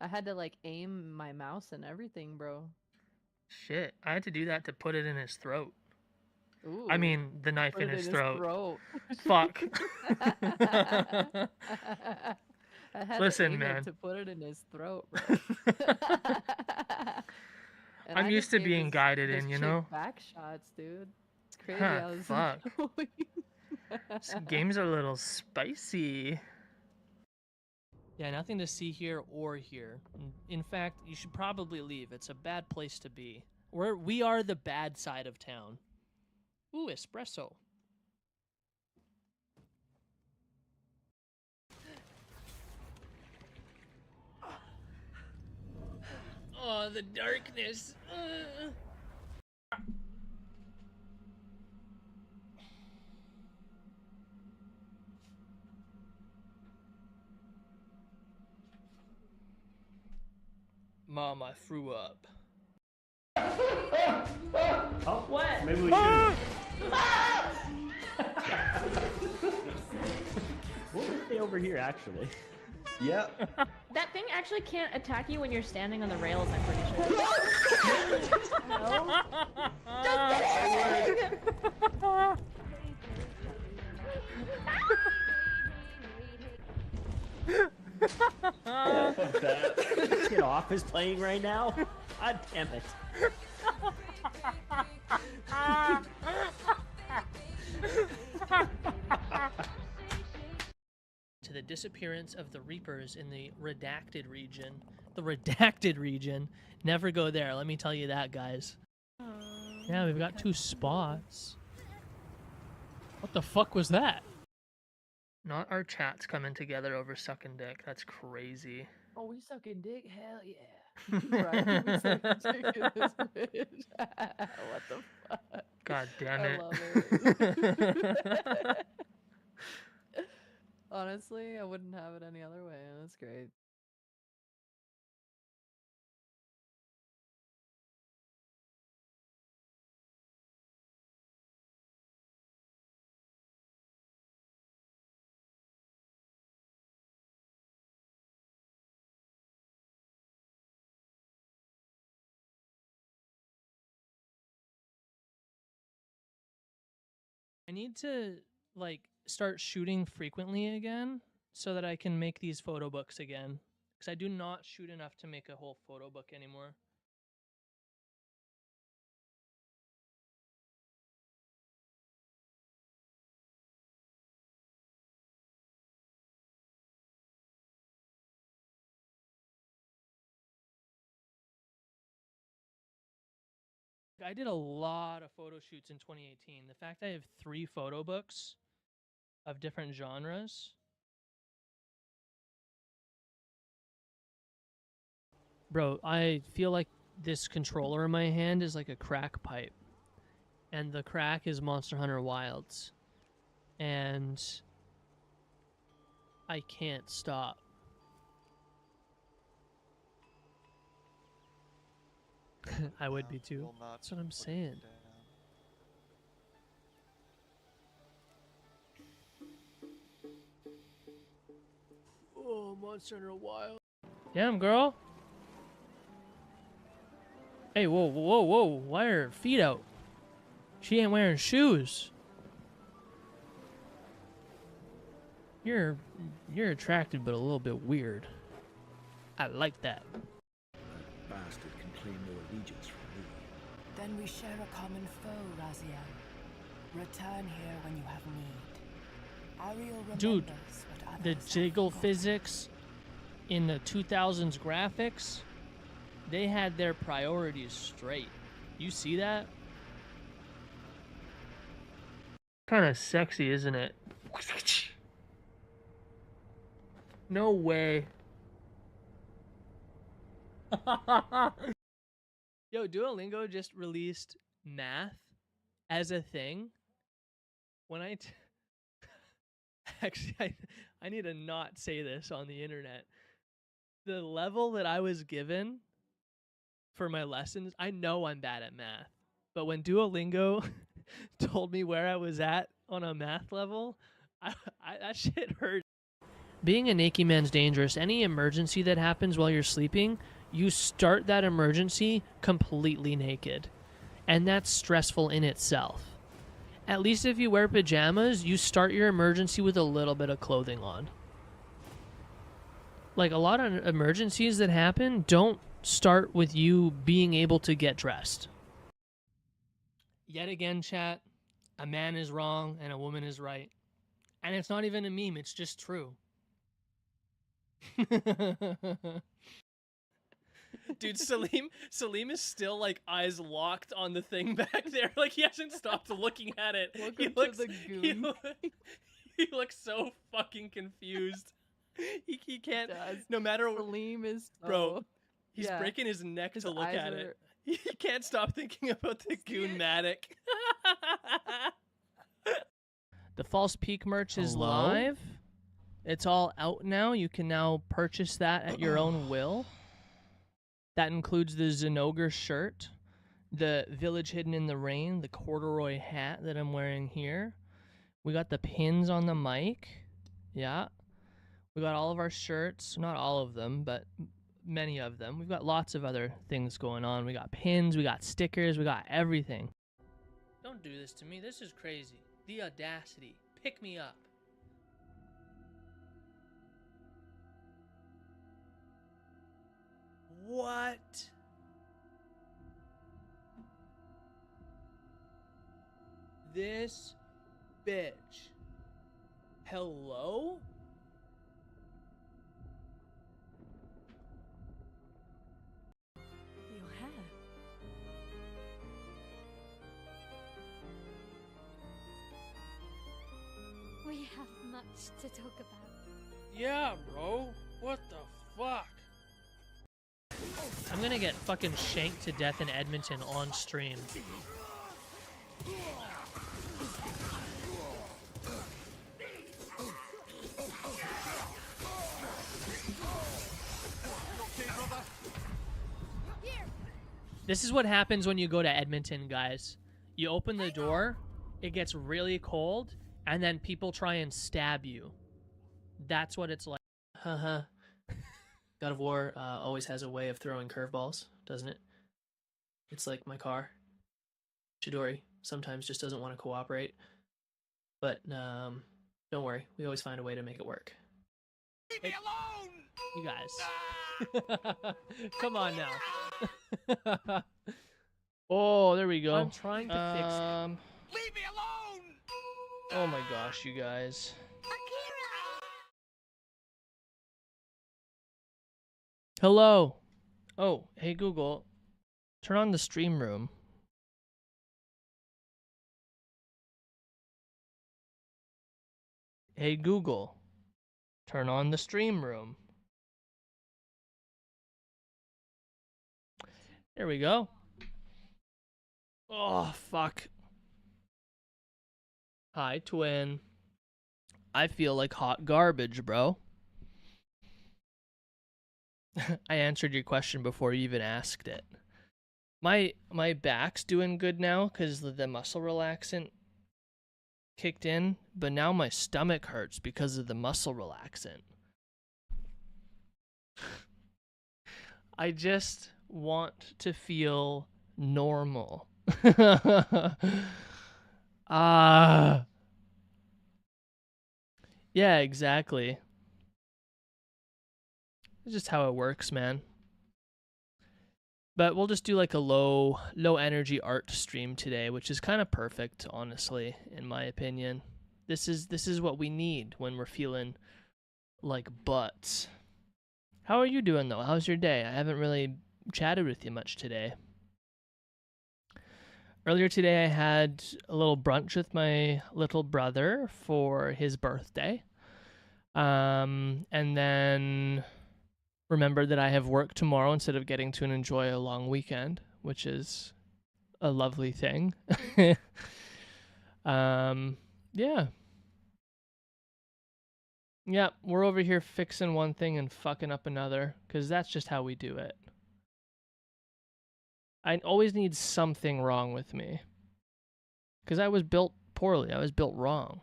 I had to like aim my mouse and everything, bro. Shit, I had to do that to put it in his throat. Ooh. I mean, the knife Put in it his in his throat. throat. Fuck. I had to Listen, aim it man. to put it in his throat, bro. And I'm I used just to gave being guided this in, you chick know? back shots, dude. It's crazy. Huh, I was fuck. like, This game's a little spicy. Yeah, nothing to see here or here. In fact, you should probably leave. It's a bad place to be. We are the bad side of town. Ooh, espresso. Oh, the darkness. Mom, I threw up. Oh, what? maybe we should. We'll just stay over here, actually. Yep. That thing actually can't attack you when you're standing on the rails, I'm pretty sure. Get off is playing right now. God damn it. To the disappearance of the Reapers in the Redacted region. The Redacted region. Never go there, let me tell you that, guys. Yeah, we've got 2 spots. What the fuck was that? Not our chats coming together over sucking dick. That's crazy. Oh, we sucking dick? Hell yeah. Right? We sucking dick in this bitch. What the fuck? God damn I it. love it. Honestly, I wouldn't have it any other way. That's great. I need to, like, start shooting frequently again so that I can make these photo books again. Because I do not shoot enough to make a whole photo book anymore. I did a lot of photo shoots in 2018. The fact I have 3 photo books of different genres. Bro, I feel like this controller in my hand is like a crack pipe. And the crack is Monster Hunter Wilds. And I can't stop. I would be too. That's what I'm saying. Oh, Monster Hunter Wild. Damn, girl. Hey, whoa, whoa, whoa. Why are her feet out? She ain't wearing shoes. You're attractive, but a little bit weird. I like that. Bastard can claim no allegiance from me. Then we share a common foe, Raziel. Return here when you have need. Ariel remembers Dude, what the others have jiggle forgotten. physics in the 2000s graphics, they had their priorities straight. You see that? Kind of sexy, isn't it? No way. Yo, Duolingo just released math as a thing. When actually, I need to not say this on the internet. The level that I was given for my lessons, I know I'm bad at math. But when Duolingo told me where I was at on a math level, that shit hurt. Being a naked man's dangerous. Any emergency that happens while you're sleeping, you start that emergency completely naked. And that's stressful in itself. At least if you wear pajamas, you start your emergency with a little bit of clothing on. Like, a lot of emergencies that happen don't start with you being able to get dressed. Yet again, chat, a man is wrong and a woman is right. And it's not even a meme, it's just true. Dude, Salim is still like eyes locked on the thing back there. Like, he hasn't stopped looking at it. Welcome to the goon. He looks so fucking confused. He can't. Does. No matter Salim is so, bro, he's yeah. breaking his neck His to look eyes at are- it. He can't stop thinking about the Goonmatic. The False Peak merch is Hello? live. It's all out now. You can now purchase that at your own will. That includes the Zenogre shirt, the Village Hidden in the Rain, the corduroy hat that I'm wearing here. We got the pins on the mic. Yeah. We got all of our shirts. Not all of them, but many of them. We've got lots of other things going on. We got pins, we got stickers, we got everything. Don't do this to me. This is crazy. The audacity. Pick me up. What? This bitch. Hello? Your hair. We have much to talk about. Yeah, bro. What the fuck? I'm gonna get fucking shanked to death in Edmonton on stream. This is what happens when you go to Edmonton, guys. You open the door, it gets really cold, and then people try and stab you. That's what it's like. Haha. God of War always has a way of throwing curveballs, doesn't it? It's like my car. Chidori sometimes just doesn't want to cooperate. But don't worry, we always find a way to make it work. Leave me alone! You guys. Come on now. Oh, there we go. I'm trying to fix it. Leave me alone! Oh my gosh, you guys. Hello. Oh, hey Google. Turn on the stream room. Hey Google. Turn on the stream room. There we go. Oh, fuck. Hi, twin. I feel like hot garbage, bro. I answered your question before you even asked it. My back's doing good now because the muscle relaxant kicked in, but now my stomach hurts because of the muscle relaxant. I just want to feel normal. Yeah, exactly. It's just how it works, man. But we'll just do like a low energy art stream today, which is kind of perfect, honestly, in my opinion. This is what we need when we're feeling like butts. How are you doing though? How's your day? I haven't really chatted with you much today. Earlier today I had a little brunch with my little brother for his birthday. And then remembered that I have work tomorrow instead of getting to enjoy a long weekend, which is a lovely thing. Yeah. Yeah, we're over here fixing one thing and fucking up another, because that's just how we do it. I always need something wrong with me. Because I was built poorly. I was built wrong.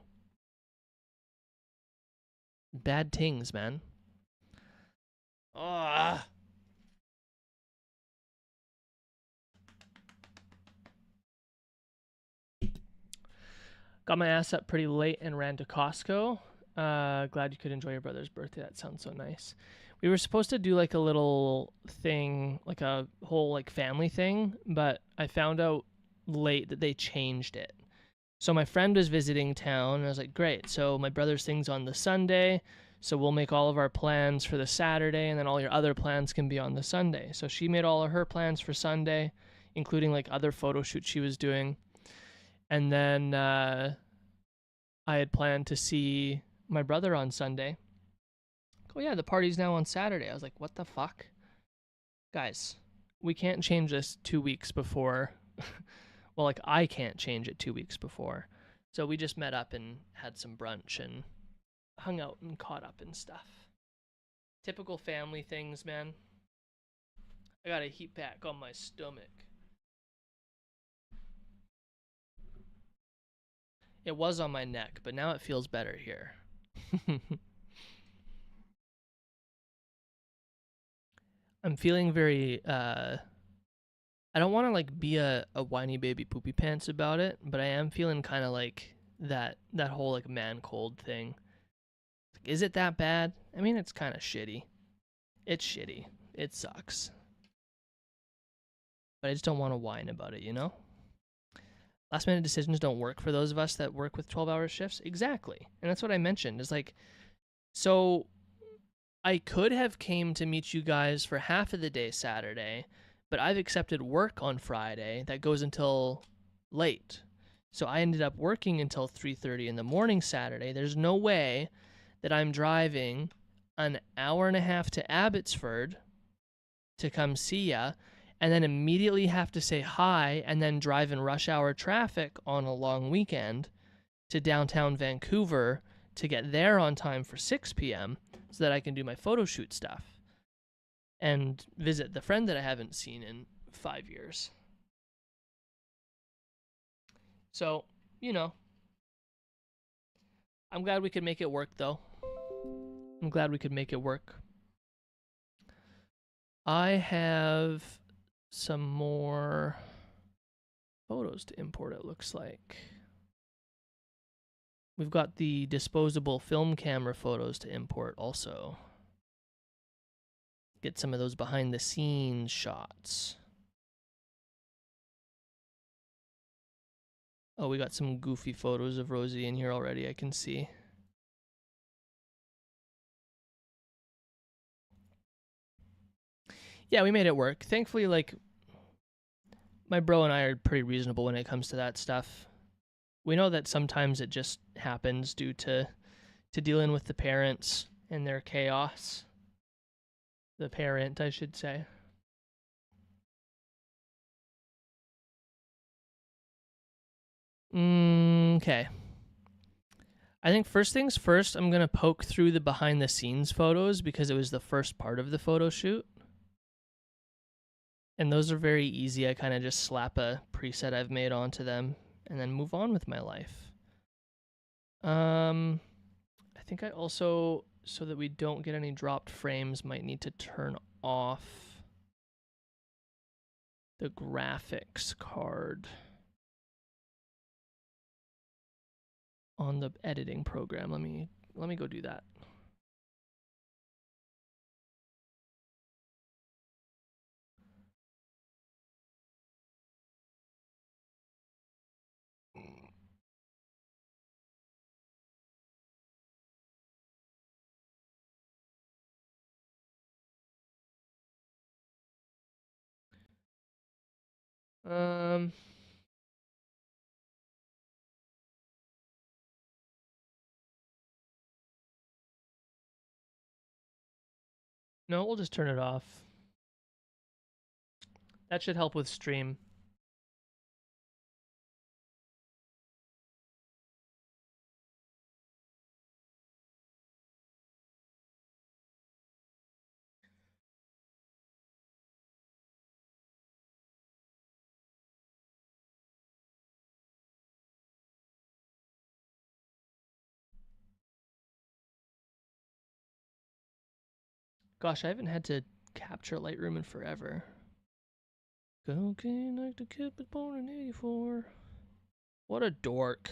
Bad things, man. Ugh. Got my ass up pretty late and ran to Costco. Glad you could enjoy your brother's birthday. That sounds so nice. We were supposed to do like a little thing, like a whole like family thing, but I found out late that they changed it. So my friend was visiting town, and I was like, great. So my brother's thing's on the Sunday, so we'll make all of our plans for the Saturday, and then all your other plans can be on the Sunday. So she made all of her plans for Sunday, including like other photo shoots she was doing. And then I had planned to see my brother on Sunday. Oh yeah, the party's now on Saturday. I was like, what the fuck? Guys, we can't change this 2 weeks before. Well, like, I can't change it 2 weeks before. So we just met up and had some brunch and hung out and caught up and stuff. Typical family things, man. I got a heat pack on my stomach. It was on my neck, but now it feels better here. I'm feeling very, I don't want to like be a whiny baby poopy pants about it, but I am feeling kind of like that whole like man cold thing. Is it that bad? I mean, it's kind of shitty. It's shitty. It sucks. But I just don't want to whine about it, you know? Last minute decisions don't work for those of us that work with 12-hour shifts. Exactly. And that's what I mentioned. Is like, so I could have came to meet you guys for half of the day Saturday, but I've accepted work on Friday that goes until late. So I ended up working until 3:30 in the morning Saturday. There's no way that I'm driving an hour and a half to Abbotsford to come see ya, and then immediately have to say hi and then drive in rush hour traffic on a long weekend to downtown Vancouver to get there on time for 6 p.m. so that I can do my photo shoot stuff and visit the friend that I haven't seen in 5 years. So, you know, I'm glad we could make it work, though. I'm glad we could make it work. I have some more photos to import, it looks like. We've got the disposable film camera photos to import also. Get some of those behind the scenes shots. Oh, we got some goofy photos of Rosie in here already, I can see. Yeah, we made it work. Thankfully, like, my bro and I are pretty reasonable when it comes to that stuff. We know that sometimes it just happens due to dealing with the parents and their chaos. The parent, I should say. Okay. I think first things first, I'm going to poke through the behind the scenes photos because it was the first part of the photo shoot. And those are very easy. I kind of just slap a preset I've made onto them and then move on with my life. I think I also, so that we don't get any dropped frames, might need to turn off the graphics card on the editing program. Let me go do that. Um, no, we'll just turn it off. That should help with stream. Gosh, I haven't had to capture Lightroom in forever. Cocaine like the kid was born in '84. What a dork.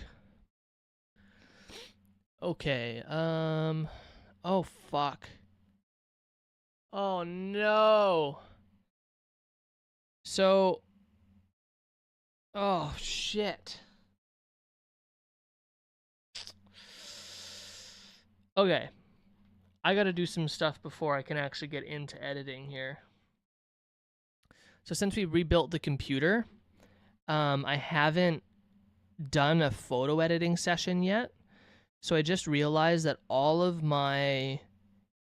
Okay, oh fuck. Oh no. So, oh shit. Okay. I gotta do some stuff before I can actually get into editing here. So since we rebuilt the computer, I haven't done a photo editing session yet. So I just realized that all of my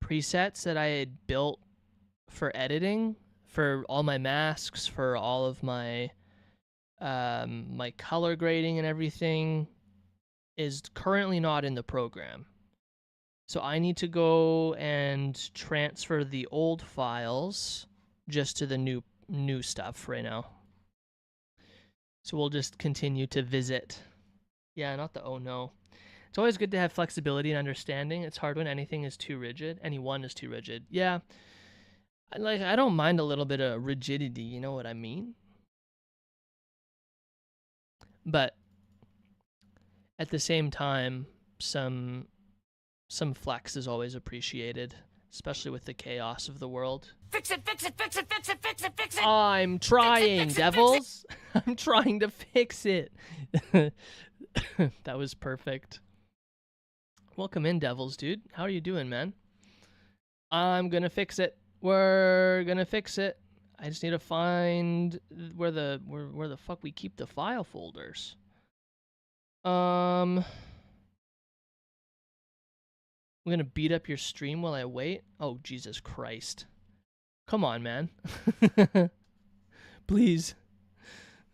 presets that I had built for editing, for all my masks, for all of my my color grading and everything, is currently not in the program. So I need to go and transfer the old files just to the new stuff right now. So we'll just continue to visit. Yeah, not the oh no. It's always good to have flexibility and understanding. It's hard when anything is too rigid. Anyone is too rigid. Yeah. I don't mind a little bit of rigidity, you know what I mean? But at the same time, some flex is always appreciated, especially with the chaos of the world. Fix it, fix it, fix it, fix it, fix it, fix it! I'm trying, devils! I'm trying to fix it! That was perfect. Welcome in, devils, dude. How are you doing, man? I'm gonna fix it. We're gonna fix it. I just need to find where the fuck we keep the file folders. I'm gonna beat up your stream while I wait. Oh, Jesus Christ. Come on, man. Please.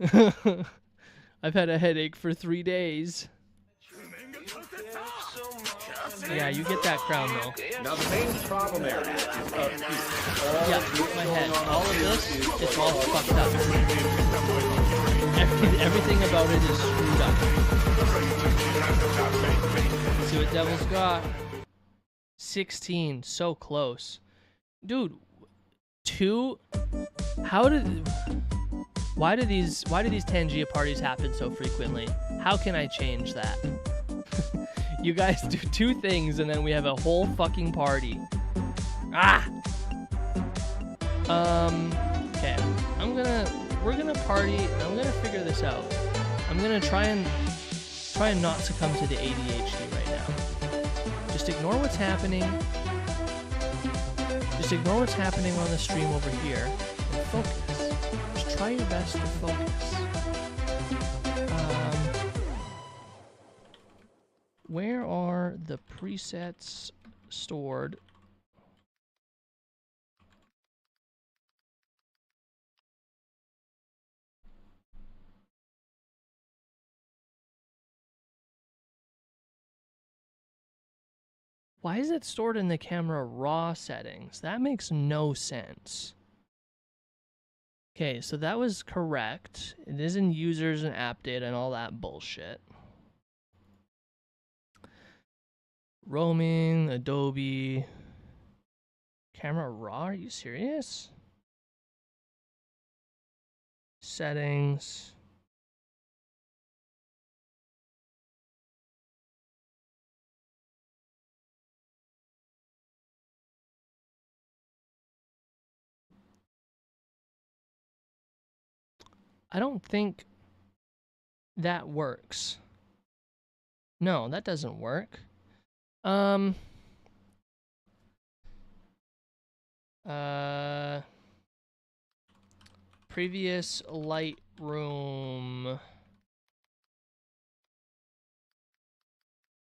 I've had a headache for 3 days. Yeah, you get that crown, though. Now the main problem area is yeah, my head. All of this, it's all fucked up. Everything about it is screwed up. Let's see what Devil's got. 16, so close. Dude, 2? Why do these Tangia parties happen so frequently? How can I change that? You guys do 2 things and then we have a whole fucking party. Ah! Okay. We're gonna party, I'm gonna figure this out. I'm gonna try and not succumb to the ADHD right now. Just ignore what's happening. Just ignore what's happening on the stream over here and focus. Just try your best to focus. Where are the presets stored? Why is it stored in the camera raw settings? That makes no sense. Okay, so that was correct. It is in users and app data and all that bullshit. Roaming, Adobe, camera raw, are you serious? settings. I don't think that works. No, that doesn't work. Previous Lightroom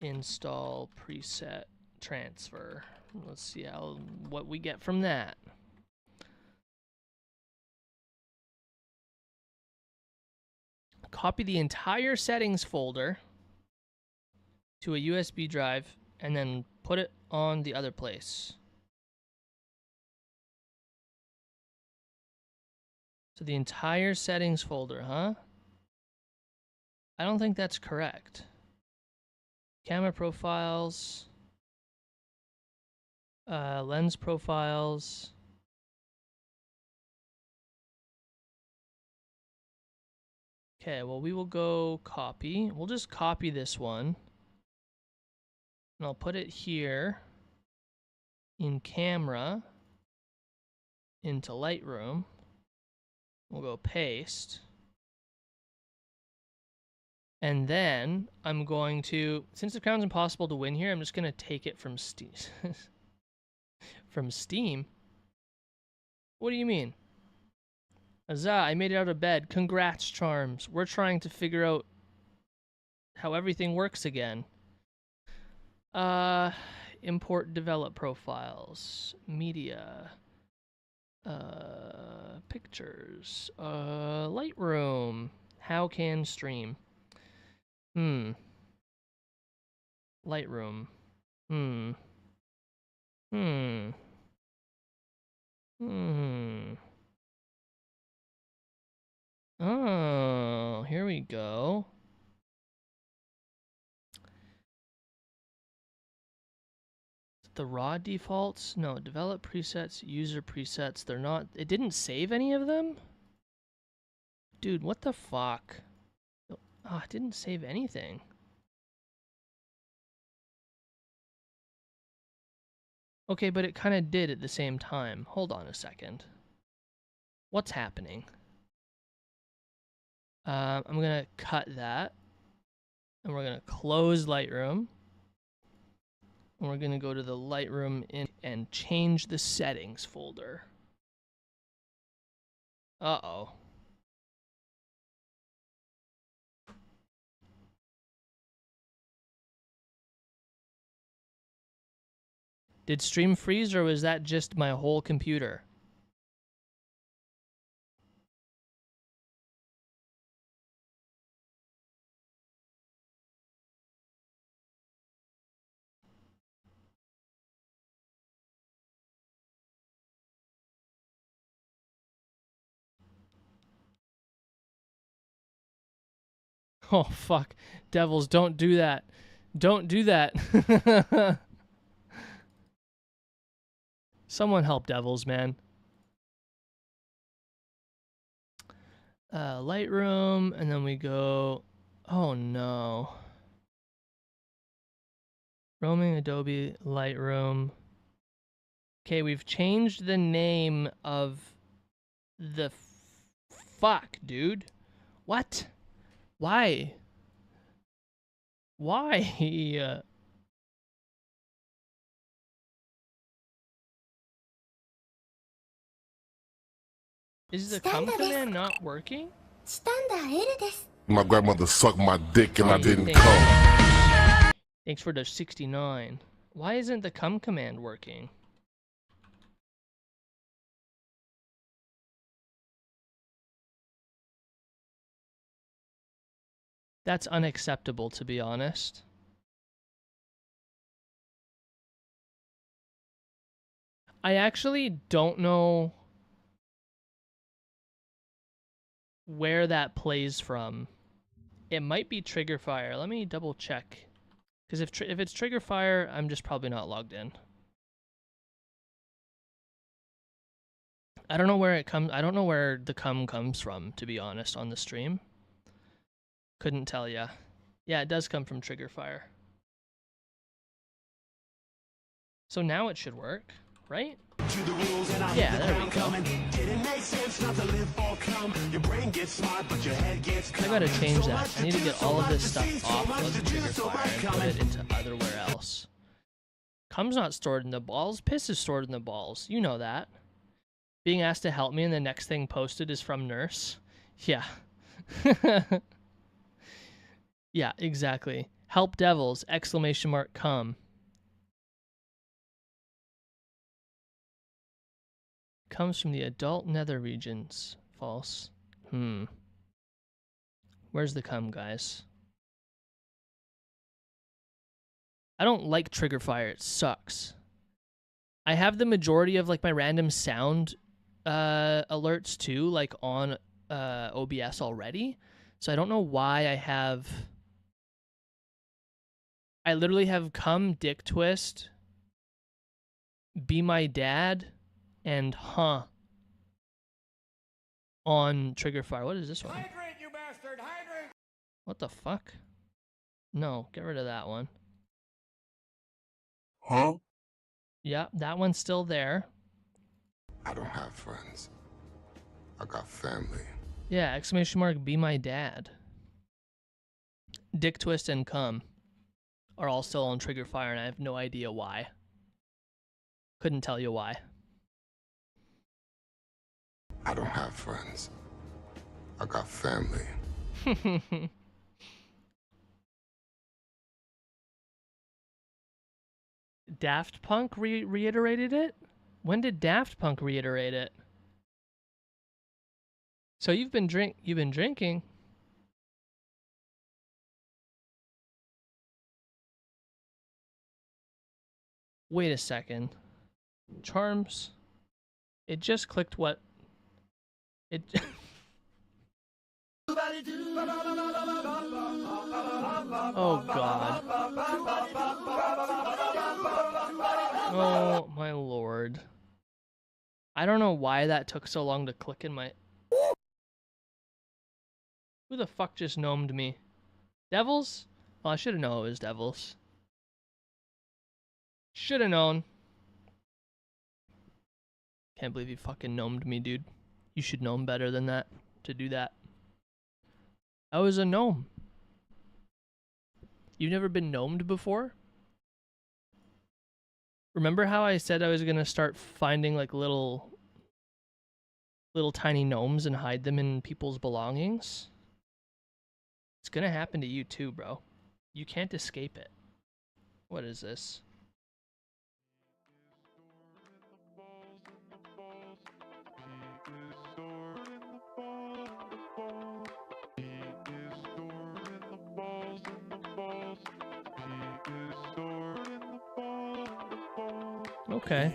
install preset transfer. Let's see what we get from that. Copy the entire settings folder to a USB drive and then put it on the other place. So the entire settings folder, huh? I don't think that's correct. Camera profiles, lens profiles. Okay, well, we will go copy. We'll just copy this one. And I'll put it here in camera into Lightroom. We'll go paste. And then I'm going to, since the Crown's impossible to win here, I'm just going to take it from Steam. From Steam? What do you mean? Huzzah, I made it out of bed. Congrats, Charms. We're trying to figure out how everything works again. Import develop profiles. Media. Pictures. Lightroom. How can stream? Lightroom. Oh, here we go. The raw defaults? No, develop presets, user presets. They're not, it didn't save any of them? Dude, what the fuck? Oh, it didn't save anything. Okay, but it kind of did at the same time. Hold on a second. What's happening? I'm gonna cut that. And we're gonna close Lightroom. And we're gonna go to the Lightroom and change the settings folder. Uh-oh. Did stream freeze, or was that just my whole computer? Oh, fuck. Devils, don't do that. Don't do that. Someone help Devils, man. Lightroom, and then we go... Oh, no. Roaming Adobe Lightroom. Okay, we've changed the name of the... Fuck, dude. What? Why? Why? Is the come command not working? My grandmother sucked my dick and I didn't Thanks. come. Thanks for the 69. Why isn't the come command working? That's unacceptable, to be honest. I actually don't know where that plays from. It might be Trigger Fire. Let me double check. Because if it's Trigger Fire, I'm just probably not logged in. I don't know where it comes. I don't know where the cum comes from, to be honest, on the stream. Couldn't tell ya. Yeah, it does come from Trigger Fire. So now it should work, right? Yeah, there we go. I gotta change that. I need to get all of this stuff off of the Trigger Fire and put it into otherwhere else. Cum's not stored in the balls. Piss is stored in the balls. You know that. Being asked to help me and the next thing posted is from nurse. Yeah. Yeah, exactly. Help devils! Exclamation mark cum. Comes from the adult nether regions. False. Where's the cum, guys? I don't like Trigger Fire. It sucks. I have the majority of like my random sound alerts too, like on OBS already. So I don't know why I have. I literally have cum, dick twist, be my dad, and on Trigger Fire. What is this one? Hydrate, you bastard! Hydrate! What the fuck? No, get rid of that one. Huh? Yeah, that one's still there. I don't have friends. I got family. Yeah, exclamation mark, be my dad. Dick twist and cum are all still on Trigger Fire, and I have no idea why. Couldn't tell you why. I don't have friends. I got family. Daft Punk reiterated it? When did Daft Punk reiterate it? So you've been drinking. Wait a second. Charms. It just clicked what? It. Oh God. Oh my lord. I don't know why that took so long to click in my. Who the fuck just gnomed me? Devils? Oh, I should have known it was devils. Should have known. Can't believe you fucking gnomed me, dude. You should know better than that to do that. I was a gnome. You've never been gnomed before? Remember how I said I was gonna start finding like little tiny gnomes and hide them in people's belongings? It's gonna happen to you too, bro. You can't escape it. What is this? Okay.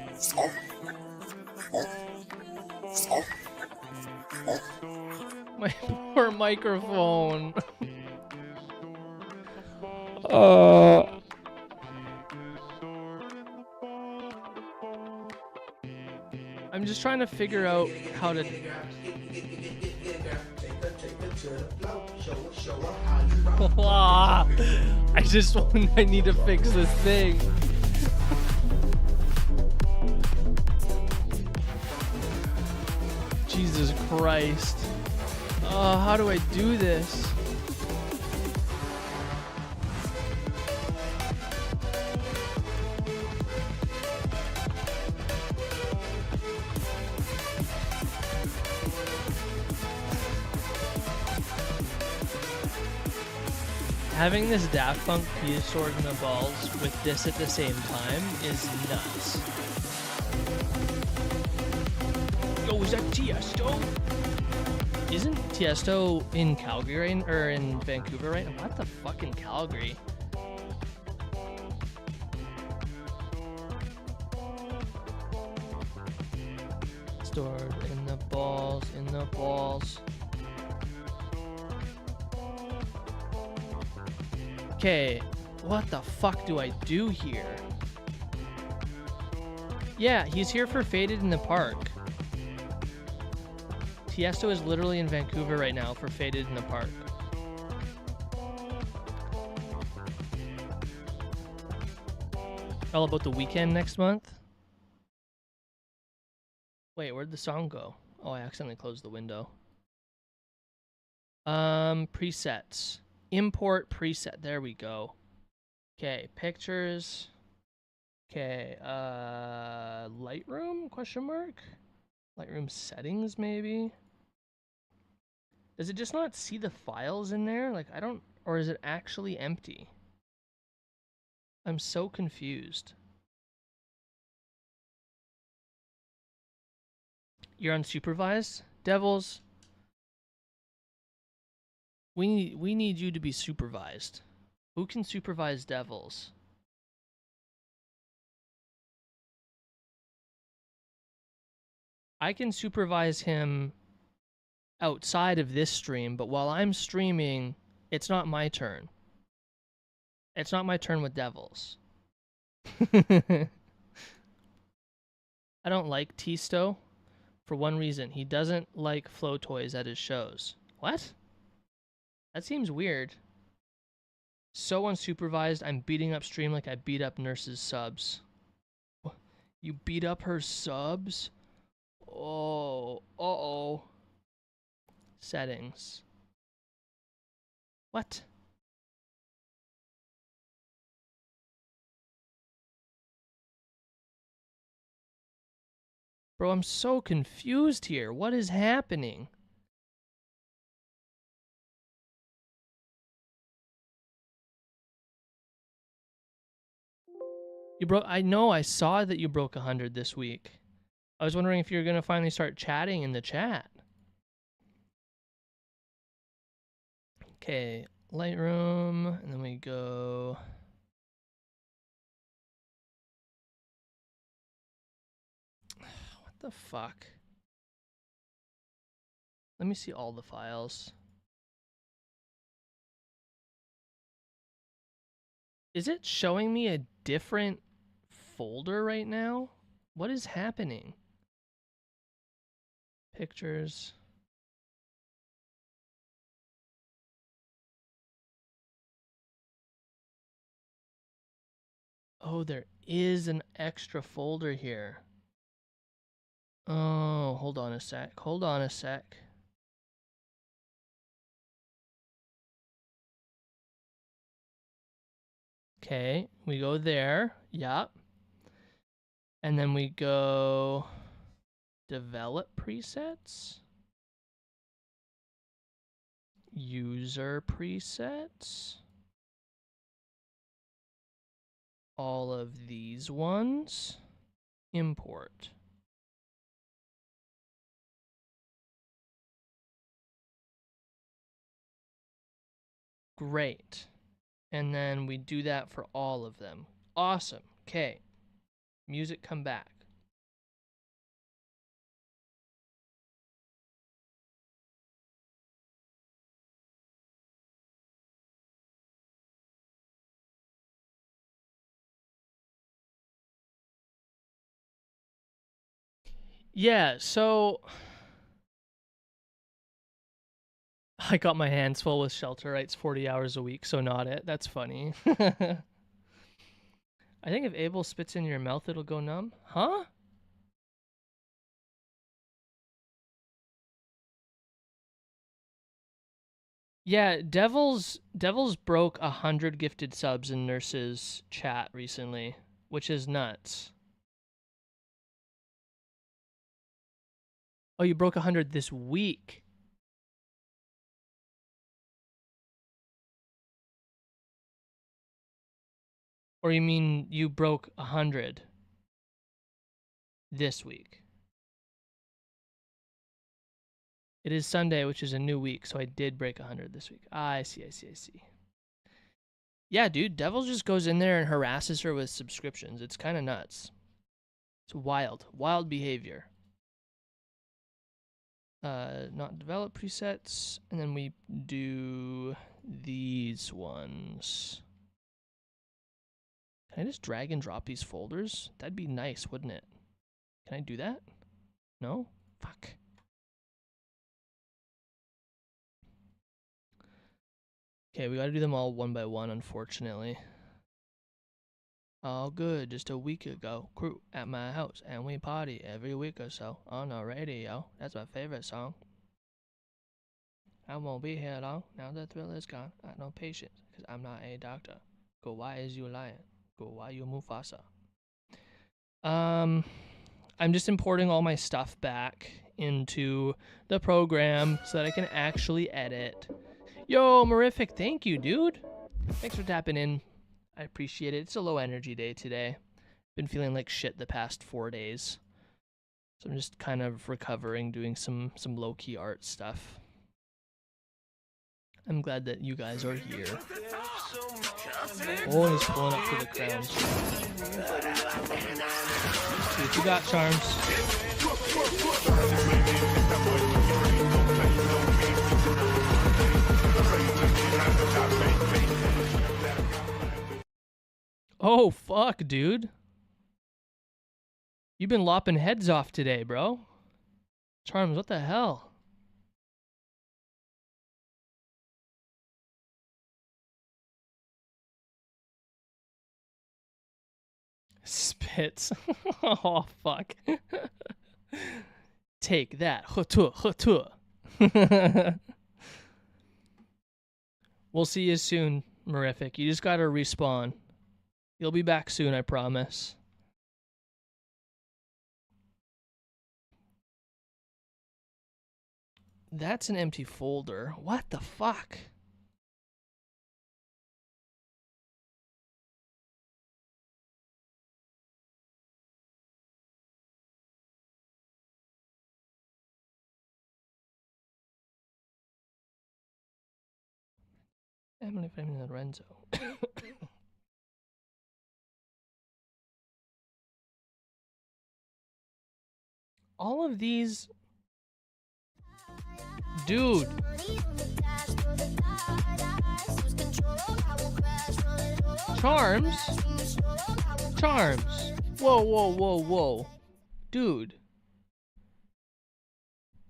My poor microphone. I'm just trying to figure out how to. I need to fix this thing. Jesus Christ. How do I do this? Having this Daft Punk Pia sword in the balls with this at the same time is nuts. Yo, is that Tiesto? Isn't Tiesto in Calgary or in Vancouver right now? What the fuck in Calgary? Stored in the balls, in the balls. Okay, what the fuck do I do here? Yeah, he's here for Faded in the Park. Tiesto is literally in Vancouver right now for Faded in the Park. All about the weekend next month. Wait, where'd the song go? Oh, I accidentally closed the window. Presets. Import preset. There we go. Okay, pictures. Okay, Lightroom, question mark? Lightroom settings, maybe? Does it just not see the files in there? Like, I don't... Or is it actually empty? I'm so confused. You're unsupervised? Devils, we need you to be supervised. Who can supervise Devils? I can supervise him outside of this stream, but while I'm streaming, it's not my turn. It's not my turn with Devils. I don't like Tiesto for one reason. He doesn't like Flow Toys at his shows. What? That seems weird. So unsupervised, I'm beating up stream like I beat up Nurse's subs. You beat up her subs? Oh, uh-oh. Settings. What? Bro, I'm so confused here. What is happening? You broke... I know, I saw that you broke 100 this week. I was wondering if you're going to finally start chatting in the chat. Okay, Lightroom, and then we go... What the fuck? Let me see all the files. Is it showing me a different folder right now? What is happening? Pictures. Oh, there is an extra folder here. Oh, hold on a sec. Hold on a sec. Okay, we go there. Yup. And then we go develop presets. User presets. All of these ones. Import. Great. And then we do that for all of them. Awesome. Okay. Music, come back. Yeah, so I got my hands full with Shelter Rights 40 hours a week, so not it. That's funny. I think if Abel spits in your mouth, it'll go numb. Huh? Yeah, Devils broke 100 gifted subs in Nurse's chat recently, which is nuts. Oh, you broke 100 this week. Or you mean you broke 100 this week? It is Sunday, which is a new week, so I did break 100 this week. Ah, I see. Yeah, dude, Devil just goes in there and harasses her with subscriptions. It's kind of nuts. It's wild behavior. Not develop presets, and then we do these ones. Can I just drag and drop these folders? That'd be nice, wouldn't it? Can I do that? No? Fuck. Okay, we gotta do them all one by one, unfortunately. All good, just a week ago. Crew at my house, and we party every week or so on the radio. That's my favorite song. I won't be here long. Now the thrill is gone. I have no patience, because I'm not a doctor. Go, why is you lying? Go, why you Mufasa? I'm just importing all my stuff back into the program so that I can actually edit. Yo, Mirific, thank you, dude. Thanks for tapping in. I appreciate it. It's a low energy day today. Been feeling like shit the past 4 days. So I'm just kind of recovering, doing some low-key art stuff. I'm glad that you guys are here. Oh, he's pulling up for the crown. See what you got, Charms. Oh, fuck, dude. You've been lopping heads off today, bro. Charms, what the hell? Spits. Oh, fuck. Take that. We'll see you soon, Mirific. You just gotta respawn. You'll be back soon, I promise. That's an empty folder. What the fuck? Emily Fleming and Lorenzo. All of these... Dude. Charms? Charms. Whoa, whoa, whoa, whoa. Dude.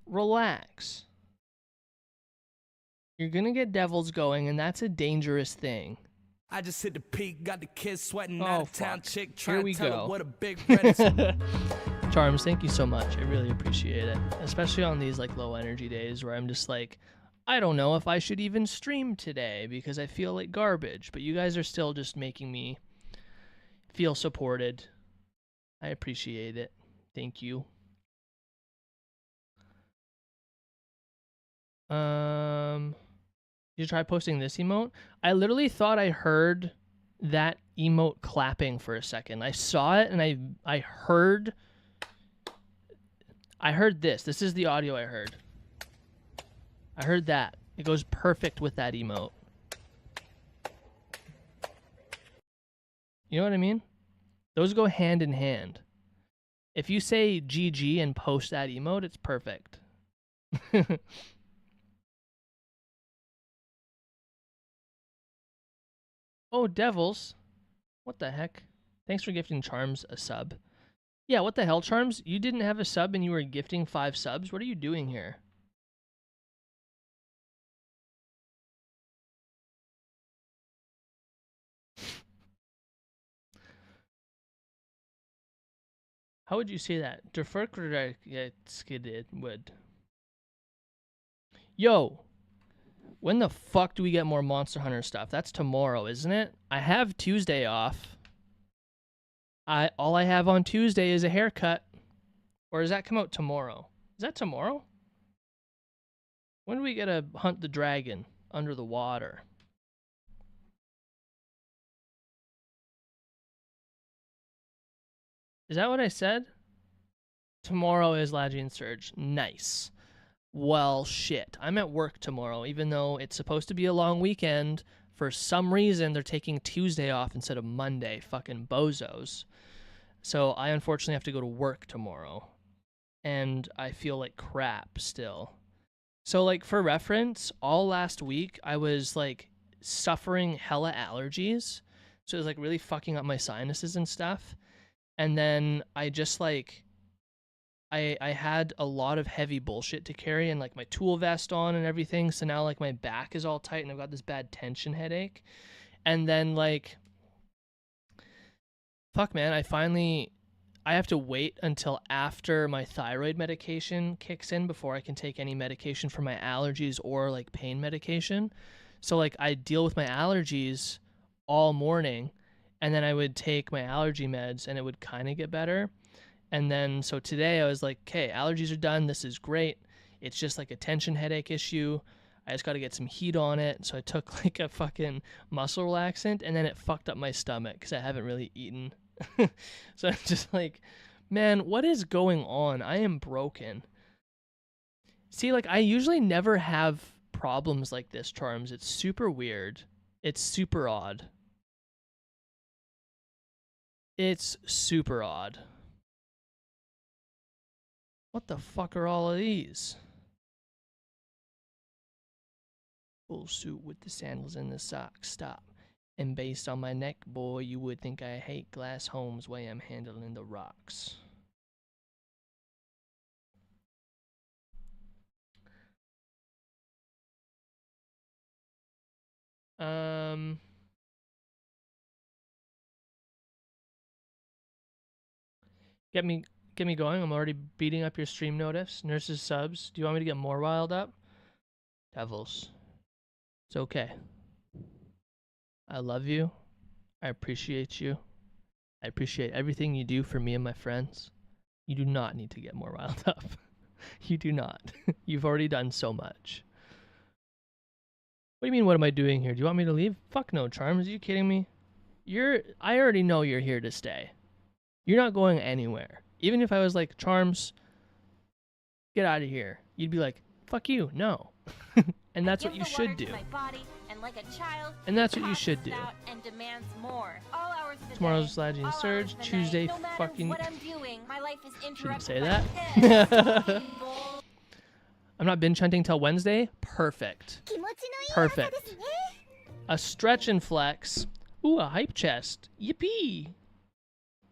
Relax. You're gonna get devils going, and that's a dangerous thing. I just hit the peak, got the kids sweating Oh, out of town fuck. chick Here trying we to tell go. her what a big red is. Charms, thank you so much. I really appreciate it. Especially on these like low energy days where I'm just like, I don't know if I should even stream today because I feel like garbage. But you guys are still just making me feel supported. I appreciate it. Thank you. Did you try posting this emote? I literally thought I heard that emote clapping for a second. I saw it and I heard this. This is the audio I heard. I heard that. It goes perfect with that emote. You know what I mean? Those go hand in hand. If you say GG and post that emote, it's perfect. Oh, Devils. What the heck? Thanks for gifting Charms a sub. Yeah, what the hell, Charms? You didn't have a sub and you were gifting 5 subs? What are you doing here? How would you say that? Would. Yo, when the fuck do we get more Monster Hunter stuff? That's tomorrow, isn't it? I have Tuesday off. All I have on Tuesday is a haircut. Or does that come out tomorrow? Is that tomorrow? When do we get to hunt the dragon under the water? Is that what I said? Tomorrow is Lagian Surge. Nice. Well, shit. I'm at work tomorrow, even though it's supposed to be a long weekend. For some reason, they're taking Tuesday off instead of Monday. Fucking bozos. So I unfortunately have to go to work tomorrow. And I feel like crap still. So, like, for reference, all last week, I was, like, suffering hella allergies. So it was, like, really fucking up my sinuses and stuff. And then I just, like... I had a lot of heavy bullshit to carry and like my tool vest on and everything. So now like my back is all tight and I've got this bad tension headache. And then like, fuck man, I have to wait until after my thyroid medication kicks in before I can take any medication for my allergies or like pain medication. So like I deal with my allergies all morning and then I would take my allergy meds and it would kind of get better. And then so today I was like, okay, allergies are done. This is great. It's just like a tension headache issue. I just got to get some heat on it. So I took like a fucking muscle relaxant and then it fucked up my stomach because I haven't really eaten. So I'm just like, man, what is going on? I am broken. See, like I usually never have problems like this, Charms. It's super weird. It's super odd. It's super odd. What the fuck are all of these? Full suit with the sandals and the socks. Stop. And based on my neck, boy, you would think I hate glass homes way I'm handling the rocks. Get me going. I'm already beating up your stream notice. Nurses subs. Do you want me to get more riled up? Devils. It's okay. I love you. I appreciate you. I appreciate everything you do for me and my friends. You do not need to get more riled up. You do not. You've already done so much. What do you mean, what am I doing here? Do you want me to leave? Fuck no, Charms. Are you kidding me? I already know you're here to stay. You're not going anywhere. Even if I was like, Charms, get out of here. You'd be like, fuck you, no. And that's what you should do. Like a child, and that's what you should do. And demands more. All hours of the Tomorrow's day, Legend Surge, Tuesday, no fucking. What I'm doing, my life is shouldn't interrupted say by that. I'm not binge hunting till Wednesday. Perfect. Perfect. A stretch and flex. Ooh, a hype chest. Yippee.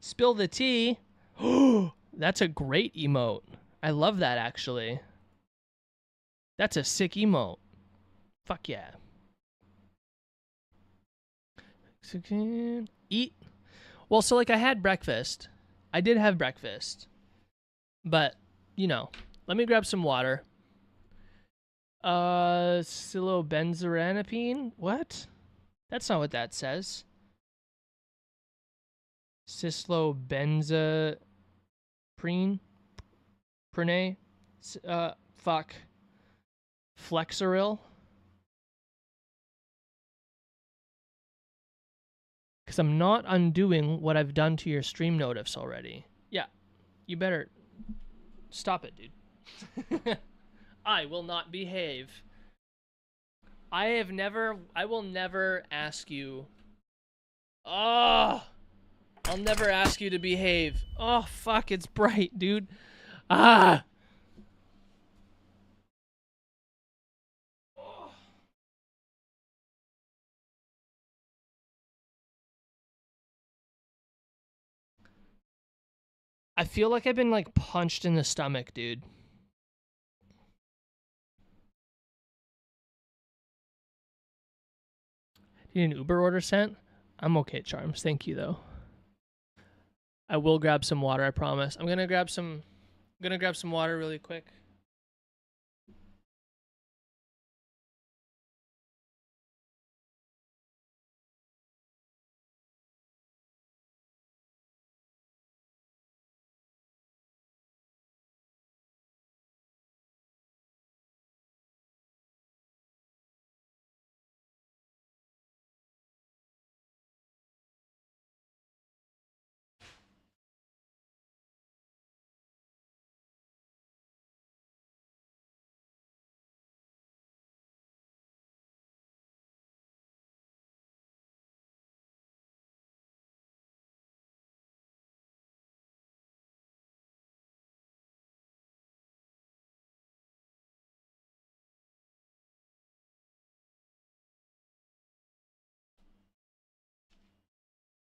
Spill the tea. That's a great emote. I love that actually. That's a sick emote. Fuck yeah. Eat. Well, so like I had breakfast. I did have breakfast. But, you know, let me grab some water. Silobenzaranapine? What? That's not what that says. Cislobenzaprine? Prene? Fuck. Flexeril? Because I'm not undoing what I've done to your stream notifs already. Yeah, you better stop it, dude. I will not behave. I will never ask you. Oh, I'll never ask you to behave. Oh, fuck, it's bright, dude. Ah. I feel like I've been like punched in the stomach, dude. Do you need an Uber order sent? I'm okay, Charms. Thank you though. I will grab some water, I promise. I'm gonna grab some water really quick.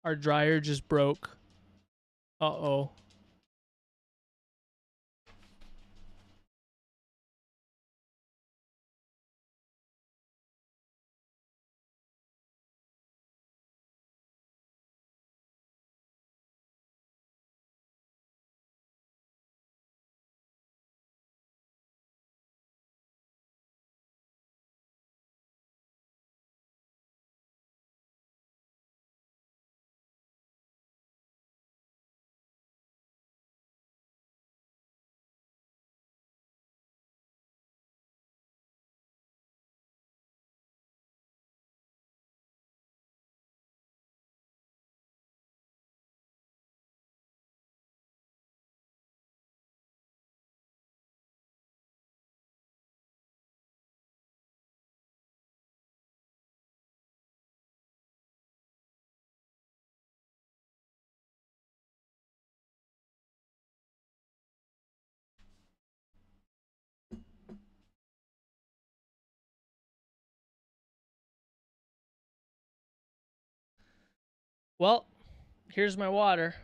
Our dryer just broke. Uh-oh. Well, here's my water.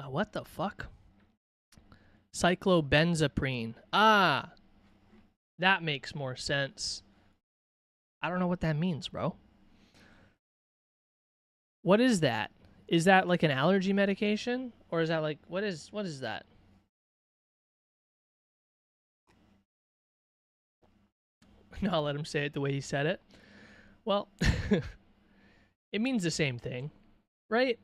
What the fuck? Cyclobenzaprine. Ah, that makes more sense. I don't know what that means, bro. What is that? Is that like an allergy medication? Or is that like, what is that? No, I'll let him say it the way he said it. Well, it means the same thing, right?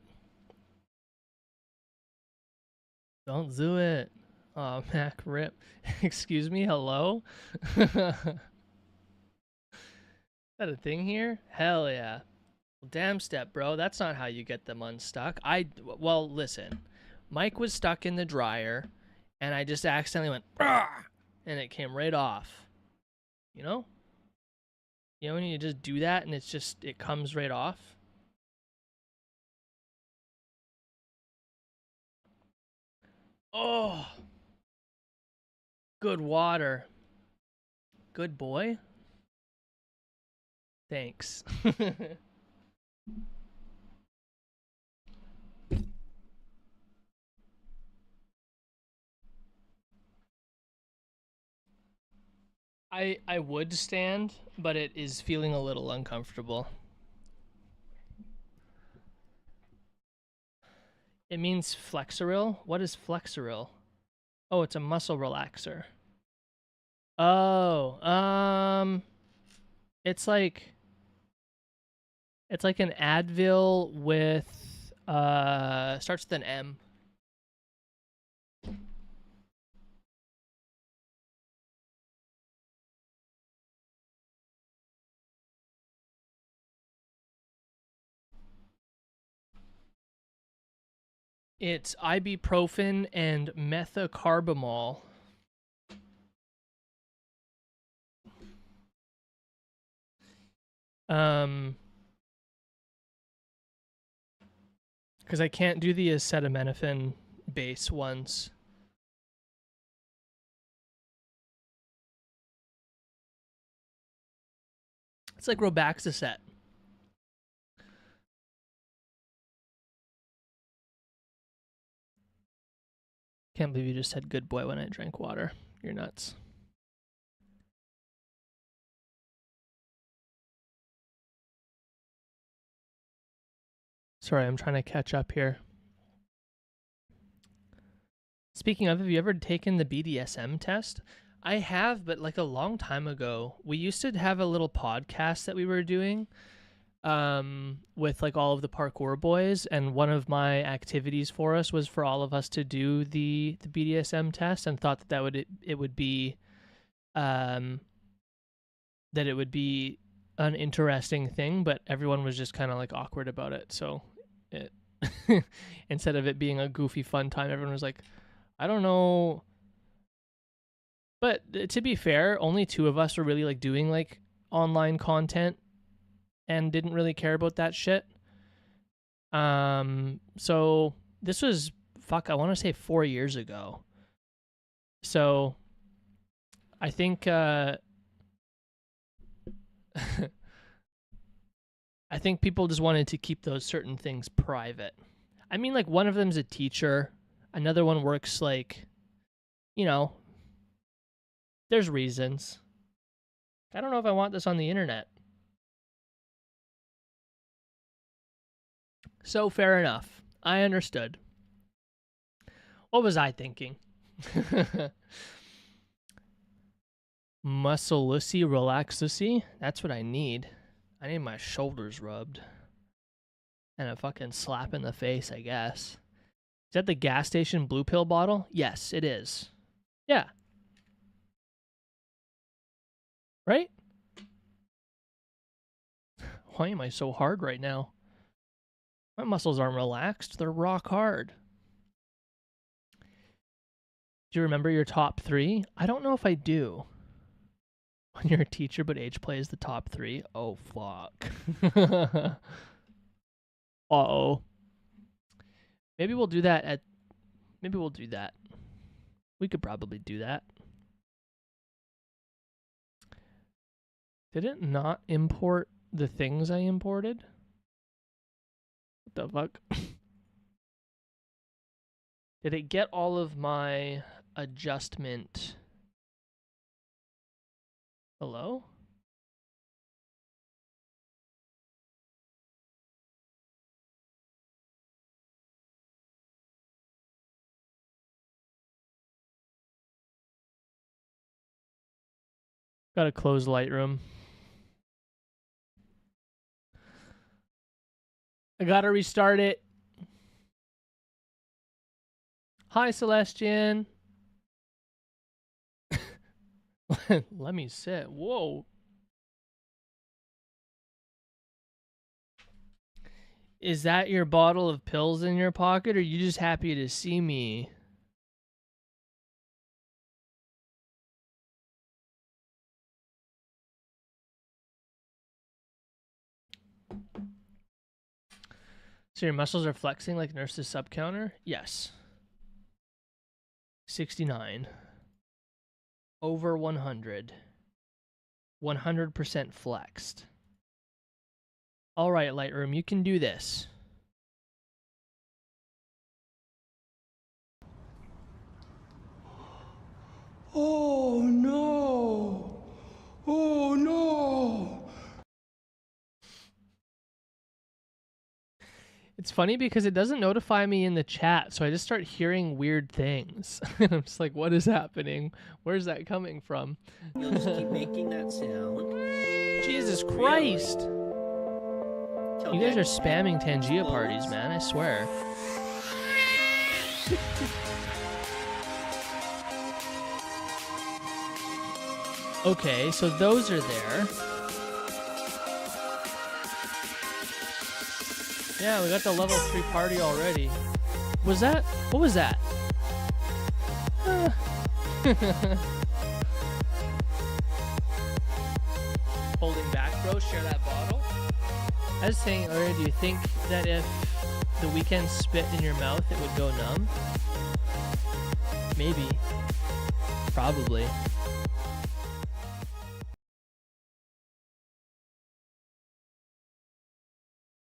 Don't do it. Oh, Mac rip. Excuse me, hello? Is that a thing here? Hell yeah. Well, damn step, bro. That's not how you get them unstuck. Well, listen. Mike was stuck in the dryer, and I just accidentally went, "Argh!" and it came right off. You know? You know when you just do that and it comes right off? Oh. Good water. Good boy. Thanks. I would stand, but it is feeling a little uncomfortable. It means Flexeril? What is Flexeril? Oh, it's a muscle relaxer. Oh, it's like an Advil with starts with an M. It's ibuprofen and methocarbamol. Because I can't do the acetaminophen base ones. It's like Robaxacet. Can't believe you just said good boy when I drank water. You're nuts. Sorry, I'm trying to catch up here. Speaking of, have you ever taken the BDSM test? I have, but like a long time ago. We used to have a little podcast that we were doing with like all of the parkour boys, and one of my activities for us was for all of us to do the BDSM test, and thought that it would be an interesting thing, but everyone was just kind of like awkward about it. So it instead of it being a goofy fun time, everyone was like, I don't know. But to be fair, only two of us were really like doing like online content and didn't really care about that shit. So this was, I want to say 4 years ago. So I think, I think people just wanted to keep those certain things private. I mean, like, one of them's a teacher. Another one works like, you know, there's reasons. I don't know if I want this on the internet. So fair enough. I understood. What was I thinking? Muscle-lucy, relax-lucy? That's what I need. I need my shoulders rubbed. And a fucking slap in the face, I guess. Is that the gas station blue pill bottle? Yes, it is. Yeah. Right? Why am I so hard right now? My muscles aren't relaxed. They're rock hard. Do you remember your top 3? I don't know if I do. When you're a teacher, but age plays the top 3. Oh, fuck. Uh-oh. Maybe we'll do that. We could probably do that. Did it not import the things I imported? What the fuck? Did it get all of my adjustment? Hello? Gotta close Lightroom. I gotta restart it. Hi, Celestian. Let me sit. Whoa. Is that your bottle of pills in your pocket, or are you just happy to see me? So your muscles are flexing like Nurse's sub counter? Yes. 69. Over 100. 100% flexed. All right, Lightroom, you can do this. Oh no! Oh no! It's funny because it doesn't notify me in the chat, so I just start hearing weird things. And I'm just like, what is happening? Where's that coming from? You'll just keep making that sound. Jesus Christ! Tell You guys Daddy are spamming Tangia parties, man, I swear. Okay, so those are there. Yeah, we got the level 3 party already. Was that? What was that? Holding back, bro. Share that bottle. I was saying earlier, do you think that if the weekend spit in your mouth, it would go numb? Maybe. Probably.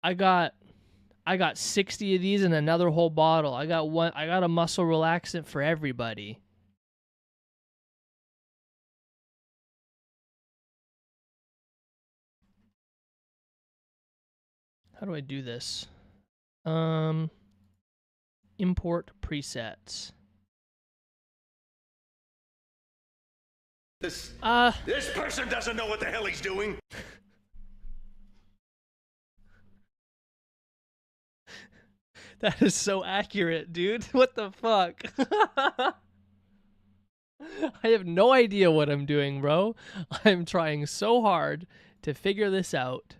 I got 60 of these and another whole bottle. I got a muscle relaxant for everybody. How do I do this? Import presets. This person doesn't know what the hell he's doing. That is so accurate, dude. What the fuck? I have no idea what I'm doing, bro. I'm trying so hard to figure this out.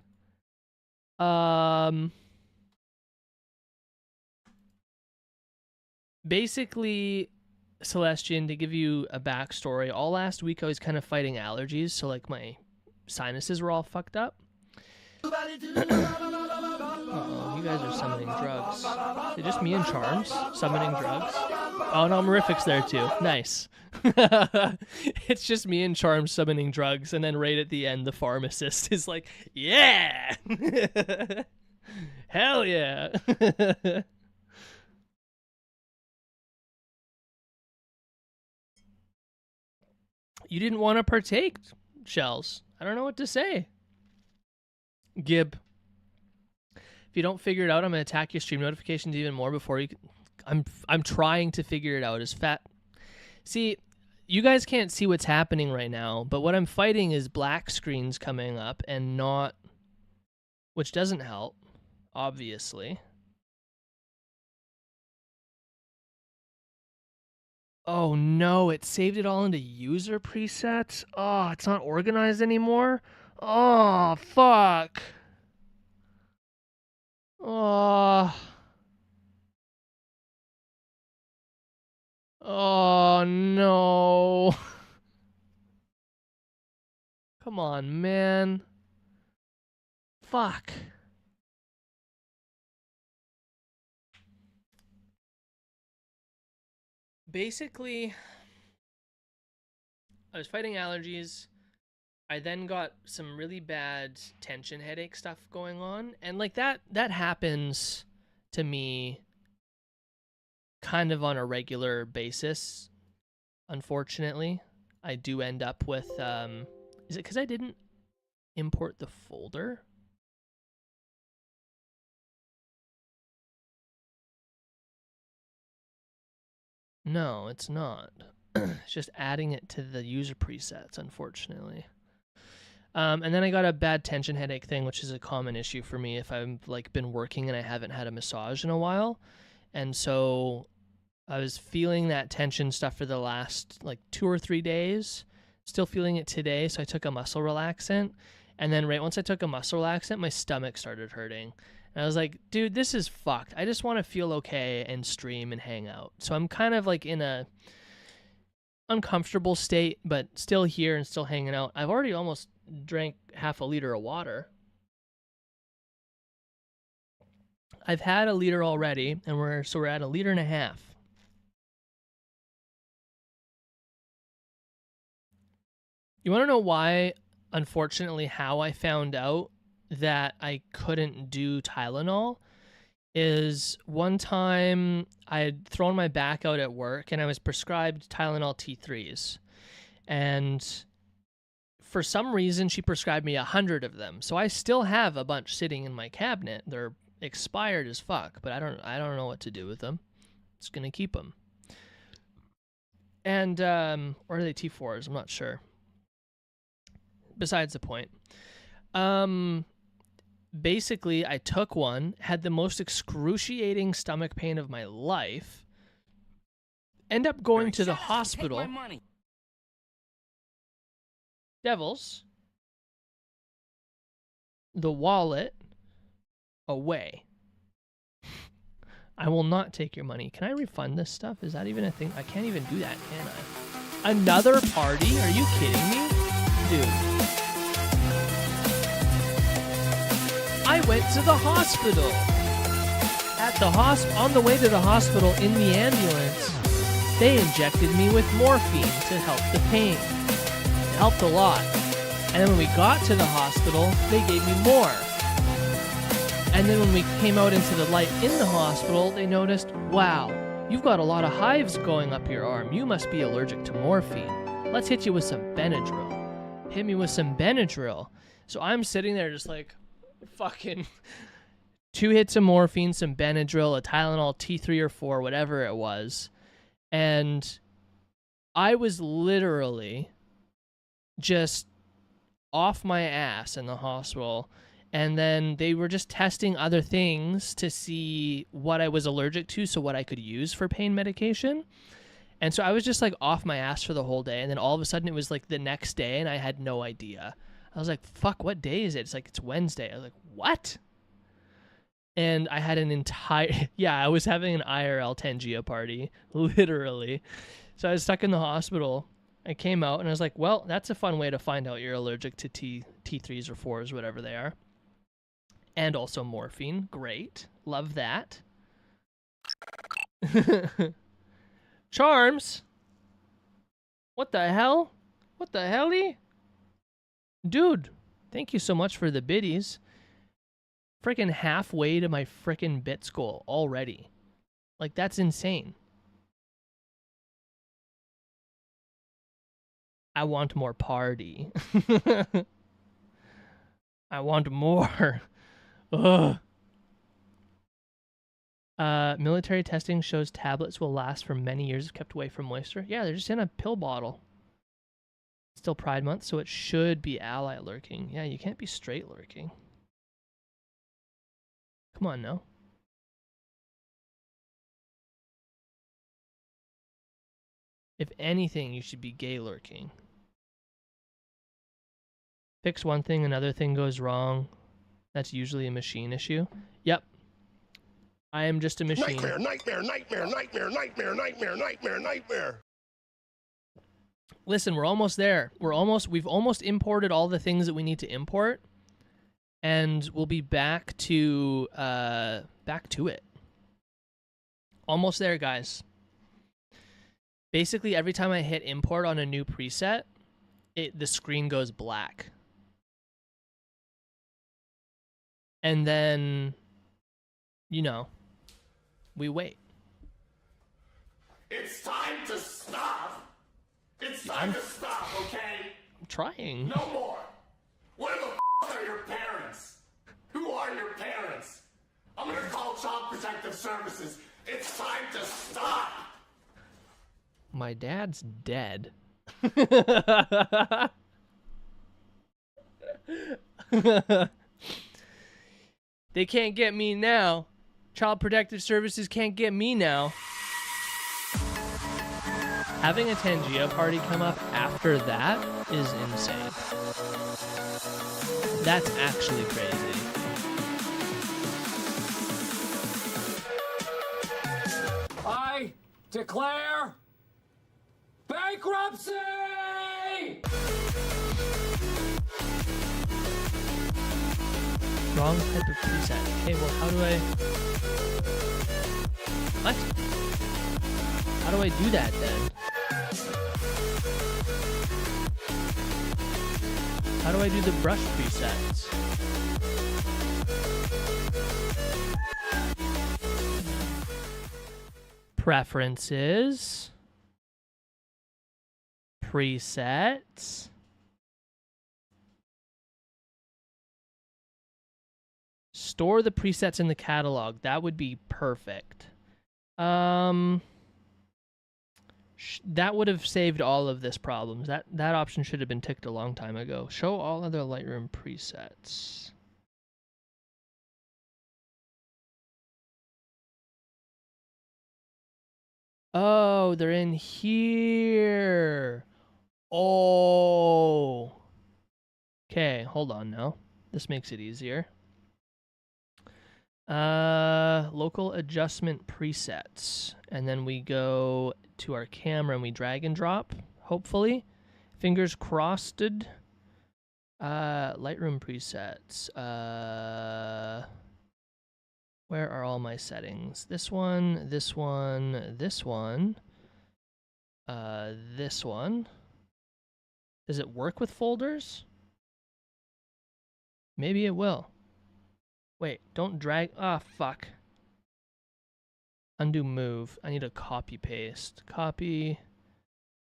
Basically, Celestian, to give you a backstory, all last week I was kind of fighting allergies, so like my sinuses were all fucked up. Uh-oh, you guys are summoning drugs. Is it just me and Charms summoning drugs? Oh no, Mirific's there too. Nice. It's just me and Charms summoning drugs, and then right at the end, the pharmacist is like, yeah! Hell yeah! You didn't want to partake, Shells. I don't know what to say. Gib. If you don't figure it out, I'm gonna attack your stream notifications even more before you can... I'm trying to figure it out as fat. See, you guys can't see what's happening right now, but what I'm fighting is black screens coming up and not, which doesn't help, obviously. Oh no, it saved it all into user presets. Oh, it's not organized anymore. Oh, fuck. Oh. Oh, no. Come on, man. Fuck. Basically, I was fighting allergies. I then got some really bad tension headache stuff going on, and like that happens to me kind of on a regular basis. Unfortunately, I do end up with is it because I didn't import the folder? No, it's not. It's just adding it to the user presets, unfortunately. And then I got a bad tension headache thing, which is a common issue for me if I've like been working and I haven't had a massage in a while. And so I was feeling that tension stuff for the last like 2 or 3 days. Still feeling it today, so I took a muscle relaxant. And then right once I took a muscle relaxant, my stomach started hurting. And I was like, dude, this is fucked. I just want to feel okay and stream and hang out. So I'm kind of like in a uncomfortable state, but still here and still hanging out. I've already almost drank half a liter of water. I've had a liter already, and we're at 1.5 liters. You want to know why, unfortunately, how I found out that I couldn't do Tylenol? Is one time I had thrown my back out at work and I was prescribed Tylenol T3s. And for some reason, she prescribed me 100 of them. So I still have a bunch sitting in my cabinet. They're expired as fuck, but I don't know what to do with them. Just gonna keep them. And or are they T4s? I'm not sure. Besides the point. Basically, I took one, had the most excruciating stomach pain of my life, end up going to the hospital. Take my money. Devils, the wallet, away. I will not take your money. Can I refund this stuff? Is that even a thing? I can't even do that, can I? Another party? Are you kidding me? Dude. I went to the hospital. On the way to the hospital in the ambulance, they injected me with morphine to help the pain. It helped a lot. And then when we got to the hospital, they gave me more. And then when we came out into the light in the hospital, they noticed, wow, you've got a lot of hives going up your arm. You must be allergic to morphine. Let's hit you with some Benadryl. Hit me with some Benadryl. So I'm sitting there just like, fucking 2 hits of morphine, some Benadryl, a Tylenol T3 or 4, whatever it was. And I was literally just off my ass in the hospital. And then they were just testing other things to see what I was allergic to, so what I could use for pain medication. And so I was just like off my ass for the whole day. And then all of a sudden it was like the next day and I had no idea. I was like, fuck, what day is it? It's like, it's Wednesday. I was like, what? And I had an entire, yeah, I was having an IRL Tangia party, literally. So I was stuck in the hospital. I came out and I was like, well, that's a fun way to find out you're allergic to T3s or 4s, whatever they are. And also morphine. Great. Love that. Charms? What the hell? What the helly? Dude, thank you so much for the biddies. Freaking halfway to my freaking bits goal already. Like, that's insane. I want more party. I want more. Ugh. Military testing shows tablets will last for many years if kept away from moisture. Yeah, they're just in a pill bottle. Still Pride Month, so it should be ally lurking. Yeah, you can't be straight lurking. Come on now. If anything, you should be gay lurking. Fix one thing, another thing goes wrong. That's usually a machine issue. Yep. I am just a machine. Nightmare, nightmare, nightmare, nightmare, nightmare, nightmare, nightmare, nightmare. Listen, we're almost there. We've almost imported all the things that we need to import, and we'll be back to it. Almost there, guys. Basically, every time I hit import on a new preset, the screen goes black. And then, you know, we wait. It's time to stop. It's time to stop, okay? I'm trying. No more. Where the are your parents? Who are your parents? I'm gonna call Child Protective Services. It's time to stop. My dad's dead. They can't get me now. Child Protective Services can't get me now. Having a Tangea party come up after that is insane. That's actually crazy. I declare bankruptcy! Wrong type of preset. Okay, well, how do I... What? How do I do that then? How do I do the brush presets? Preferences. Presets. Store the presets in the catalog. That would be perfect. That would have saved all of this problems. That option should have been ticked a long time ago. Show all other Lightroom presets. Oh, they're in here. Oh. Okay, hold on now. This makes it easier. Local adjustment presets. And then we go to our camera and we drag and drop, hopefully. Fingers crossed. Lightroom presets. Where are all my settings? This one, this one, this one. This one. Does it work with folders? Maybe it will. Wait, don't drag. Ah, fuck. Undo move. I need a copy paste. Copy,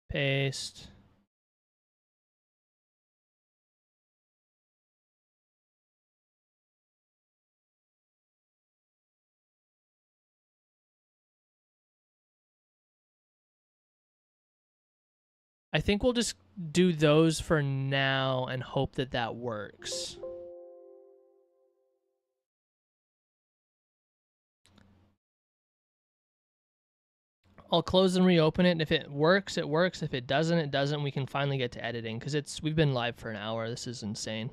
paste. I think we'll just do those for now and hope that that works. I'll close and reopen it. If it works, it works. If it doesn't, it doesn't. We can finally get to editing because we've been live for an hour. This is insane.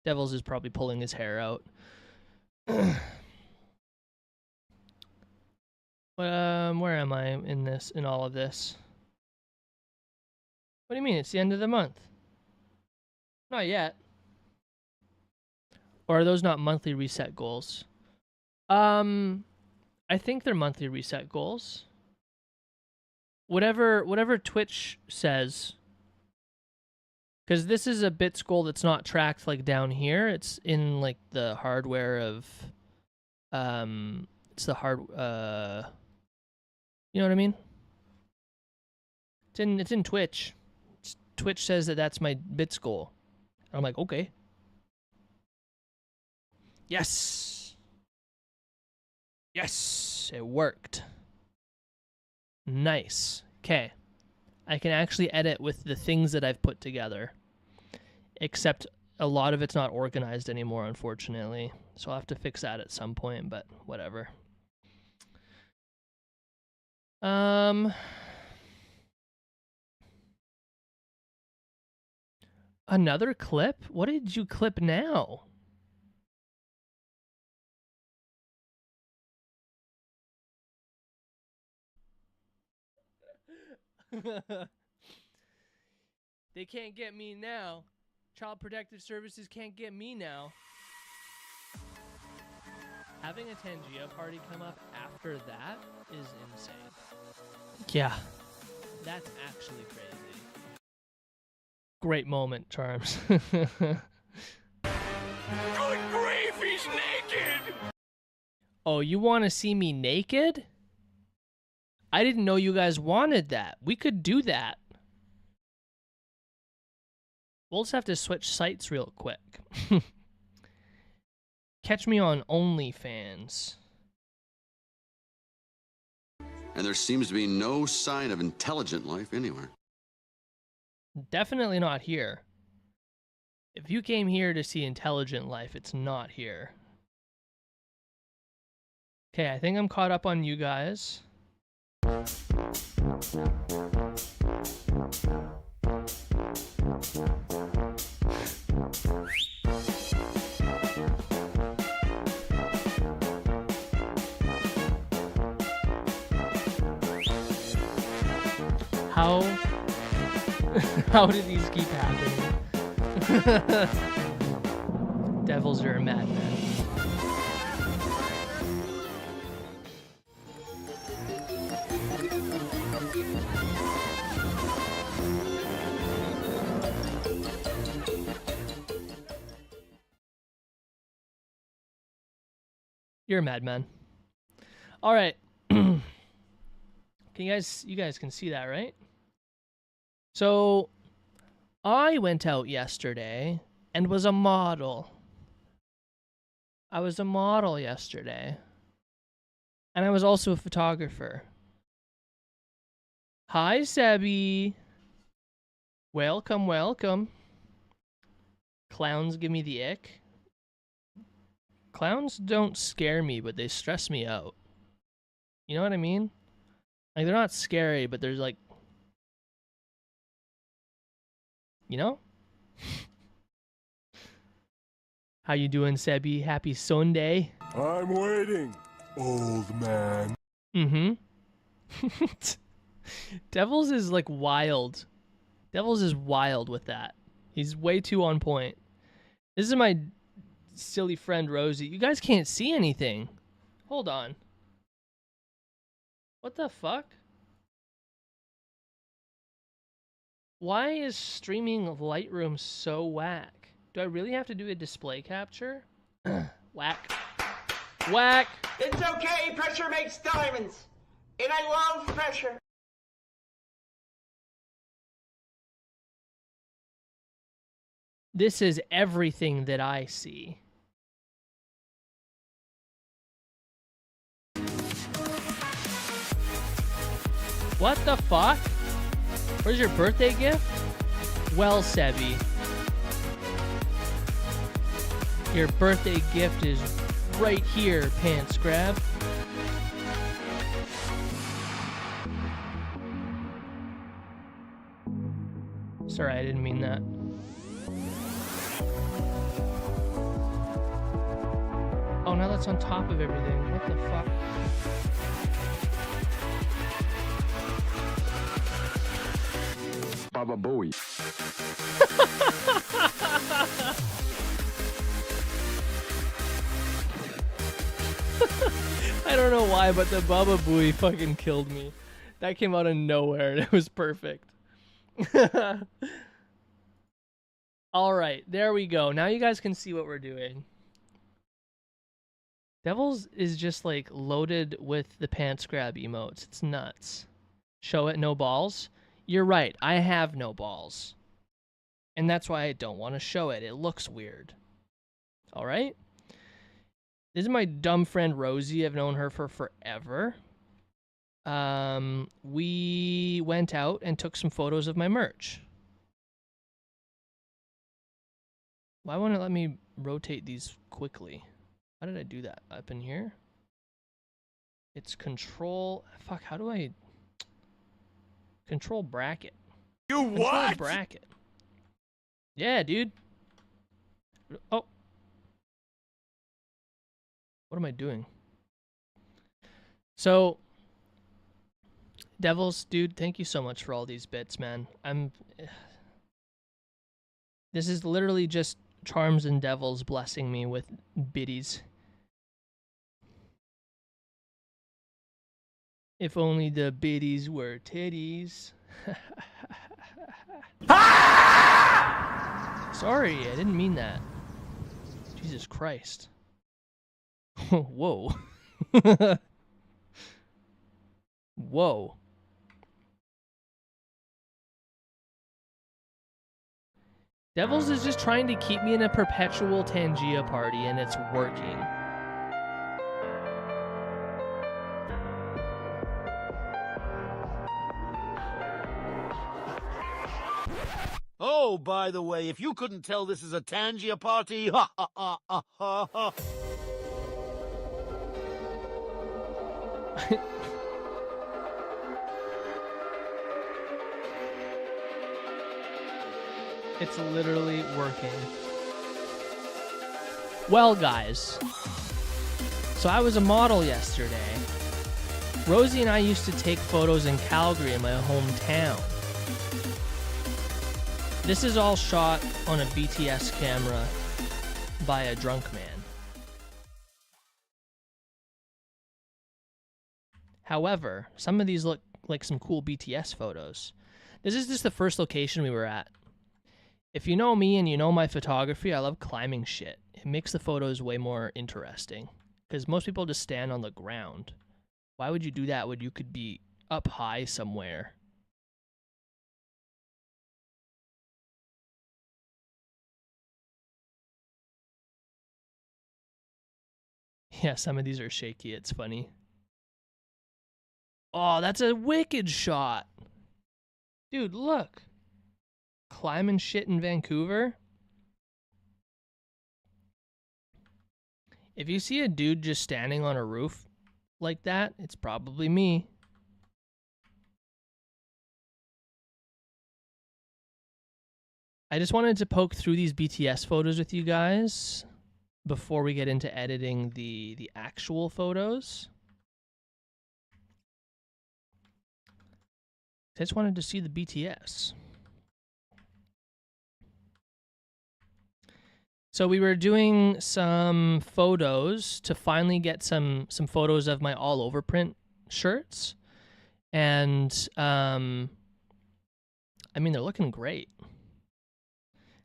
Devils is probably pulling his hair out. Where am I in all of this? What do you mean? It's the end of the month. Not yet. Or are those not monthly reset goals? I think they're monthly reset goals. Whatever Twitch says. Because this is a bits goal that's not tracked like down here. It's in like the hardware of it's the hard you know what I mean? It's in Twitch. Twitch says that that's my bits goal. And I'm like, okay. Yes. Yes, it worked. Nice. Okay. I can actually edit with the things that I've put together. Except a lot of it's not organized anymore, unfortunately. So I'll have to fix that at some point, but whatever. Another clip? What did you clip now? They can't get me now. Child Protective Services can't get me now. Having a Tangea party come up after that is insane. Yeah. That's actually crazy. Great moment, Charms. Good grief, he's naked! Oh, you want to see me naked? I didn't know you guys wanted that. We could do that. We'll just have to switch sites real quick. Catch me on OnlyFans. And there seems to be no sign of intelligent life anywhere. Definitely not here. If you came here to see intelligent life, it's not here. Okay, I think I'm caught up on you guys. How did these keep happening? Devils are a madman. You're a madman. All right. Can you guys can see that, right? So I went out yesterday and was a model. I was a model yesterday. And I was also a photographer. Hi, Sebby. Welcome, welcome. Clowns give me the ick. Clowns don't scare me, but they stress me out. You know what I mean? Like, they're not scary, but there's like... You know? How you doing, Sebby? Happy Sunday. I'm waiting, old man. Mm-hmm. Devils is like wild. Devils is wild with that. He's way too on point. This is my silly friend Rosie. You guys can't see anything. Hold on. What the fuck? Why is streaming Lightroom so whack? Do I really have to do a display capture? Whack. Whack! It's okay, pressure makes diamonds. And I love pressure. This is everything that I see. What the fuck? Where's your birthday gift? Well, Sebby. Your birthday gift is right here, Pants Grab. Sorry, I didn't mean that. Oh, now that's on top of everything. What the fuck? Baba Booey. I don't know why, but the Baba Booey fucking killed me. That came out of nowhere and it was perfect. Alright, there we go. Now you guys can see what we're doing. Devils is just like loaded with the pants grab emotes. It's nuts. Show it, no balls. You're right, I have no balls. And that's why I don't want to show it. It looks weird. Alright? This is my dumb friend Rosie. I've known her for forever. We went out and took some photos of my merch. Why won't it let me rotate these quickly? How did I do that? Up in here? It's control... Fuck, how do I... Control bracket. You Control what? Bracket. Yeah, dude. Oh. What am I doing? So, Devils, dude, thank you so much for all these bits, man. This is literally just Charms and Devils blessing me with biddies. If only the biddies were titties. Ah! Sorry, I didn't mean that. Jesus Christ. Whoa. Whoa. Devils is just trying to keep me in a perpetual Tangia party, and it's working. Oh, by the way, if you couldn't tell this is a Tangia party, ha ha ha ha ha ha. It's literally working. Well, guys, so I was a model yesterday. Rosie and I used to take photos in Calgary, in my hometown. This is all shot on a BTS camera by a drunk man. However, some of these look like some cool BTS photos. This is just the first location we were at. If you know me and you know my photography, I love climbing shit. It makes the photos way more interesting. Because most people just stand on the ground. Why would you do that when you could be up high somewhere? Yeah, some of these are shaky. It's funny. Oh, that's a wicked shot. Dude, look. Climbing shit in Vancouver. If you see a dude just standing on a roof like that, it's probably me. I just wanted to poke through these BTS photos with you guys before we get into editing the actual photos. I just wanted to see the BTS. So we were doing some photos to finally get some photos of my all over print shirts. And I mean, they're looking great.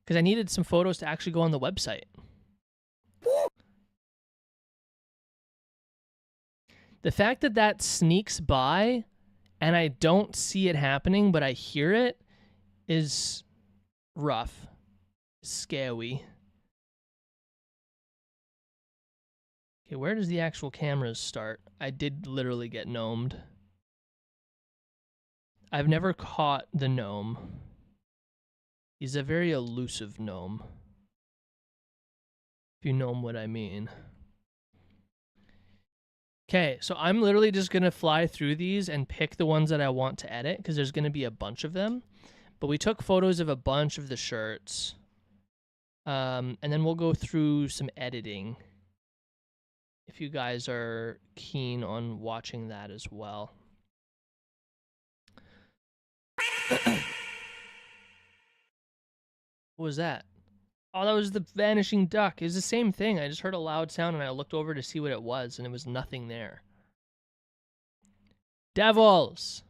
Because I needed some photos to actually go on the website. The fact that that sneaks by and I don't see it happening, but I hear it, is rough. Scary. Okay, where does the actual cameras start? I did literally get gnomed. I've never caught the gnome. He's a very elusive gnome. If you know what I mean. Okay, so I'm literally just going to fly through these and pick the ones that I want to edit, because there's going to be a bunch of them. But we took photos of a bunch of the shirts. And then we'll go through some editing, if you guys are keen on watching that as well. What was that? Oh, that was the vanishing duck. It was the same thing. I just heard a loud sound and I looked over to see what it was, and it was nothing there. Devils!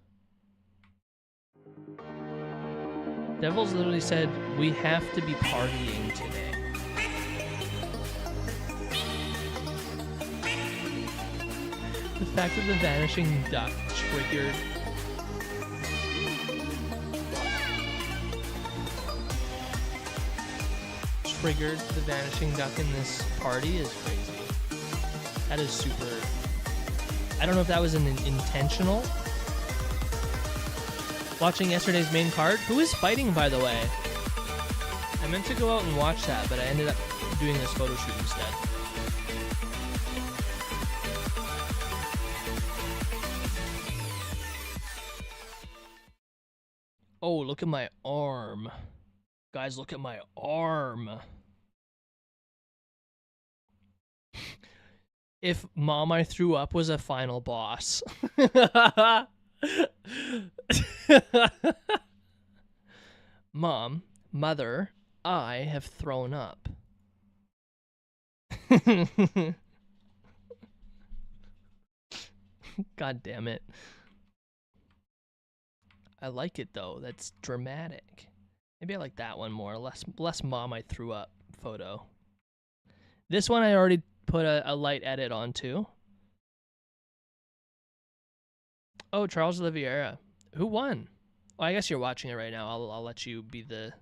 Devils literally said, we have to be partying today. The fact that the vanishing duck triggered the vanishing duck in this party is crazy. That is super... I don't know if that was an intentional. Watching yesterday's main card. Who is fighting, by the way? I meant to go out and watch that, but I ended up doing this photo shoot instead. Oh, look at my arm. Guys, look at my arm. If Mom I Threw Up was a final boss. Mom, Mother, I have thrown up. God damn it. I like it though. That's dramatic. Maybe I like that one more. Less mom I threw up photo. This one I already put a light edit on too. Oh, Charles Oliveira. Who won? Well, I guess you're watching it right now. I'll let you be the.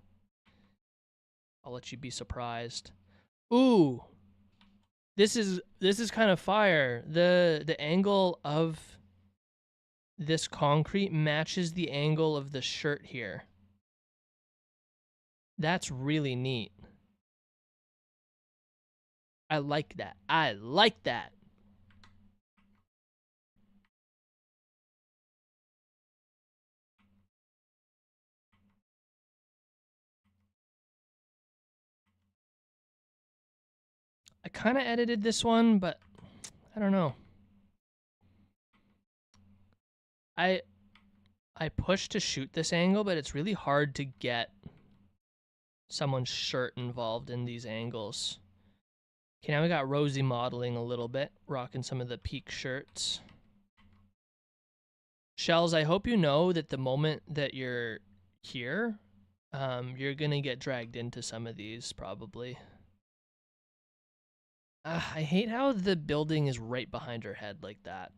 I'll let you be surprised. Ooh, this is kind of fire. The angle of this concrete matches the angle of the shirt here. That's really neat. I like that. I like that. I kind of edited this one, but I don't know. I pushed to shoot this angle, but it's really hard to get someone's shirt involved in these angles. Okay, now we got Rosie modeling a little bit, rocking some of the Peak shirts. Shells, I hope you know that the moment that you're here, you're gonna get dragged into some of these, probably. I hate how the building is right behind her head like that.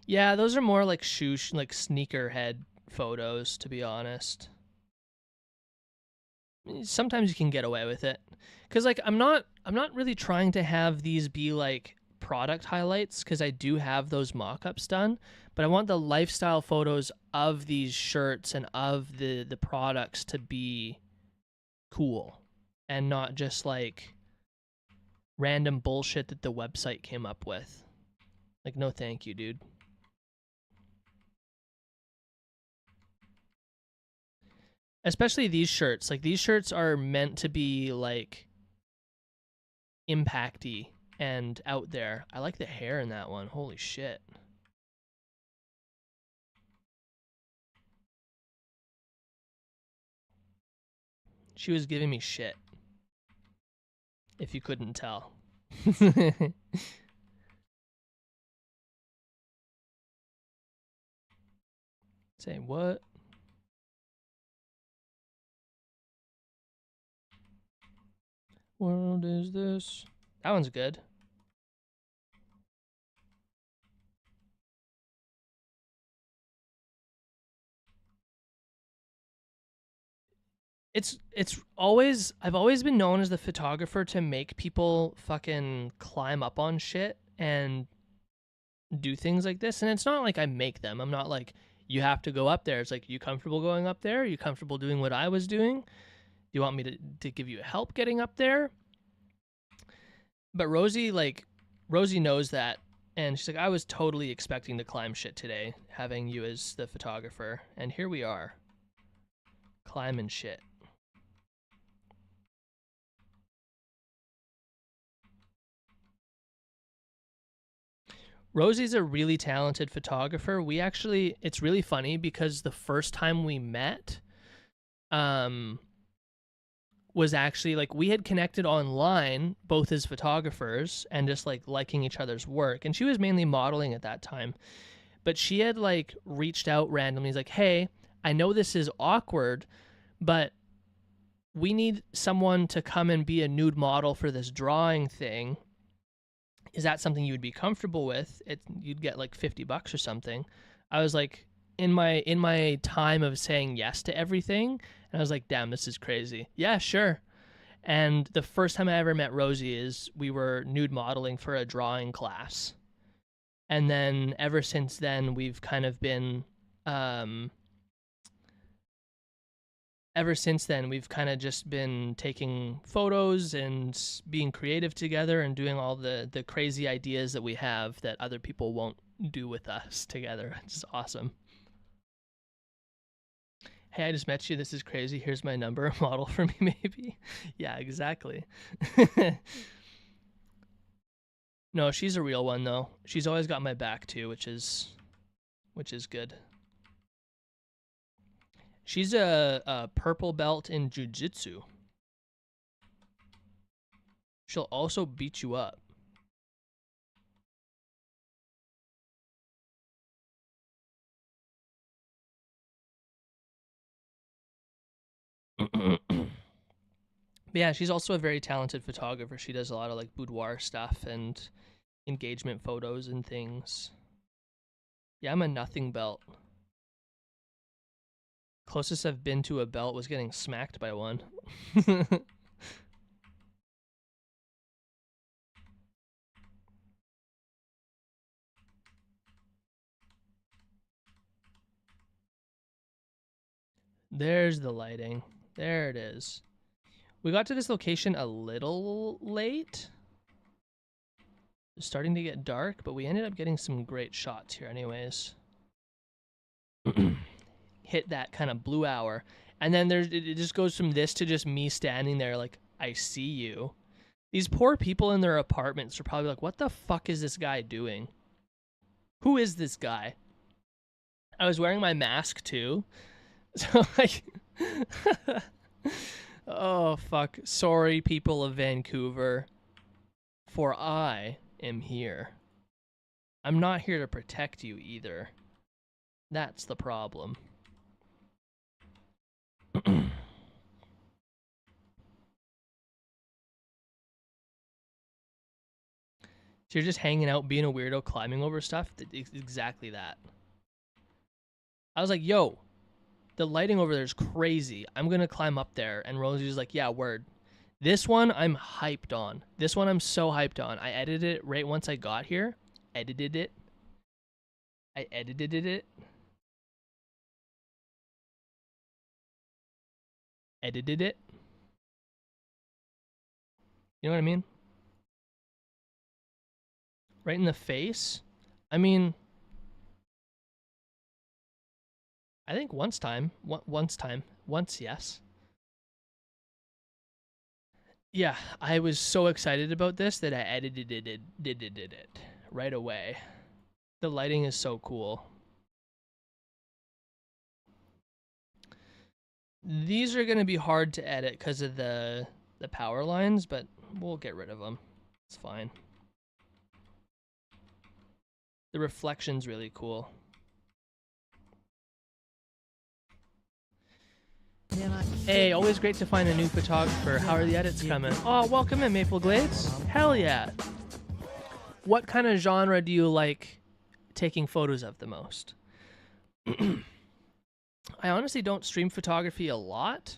Yeah, those are more like like sneakerhead photos, to be honest. Sometimes you can get away with it, because like I'm not really trying to have these be like product highlights, because I do have those mock-ups done, but I want the lifestyle photos of these shirts and of the products to be cool and not just like random bullshit that the website came up with. Like, no thank you, dude. Especially these shirts. Like, these shirts are meant to be, like, impacty and out there. I like the hair in that one. Holy shit. She was giving me shit. If you couldn't tell. Say what? World is this? That one's good. It's always, I've always been known as the photographer to make people fucking climb up on shit and do things like this. And it's not like I make them. I'm not like, you have to go up there. It's like, you comfortable going up there? Are you comfortable doing what I was doing? Do you want me to give you help getting up there? But Rosie knows that. And she's like, I was totally expecting to climb shit today, having you as the photographer. And here we are, climbing shit. Rosie's a really talented photographer. We actually, it's really funny because the first time we met, was actually like, we had connected online, both as photographers and just like liking each other's work. And she was mainly modeling at that time, but she had like reached out randomly. He's like, hey, I know this is awkward, but we need someone to come and be a nude model for this drawing thing. Is that something you would be comfortable with? You'd get like $50 or something. I was like, in my time of saying yes to everything, and I was like, damn, this is crazy. Yeah, sure. And the first time I ever met Rosie is we were nude modeling for a drawing class. And then ever since then, we've kind of been, just been taking photos and being creative together and doing all the crazy ideas that we have that other people won't do with us together. It's awesome. Hey, I just met you. This is crazy. Here's my number. Model for me, maybe. Yeah, exactly. No, she's a real one, though. She's always got my back, too, which is good. She's a purple belt in jiu-jitsu. She'll also beat you up. But yeah, she's also a very talented photographer. She does a lot of like boudoir stuff and engagement photos and things. Yeah, I'm a nothing belt. Closest I've been to a belt was getting smacked by one. There's the lighting. There it is. We got to this location a little late. It's starting to get dark, but we ended up getting some great shots here anyways. Hit that kind of blue hour. And then it just goes from this to just me standing there like, I see you. These poor people in their apartments are probably like, what the fuck is this guy doing? Who is this guy? I was wearing my mask too. So like, oh fuck. Sorry, people of Vancouver. For I am here. I'm not here to protect you either. That's the problem. So you're just hanging out, being a weirdo, climbing over stuff? Exactly that. I was like, yo, the lighting over there is crazy. I'm going to climb up there. And Rosie's like, yeah, word. This one I'm hyped on. This one I'm so hyped on. I edited it right once I got here. Edited it. I edited it. Edited it. You know what I mean? Right in the face. I mean, I think once, yes. Yeah, I was so excited about this that I edited it right away. The lighting is so cool. These are going to be hard to edit because of the power lines, but we'll get rid of them. It's fine. The reflection's really cool. Hey, always great to find a new photographer. How are the edits coming? Oh, welcome in, Maple Glades. Hell yeah. What kind of genre do you like taking photos of the most? I honestly don't stream photography a lot.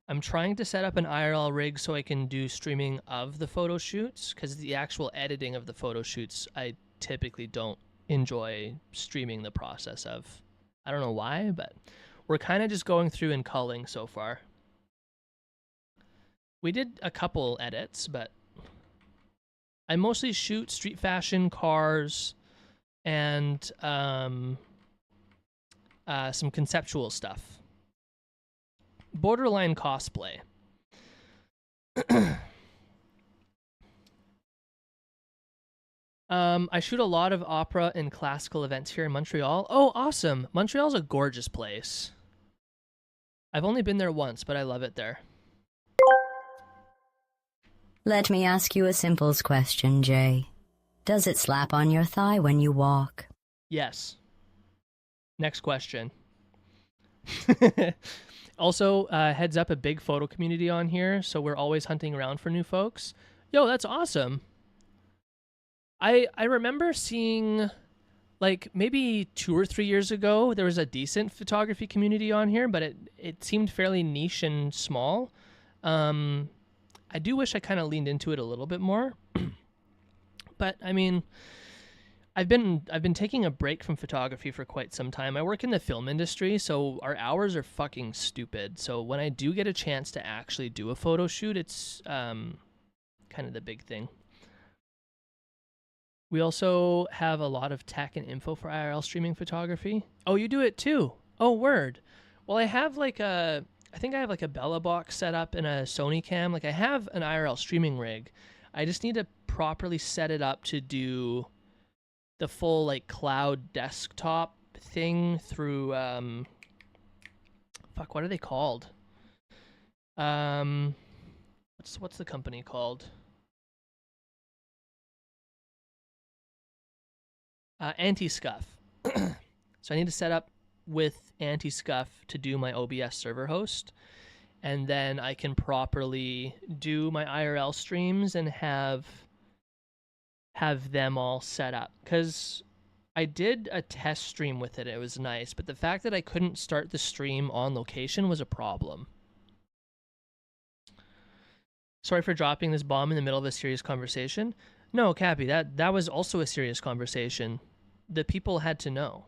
I'm trying to set up an IRL rig so I can do streaming of the photo shoots, because the actual editing of the photo shoots, I typically don't enjoy streaming the process of. I don't know why, but we're kind of just going through and culling so far. We did a couple edits, but I mostly shoot street fashion, cars, and some conceptual stuff. Borderline cosplay. I shoot a lot of opera and classical events here in Montreal. Oh, awesome. Montreal's a gorgeous place. I've only been there once, but I love it there. Let me ask you a simple question, Jay. Does it slap on your thigh when you walk? Yes. Next question. Also, heads up, a big photo community on here, so we're always hunting around for new folks. Yo, that's awesome. I remember seeing, like, maybe 2 or 3 years ago, there was a decent photography community on here, but it seemed fairly niche and small. I do wish I kind of leaned into it a little bit more. But, I mean, I've been taking a break from photography for quite some time. I work in the film industry, so our hours are fucking stupid. So when I do get a chance to actually do a photo shoot, it's kind of the big thing. We also have a lot of tech and info for IRL streaming photography. Oh, you do it too? Oh, word. Well, I have like I think I have like a Bella box set up and a Sony cam. Like I have an IRL streaming rig. I just need to properly set it up to do the full like cloud desktop thing through fuck, what are they called? What's the company called? Anti-Scuff. So I need to set up with Anti-Scuff to do my OBS server host. and then I can properly do my IRL streams and have them all set up. Because I did a test stream with it. It was nice, but the fact that I couldn't start the stream on location was a problem. Sorry for dropping this bomb in the middle of a serious conversation. No, Cappy, that was also a serious conversation. The people had to know.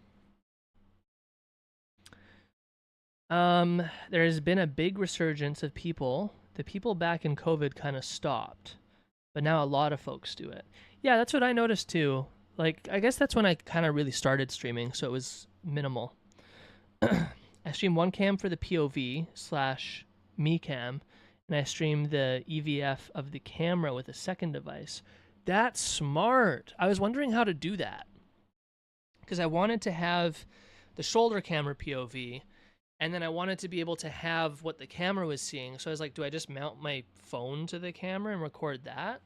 There has been a big resurgence of people. The people back in COVID kind of stopped, but now a lot of folks do it. Yeah, that's what I noticed too. Like, I guess that's when I kind of really started streaming, so it was minimal. I streamed one cam for the POV / me cam, and I streamed the EVF of the camera with a second device. That's smart. I was wondering how to do that, because I wanted to have the shoulder camera POV, and then I wanted to be able to have what the camera was seeing. So I was like, do I just mount my phone to the camera and record that?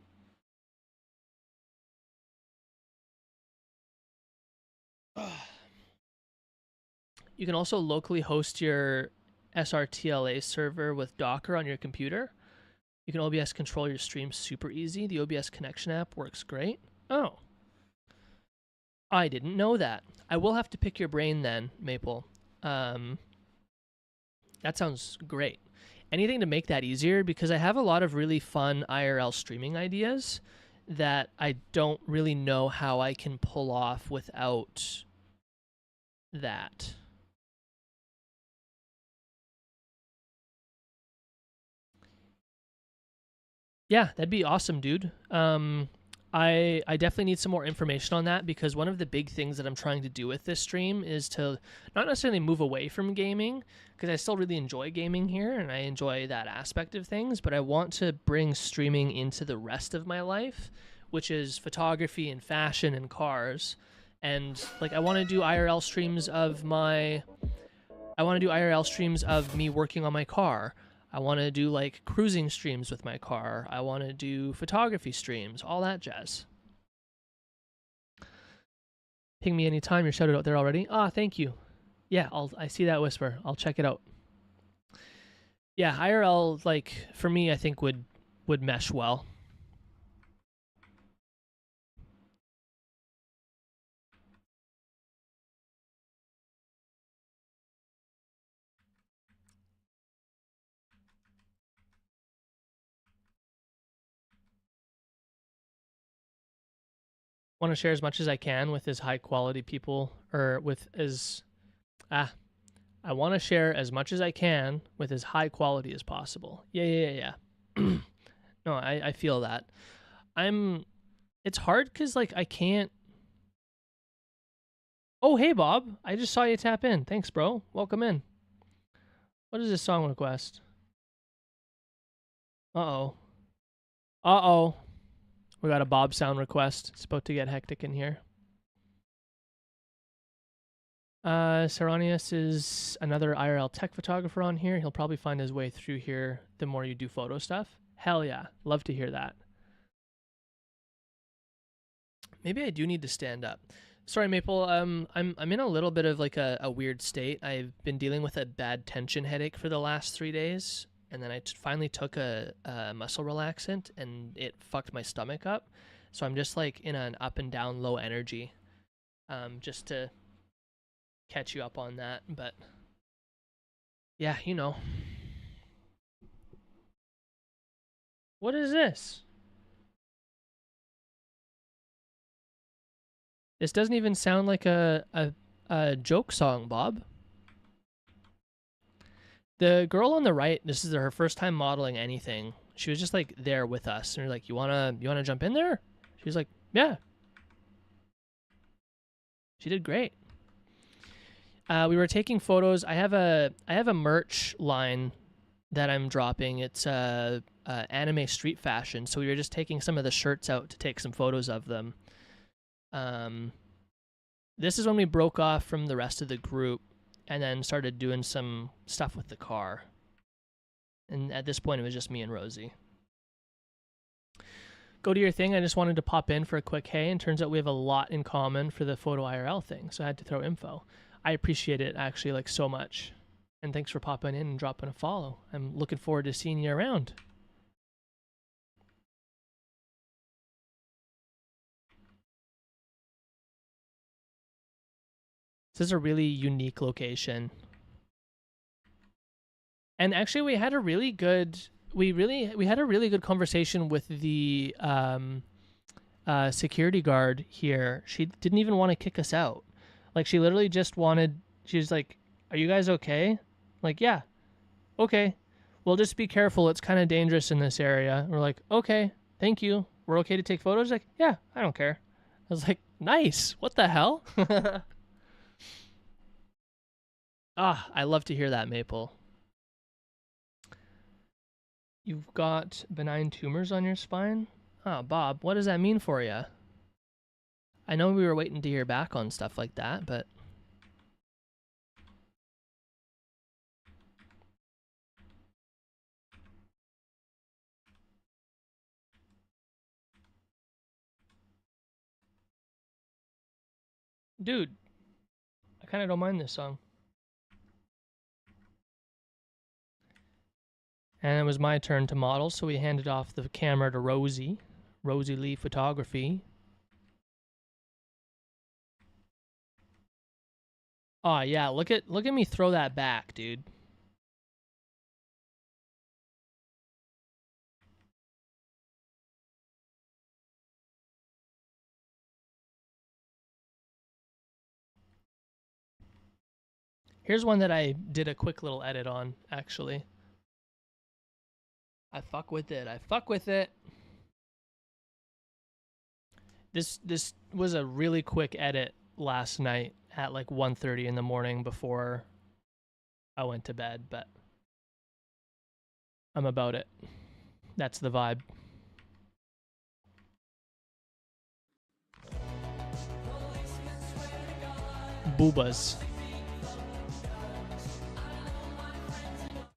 You can also locally host your SRTLA server with Docker on your computer. You can OBS control your stream super easy. The OBS connection app works great. Oh. I didn't know that. I will have to pick your brain then, Maple. That sounds great. Anything to make that easier, because I have a lot of really fun IRL streaming ideas that I don't really know how I can pull off without that. Yeah, that'd be awesome, dude. I definitely need some more information on that, because one of the big things that I'm trying to do with this stream is to not necessarily move away from gaming, because I still really enjoy gaming here and I enjoy that aspect of things, but I want to bring streaming into the rest of my life, which is photography and fashion and cars. And like, I want to do IRL streams of me working on my car. I want to do like cruising streams with my car. I want to do photography streams, all that jazz. Ping me anytime. You're shouted out there already. Ah, thank you. Yeah, I see that whisper. I'll check it out. Yeah, IRL, like, for me, I think would mesh well. Want to share as much as I can with as high quality people, or with as I want to share as much as I can with as high quality as possible. Yeah. No, I feel that. It's hard because like I can't. Oh, hey Bob, I just saw you tap in. Thanks, bro. Welcome in. What is this song request? Uh-oh. We got a Bob sound request. It's about to get hectic in here. Saronius is another IRL tech photographer on here. He'll probably find his way through here the more you do photo stuff. Hell yeah. Love to hear that. Maybe I do need to stand up. Sorry, Maple. I'm in a little bit of like a weird state. I've been dealing with a bad tension headache for the last 3 days. And then I finally took a muscle relaxant, and it fucked my stomach up. So I'm just like in an up and down low energy, just to catch you up on that. But yeah, you know. What is this? This doesn't even sound like a joke song, Bob. The girl on the right, this is her first time modeling anything. She was just like there with us, and we're like, "You wanna jump in there?" She was like, "Yeah." She did great. We were taking photos. I have a merch line that I'm dropping. It's anime street fashion. So we were just taking some of the shirts out to take some photos of them. This is when we broke off from the rest of the group, and then started doing some stuff with the car. And at this point, it was just me and Rosie. Go to your thing. I just wanted to pop in for a quick hey, and turns out we have a lot in common for the photo IRL thing, so I had to throw info. I appreciate it, actually, like, so much. And thanks for popping in and dropping a follow. I'm looking forward to seeing you around. This is a really unique location. And actually we had a really good conversation with the security guard here. She didn't even want to kick us out. Like she literally just wanted, she was like, "Are you guys okay?" Like, "Yeah." "Okay. Well, just be careful. It's kind of dangerous in this area." And we're like, "Okay, thank you. We're okay to take photos?" Like, "Yeah, I don't care." I was like, "Nice. What the hell?" Ah, I love to hear that, Maple. You've got benign tumors on your spine? Oh, Bob, what does that mean for you? I know we were waiting to hear back on stuff like that, but... Dude, I kind of don't mind this song. And it was my turn to model, so we handed off the camera to Rosie. Rosie Lee Photography. Oh yeah, look at me throw that back, dude. Here's one that I did a quick little edit on, actually. I fuck with it. I fuck with it. This was a really quick edit last night at like 1:30 in the morning before I went to bed, but I'm about it. That's the vibe. Boobas.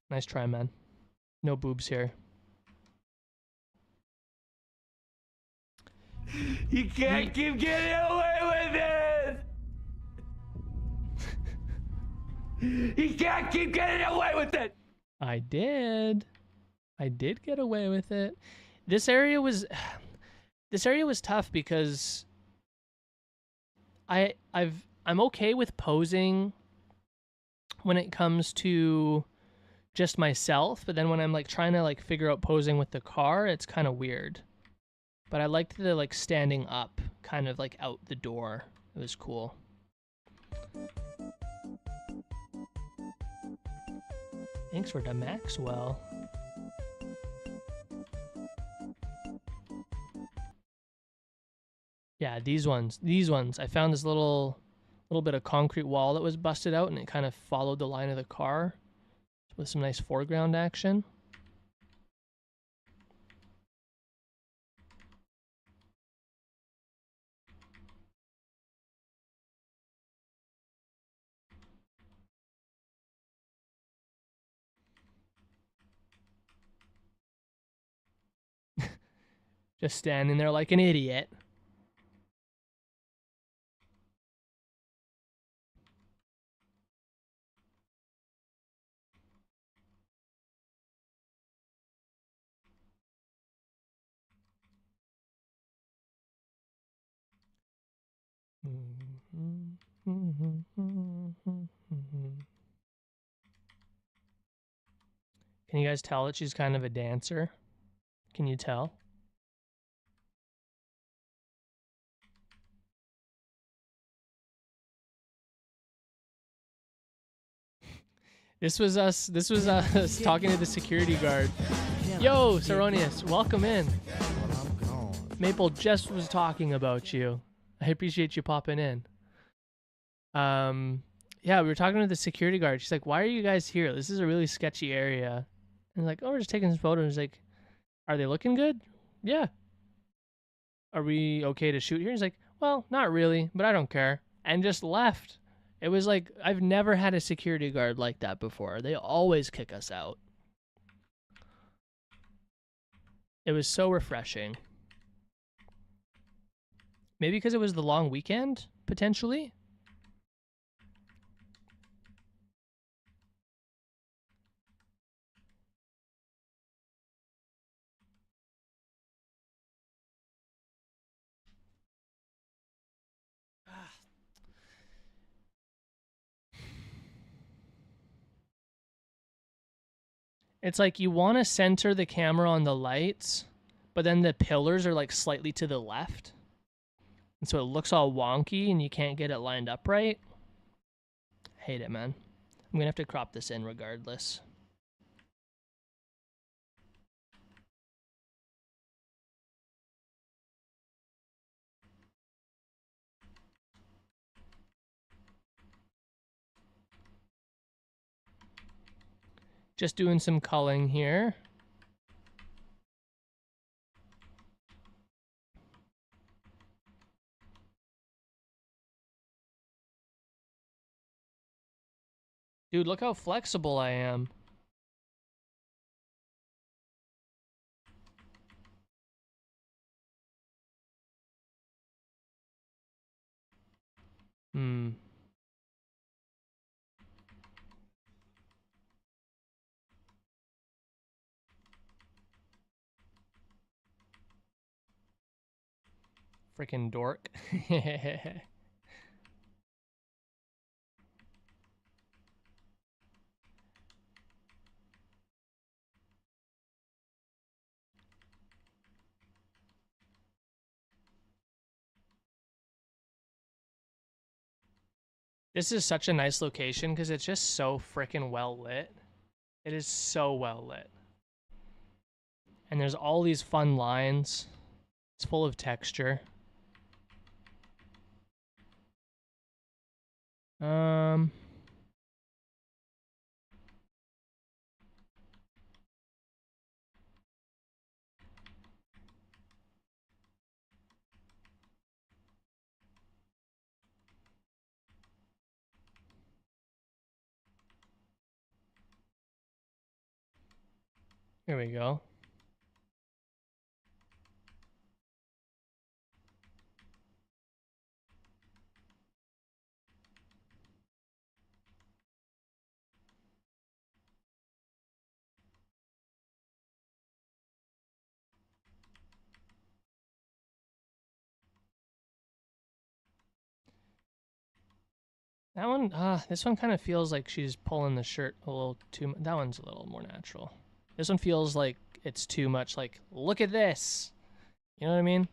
Nice try, man. No boobs here. You can't keep getting away with it! You can't keep getting away with it! I did get away with it. This area was tough because I'm okay with posing when it comes to just myself, but then when I'm like trying to like figure out posing with the car, it's kind of weird. But I liked the like standing up, kind of like out the door. It was cool. Thanks for the Maxwell. Yeah, these ones. I found this little bit of concrete wall that was busted out, and it kind of followed the line of the car with some nice foreground action. Just standing there like an idiot. Can you guys tell that she's kind of a dancer? Can you tell? This was us talking to the security guard. Yo, Saronius, welcome in. Maple just was talking about you. I appreciate you popping in. Yeah, we were talking to the security guard. She's like, "Why are you guys here? This is a really sketchy area." And like, "Oh, we're just taking some photos." Like, "Are they looking good?" "Yeah." "Are we okay to shoot here?" He's like, "Well, not really, but I don't care." And just left. It was like, I've never had a security guard like that before. They always kick us out. It was so refreshing. Maybe because it was the long weekend, potentially? It's like you want to center the camera on the lights, but then the pillars are like slightly to the left. And so it looks all wonky and you can't get it lined up right. Hate it, man. I'm going to have to crop this in regardless. Just doing some culling here. Dude, look how flexible I am. Freaking dork. This is such a nice location because it's just so freaking well lit. It is so well lit. And there's all these fun lines. It's full of texture. Here we go. That one, this one kind of feels like she's pulling the shirt a little too much. That one's a little more natural. This one feels like it's too much like, look at this. You know what I mean?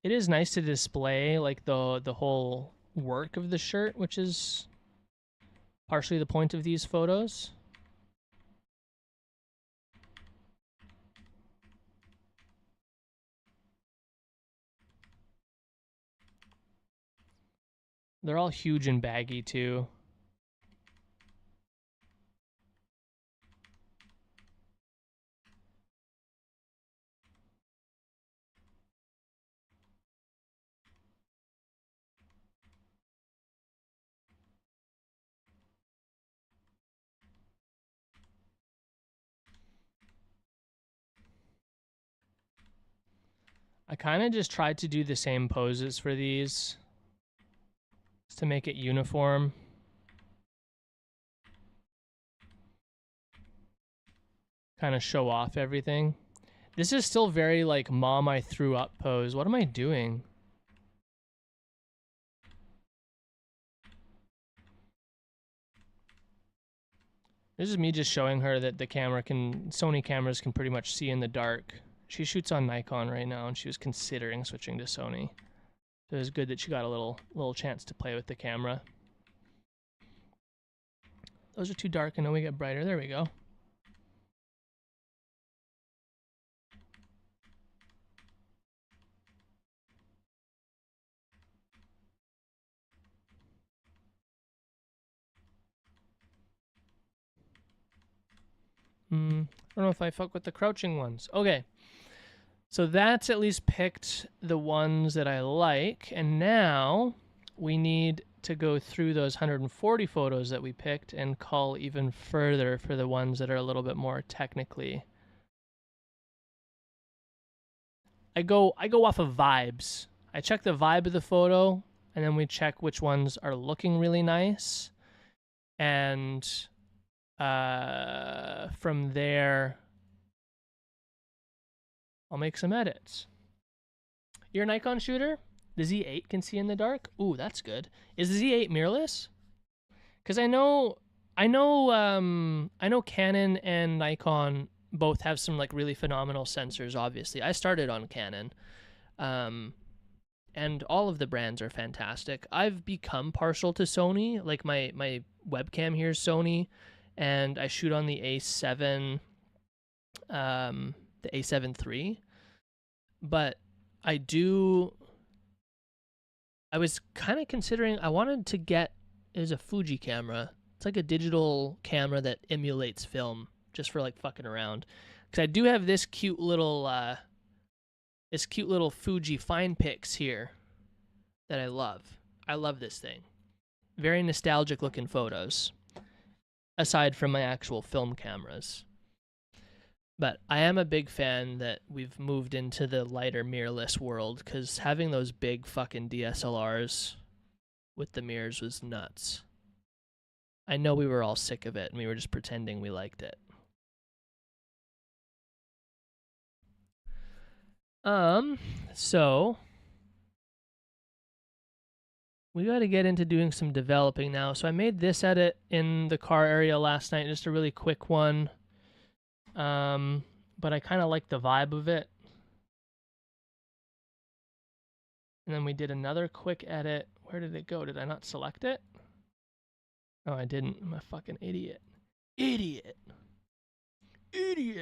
It is nice to display like the whole work of the shirt, which is partially the point of these photos. They're all huge and baggy too. I kind of just tried to do the same poses for these, just to make it uniform. Kind of show off everything. This is still very like mom I threw up pose. What am I doing? This is me just showing her that the camera can, Sony cameras can pretty much see in the dark. She shoots on Nikon right now, and she was considering switching to Sony. So it was good that she got a little chance to play with the camera. Those are too dark, and then we get brighter. There we go. I don't know if I fuck with the crouching ones. Okay. So that's at least picked the ones that I like. And now we need to go through those 140 photos that we picked and cull even further for the ones that are a little bit more technically. I go off of vibes. I check the vibe of the photo, and then we check which ones are looking really nice. And from there, I'll make some edits. You're a Nikon shooter? The Z8 can see in the dark? Ooh, that's good. Is the Z8 mirrorless? Because I know Canon and Nikon both have some like really phenomenal sensors. Obviously, I started on Canon, and all of the brands are fantastic. I've become partial to Sony. Like my webcam here is Sony, and I shoot on the A7, the A7 III. But I was kind of considering. I wanted to get. Is a Fuji camera. It's like a digital camera that emulates film, just for like fucking around. Because I do have this cute little Fuji Finepix here that I love. I love this thing. Very nostalgic looking photos, aside from my actual film cameras. But I am a big fan that we've moved into the lighter mirrorless world, because having those big fucking DSLRs with the mirrors was nuts. I know we were all sick of it and we were just pretending we liked it. So we got to get into doing some developing now. So I made this edit in the car area last night, just a really quick one. But I kind of like the vibe of it. And then we did another quick edit. Where did it go? Did I not select it? Oh, I didn't. I'm a fucking idiot. Idiot.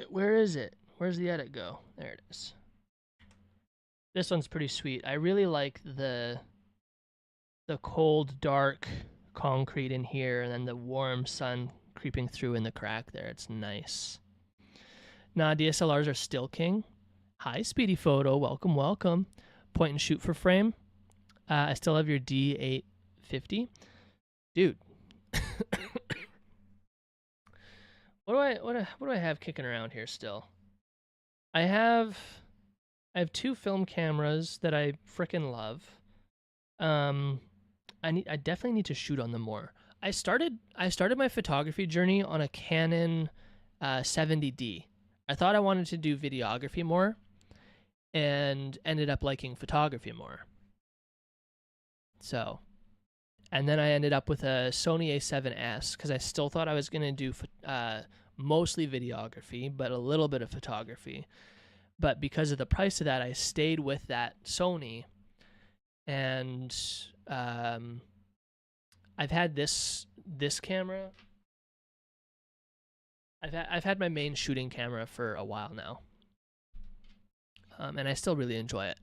Where is it? Where's the edit go? There it is. This one's pretty sweet. I really like the cold, dark concrete in here, and then the warm sun creeping through in the crack there. It's nice. Nah, DSLRs are still king. Hi, Speedy Photo. Welcome, welcome. Point and shoot for frame. I still have your D850. Dude. What do I have kicking around here still? I have 2 film cameras that I frickin' love. I definitely need to shoot on them more. I started my photography journey on a Canon 70D. I thought I wanted to do videography more, and ended up liking photography more. So, and then I ended up with a Sony A7S because I still thought I was going to do mostly videography, but a little bit of photography. But because of the price of that, I stayed with that Sony. And I've had this camera. I've had my main shooting camera for a while now. And I still really enjoy it.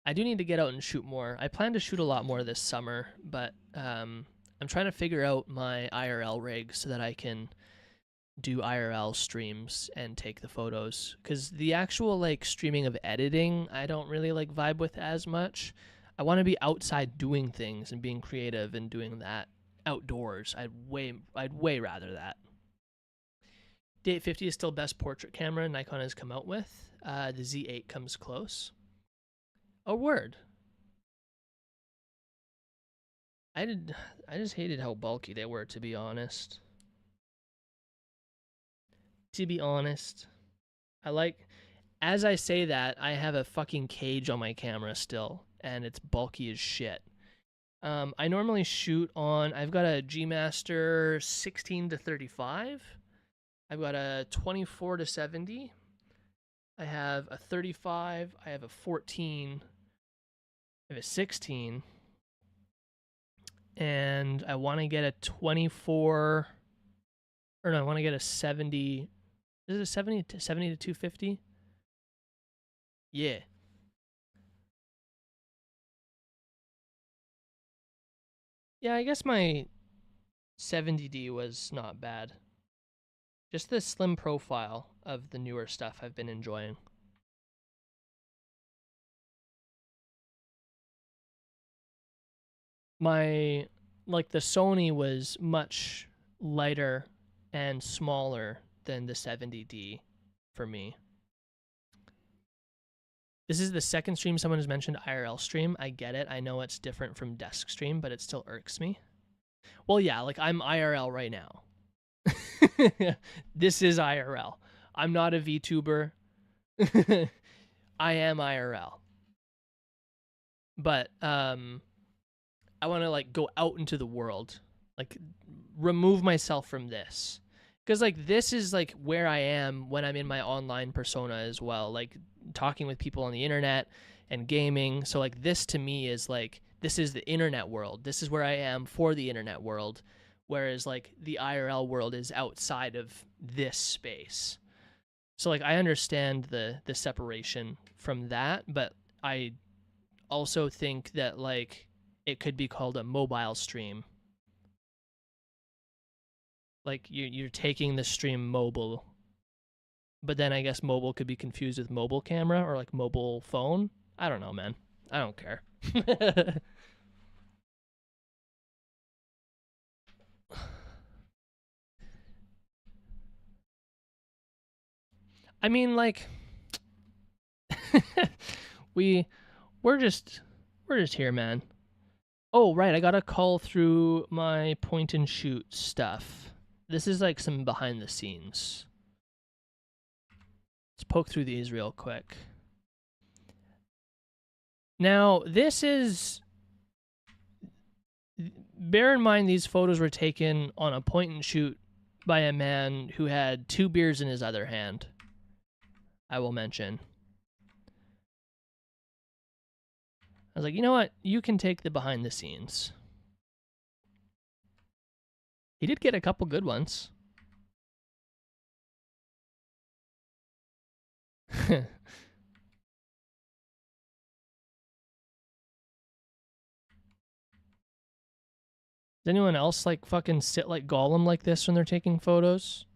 I do need to get out and shoot more. I plan to shoot a lot more this summer, but I'm trying to figure out my IRL rig so that I can do IRL streams and take the photos. Because the actual like streaming of editing, I don't really like vibe with as much. I want to be outside doing things and being creative and doing that outdoors. I'd way rather that. The 850 is still best portrait camera Nikon has come out with. The Z8 comes close. A word. I just hated how bulky they were, to be honest. As I say that, I have a fucking cage on my camera still, and it's bulky as shit. I normally shoot on, I've got a G Master 16-35. I've got a 24-70. I have a 35. I have a 14. I have a 16. And I want to get a 24. Or no, I want to get a 70. Is it a 70 to 250? Yeah. Yeah, I guess my 70D was not bad. Just the slim profile of the newer stuff I've been enjoying. The Sony was much lighter and smaller than the 70D for me. This is the second stream someone has mentioned IRL stream. I get it. I know it's different from desk stream, but it still irks me. Well, yeah, like I'm IRL right now. This is IRL. I'm not a VTuber. I am IRL. but I want to like go out into the world, like remove myself from this, because like this is like where I am when I'm in my online persona as well, like talking with people on the internet and gaming. So like this to me is like, this is the internet world. This is where I am for the internet world, whereas like the IRL world is outside of this space. So like I understand the separation from that, but I also think that like it could be called a mobile stream. Like you're taking the stream mobile, but then I guess mobile could be confused with mobile camera or like mobile phone. I don't know, man. I don't care. I mean, like, we're just here, man. Oh, right, I got a call through my point and shoot stuff. This is like some behind the scenes. Let's poke through these real quick. Now, this is... Bear in mind these photos were taken on a point and shoot by a man who had 2 beers in his other hand. I will mention. I was like, you know what? You can take the behind the scenes. He did get a couple good ones. Does anyone else like fucking sit like Gollum like this when they're taking photos?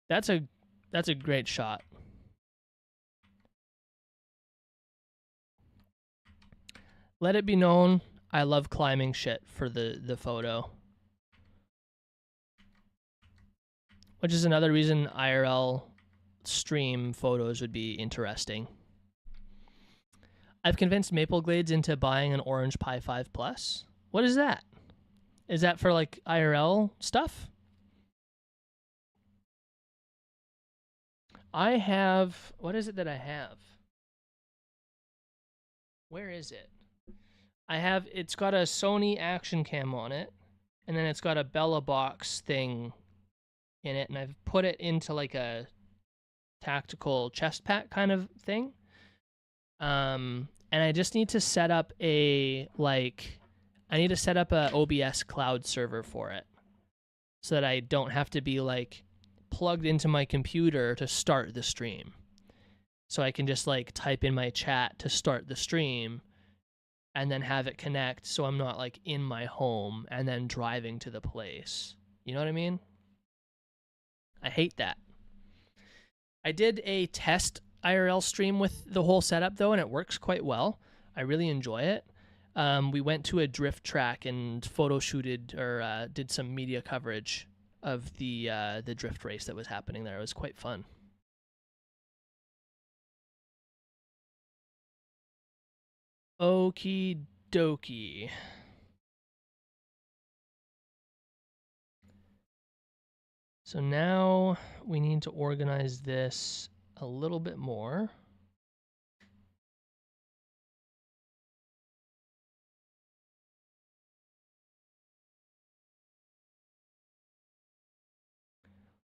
That's a great shot. Let it be known, I love climbing shit for the photo. Which is another reason IRL stream photos would be interesting. I've convinced Maple Glades into buying an Orange Pi 5 Plus. What is that? Is that for like IRL stuff? I have... What is it that I have? Where is it? I have... It's got a Sony Action Cam on it. And then it's got a Bella Box thing in it. And I've put it into like a tactical chest pack kind of thing. And I just need to set up a... like... I need to set up a OBS cloud server for it. So that I don't have to be like... plugged into my computer to start the stream. So I can just like type in my chat to start the stream and then have it connect so I'm not like in my home and then driving to the place. You know what I mean? I hate that. I did a test IRL stream with the whole setup though, and it works quite well. I really enjoy it. We went to a drift track and photo shooted or did some media coverage of the drift race that was happening there. It was quite fun. Okie dokie. So now we need to organize this a little bit more.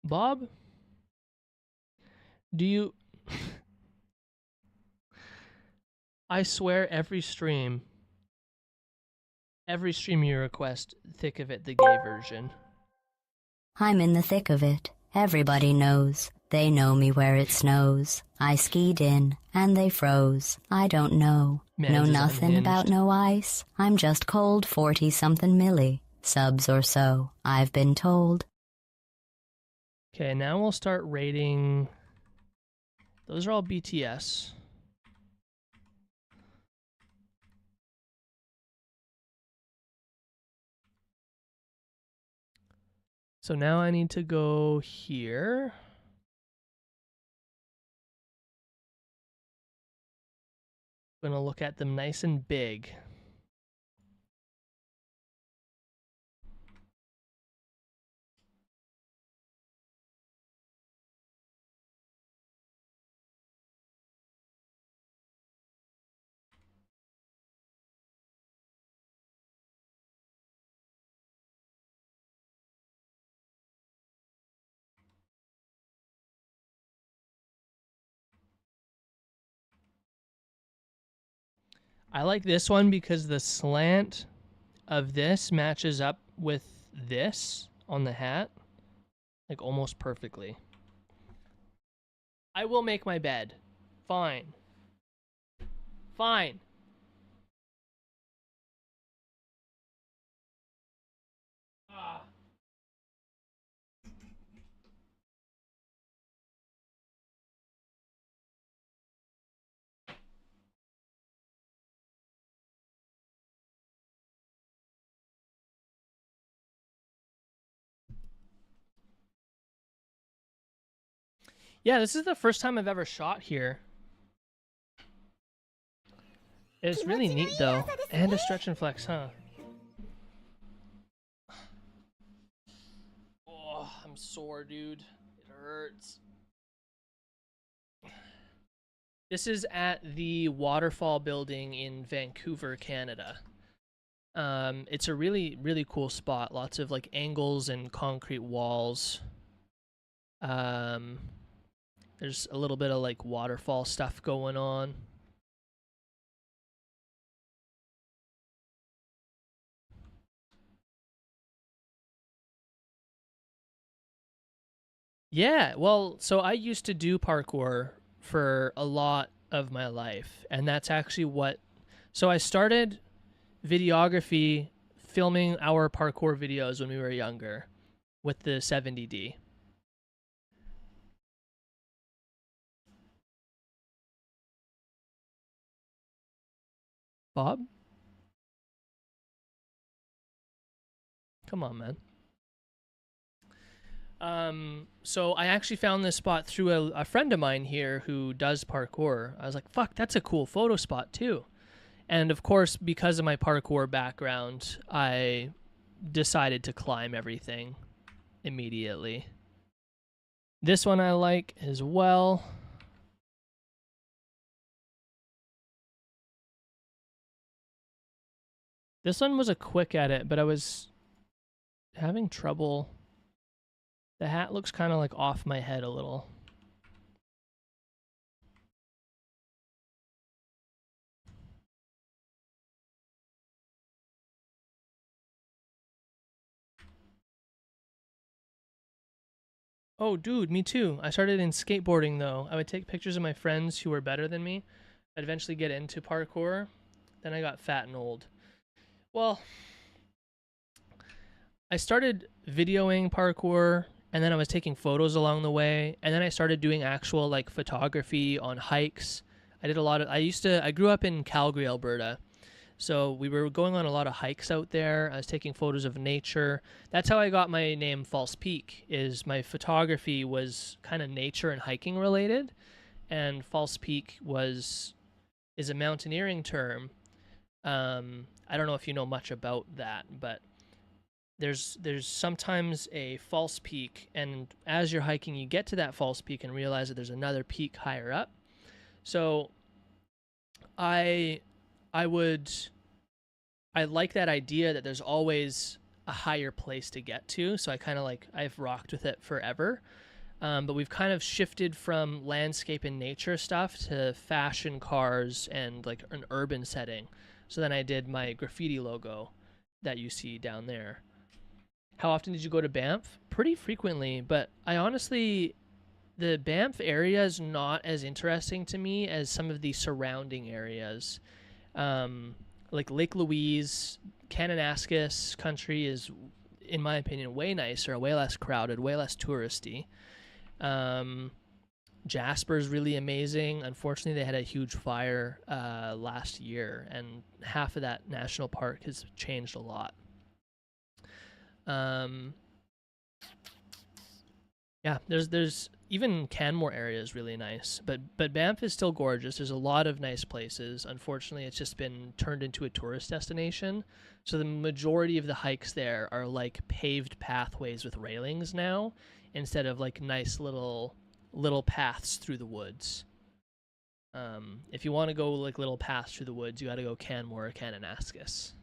Bob, do you... I swear every stream you request, thick of it, the gay version. I'm in the thick of it. Everybody knows. They know me where it snows. I skied in, and they froze. I don't know. Man, know just nothing unhinged. about no ice. I'm just cold 40-something milli. Subs or so, I've been told. Okay, now we'll start rating. Those are all BTS. So now I need to go here. I'm gonna look at them nice and big. I like this one because the slant of this matches up with this on the hat, like almost perfectly. I will make my bed. Fine. Fine. Ah. Yeah, this is the first time I've ever shot here. It's really neat though. And a stretch and flex, huh? Oh, I'm sore, dude. It hurts. This is at the Waterfall building in Vancouver, Canada. It's a really, really cool spot. Lots of like angles and concrete walls. There's a little bit of like waterfall stuff going on. Yeah, well, so I used to do parkour for a lot of my life, and that's actually what... So I started videography, filming our parkour videos when we were younger with the 70D. Bob? Come on, man. So I actually found this spot through a friend of mine here who does parkour. I was like, fuck, that's a cool photo spot too. And of course, because of my parkour background, I decided to climb everything immediately. This one I like as well. This one was a quick edit, but I was having trouble. The hat looks kind of like off my head a little. Oh, dude, me too. I started in skateboarding, though. I would take pictures of my friends who were better than me. I'd eventually get into parkour. Then I got fat and old. Well, I started videoing parkour, and then I was taking photos along the way, and then I started doing actual like photography on hikes. I did a lot of... I grew up in Calgary, Alberta. So we were going on a lot of hikes out there. I was taking photos of nature. That's how I got my name False Peak, is my photography was kind of nature and hiking related. And False Peak is a mountaineering term. I don't know if you know much about that, but there's sometimes a false peak, and as you're hiking, you get to that false peak and realize that there's another peak higher up. So I like that idea that there's always a higher place to get to. So I've rocked with it forever. But we've kind of shifted from landscape and nature stuff to fashion, cars, and like an urban setting. So then I did my graffiti logo that you see down there. How often did you go to Banff? Pretty frequently, but I honestly, the Banff area is not as interesting to me as some of the surrounding areas. Like Lake Louise, Kananaskis country is, in my opinion, way nicer, way less crowded, way less touristy. Jasper's really amazing. Unfortunately, they had a huge fire last year, and half of that national park has changed a lot. Yeah, there's even Canmore area is really nice, but Banff is still gorgeous. There's a lot of nice places. Unfortunately, it's just been turned into a tourist destination. So the majority of the hikes there are like paved pathways with railings now, instead of like nice little paths through the woods. If you want to go like little paths through the woods, you got to go Canmore or Kananaskis.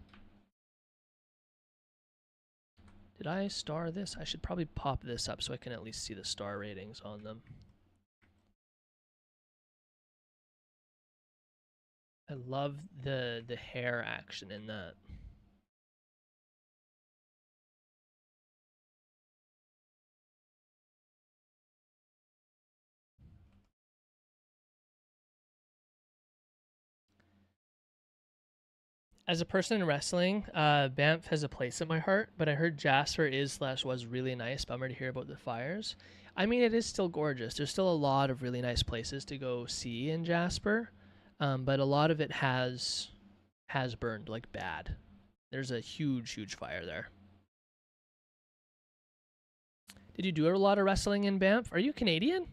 Did I star this? I should probably pop this up so I can at least see the star ratings on them. I love the hair action in that. As a person in wrestling, Banff has a place in my heart, but I heard Jasper is/was really nice. Bummer to hear about the fires. I mean, it is still gorgeous. There's still a lot of really nice places to go see in Jasper, but a lot of it has burned like bad. There's a huge fire there. Did you do a lot of wrestling in Banff? Are you Canadian?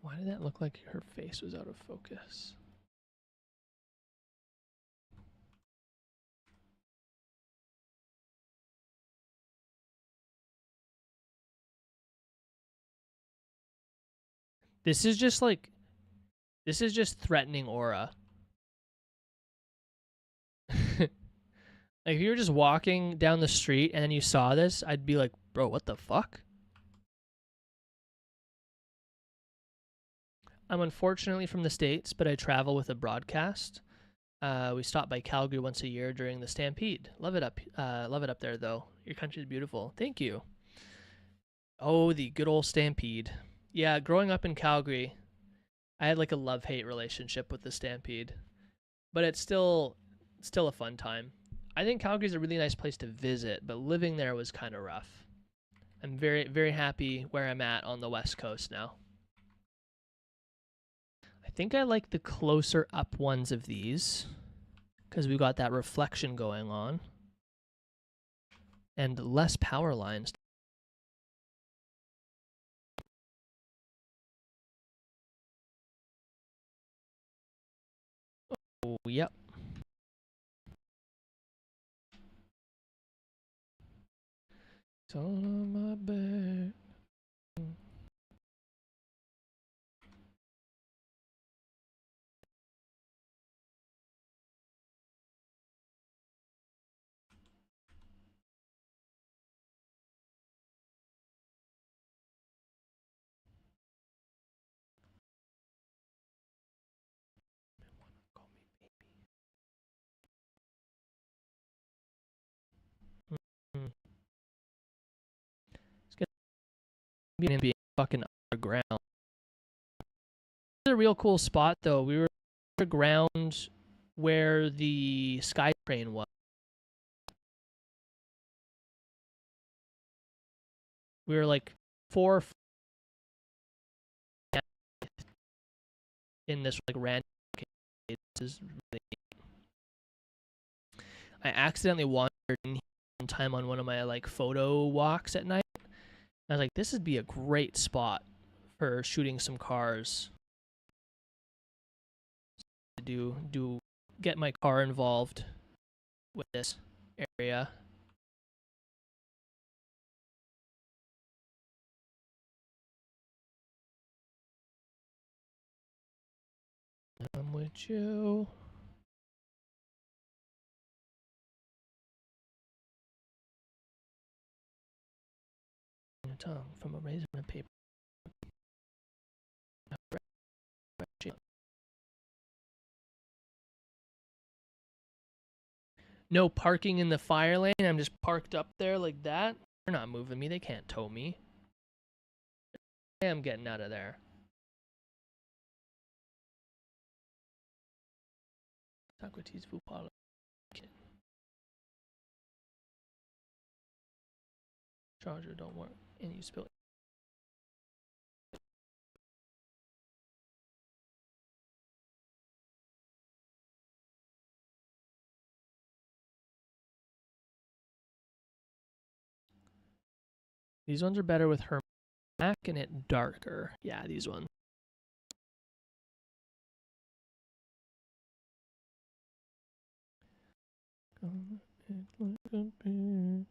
Why did that look like her face was out of focus? This is just threatening aura. Like if you were just walking down the street and then you saw this, I'd be like, bro, what the fuck? I'm unfortunately from the States, but I travel with a broadcast. We stop by Calgary once a year during the Stampede. Love it up there though. Your country's beautiful. Thank you. Oh, the good old Stampede. Yeah, growing up in Calgary, I had like a love-hate relationship with the Stampede. But it's still a fun time. I think Calgary's a really nice place to visit, but living there was kind of rough. I'm very happy where I'm at on the West Coast now. I think I like the closer up ones of these because we got that reflection going on and less power lines. Oh, yep. It's all on my back. Being fucking underground. It's a real cool spot though. We were underground where the SkyTrain was. We were like 4 in this like random. This is really neat. I accidentally wandered in here one time on one of my like photo walks at night. I was like, this would be a great spot for shooting some cars. Get my car involved with this area. I'm with you. Tongue from a razor and paper. No parking in the fire lane. I'm just parked up there like that. They're not moving me. They can't tow me. I am getting out of there. Socrates Vupala. Charger don't work. And you spill it. These ones are better with her. black and hit darker. Yeah, these ones. Gonna hit like a bitch.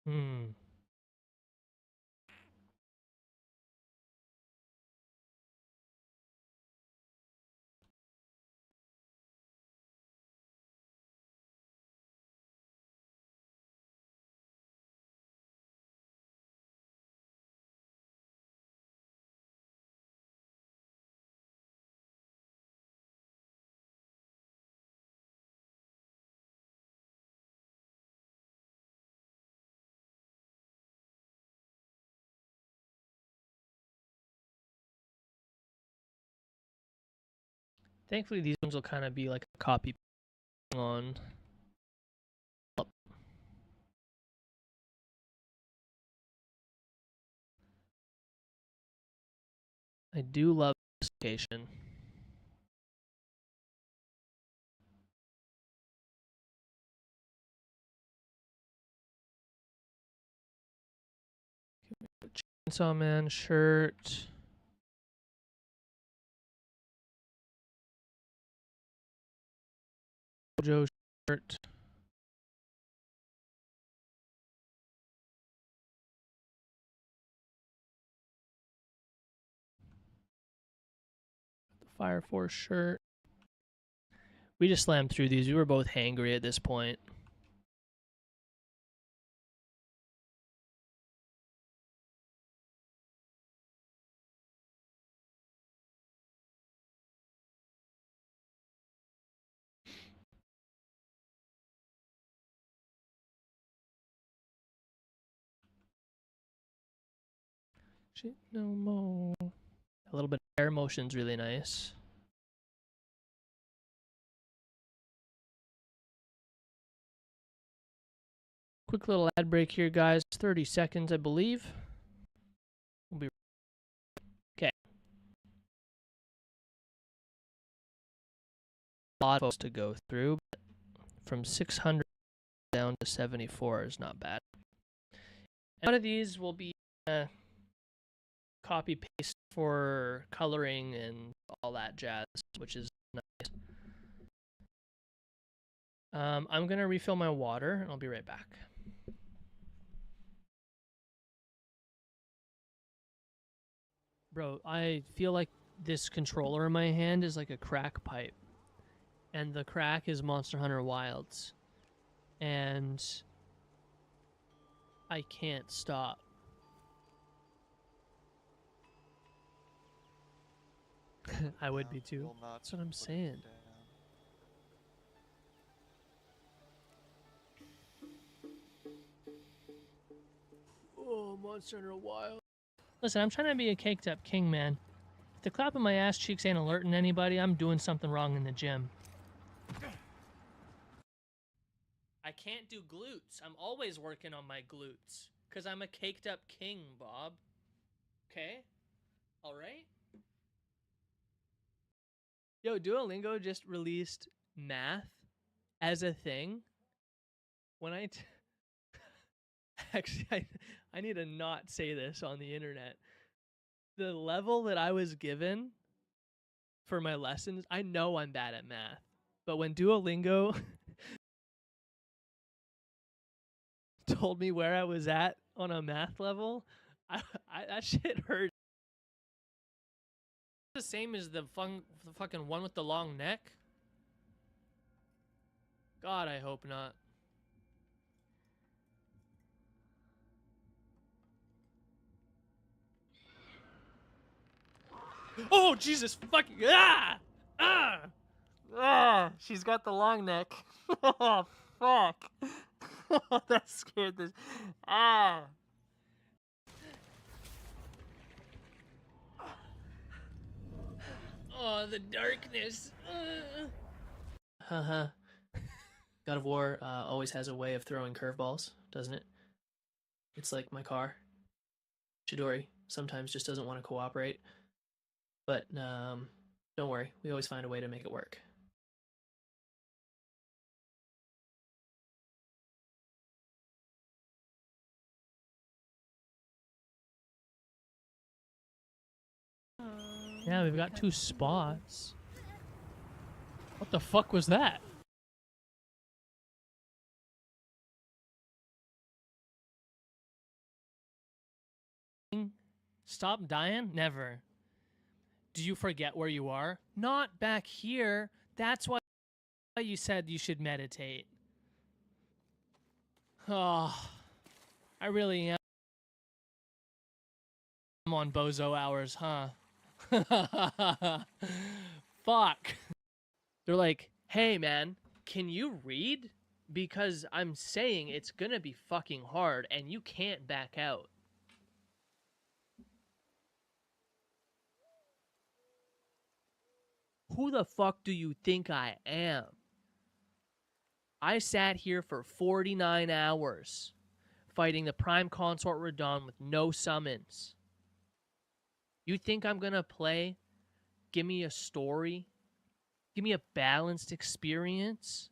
Hmm. Thankfully, these ones will kind of be like a copy on. I do love this location. Chainsaw Man shirt. Joe shirt. The Fire Force shirt. We just slammed through these. We were both hangry at this point. Shit, no more. A little bit of air motion's really nice. Quick little ad break here, guys. 30 seconds, I believe. We'll be okay. A lot of folks to go through, but from 600 down to 74 is not bad. And one of these will be copy paste for coloring and all that jazz, which is nice. I'm gonna refill my water and I'll be right back. Bro, I feel like this controller in my hand is like a crack pipe. And the crack is Monster Hunter Wilds. And I can't stop. I would be too. That's what I'm saying. Oh, Monster Hunter Wild. Listen, I'm trying to be a caked up king, man. If the clap of my ass cheeks ain't alerting anybody, I'm doing something wrong in the gym. I can't do glutes. I'm always working on my glutes. Because I'm a caked up king, Bob. Okay? Alright? Yo, Duolingo just released math as a thing. When actually, I need to not say this on the internet. The level that I was given for my lessons, I know I'm bad at math. But when Duolingo told me where I was at on a math level, that shit hurt. The same as the fucking one with the long neck? God, I hope not. Oh, Jesus fucking... Ah! Ah! Ah! She's got the long neck. Oh, fuck. That scared this... Ah! Oh, the darkness. Haha. God of War always has a way of throwing curveballs, doesn't it? It's like my car. Chidori sometimes just doesn't want to cooperate. But don't worry, we always find a way to make it work. Yeah, we've got 2 spots. What the fuck was that? Stop dying? Never. Do you forget where you are? Not back here. That's why you said you should meditate. Oh, I really am on bozo hours, huh? Fuck. They're like, hey man, can you read? Because I'm saying it's gonna be fucking hard and you can't back out. Who the fuck do you think I am? I sat here for 49 hours fighting the Prime Consort Radahn with no summons. You think I'm gonna play? Give me a story? Give me a balanced experience?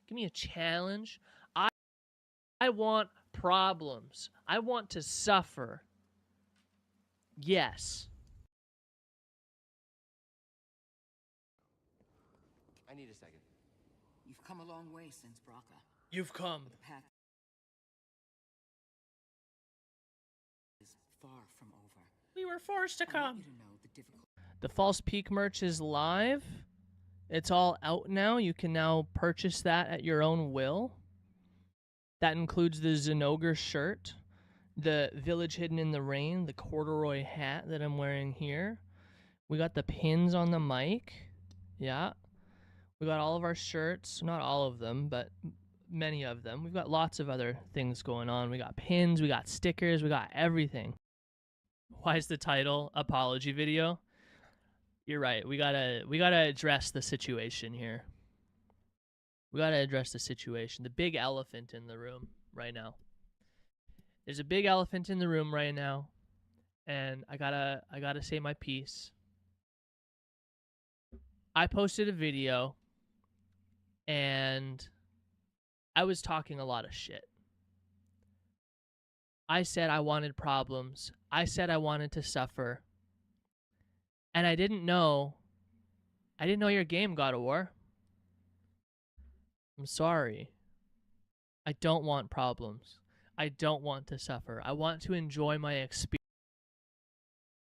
Give me a challenge? I want problems. I want to suffer. Yes. I need a second. You've come a long way since Braca. You've come. The path is far from over. We were forced to I want come. you to know the difficult. The False Peak merch is live. It's all out now. You can now purchase that at your own will. That includes the Zinogre shirt, the Village Hidden in the Rain, the corduroy hat that I'm wearing here. We got the pins on the mic. Yeah. We got all of our shirts. Not all of them, but many of them. We've got lots of other things going on. We got pins, we got stickers, we got everything. Why is the title apology video? You're right. We gotta address the situation here. We gotta address the situation. The big elephant in the room right now. There's a big elephant in the room right now, and I gotta say my piece. I posted a video, and I was talking a lot of shit. I said I wanted problems. I said I wanted to suffer. And I didn't know your game, God of War. I'm sorry. I don't want problems. I don't want to suffer. I want to enjoy my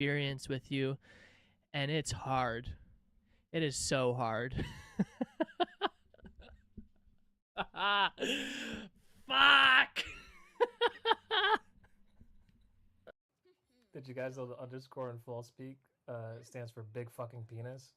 experience with you, and it's hard. It is so hard. Fuck! Did you guys know the underscore in False Peak stands for big fucking penis?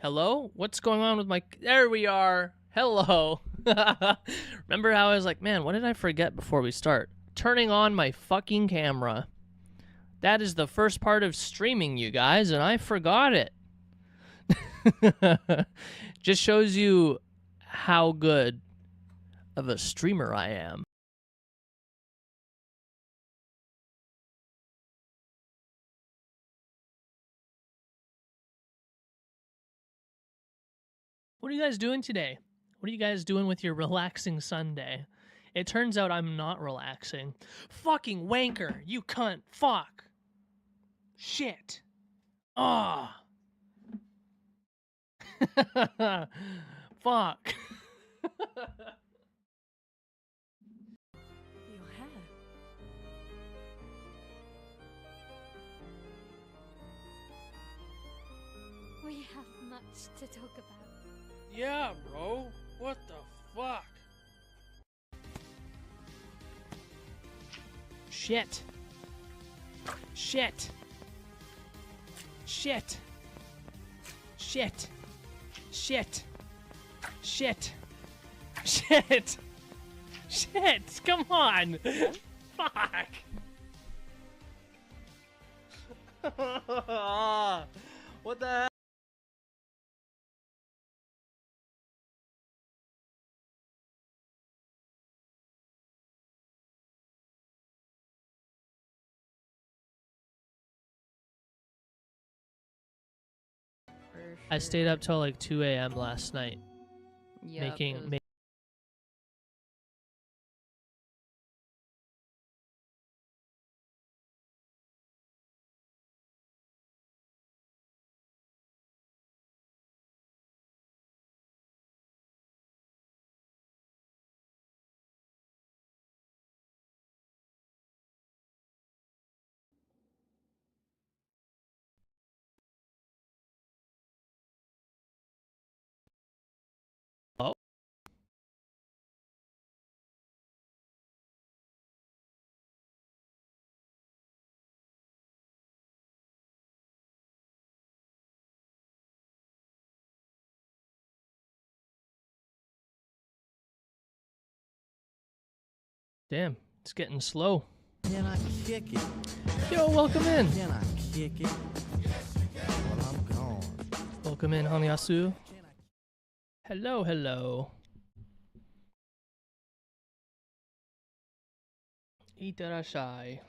Hello? What's going on with my... There we are. Hello. Remember how I was like, man, what did I forget before we start? Turning on my fucking camera. That is the first part of streaming, you guys, and I forgot it. Just shows you how good of a streamer I am. What are you guys doing today? What are you guys doing with your relaxing Sunday? It turns out I'm not relaxing. Fucking wanker, you cunt. Fuck. Shit. Ah. Fuck. Your hair. We have much to talk about. Yeah, bro. What the fuck? Shit. Shit. Shit. Shit. Shit. Shit. Shit. Shit. Come on. Fuck. What the hell? I stayed up till like 2 a.m. last night. Yeah, making Oh. Damn, it's getting slow. Can I kick it? Yo, welcome in. Can I kick it? Well, I'm gone. Welcome in, Honyasu. Hello, hello. Itarashai.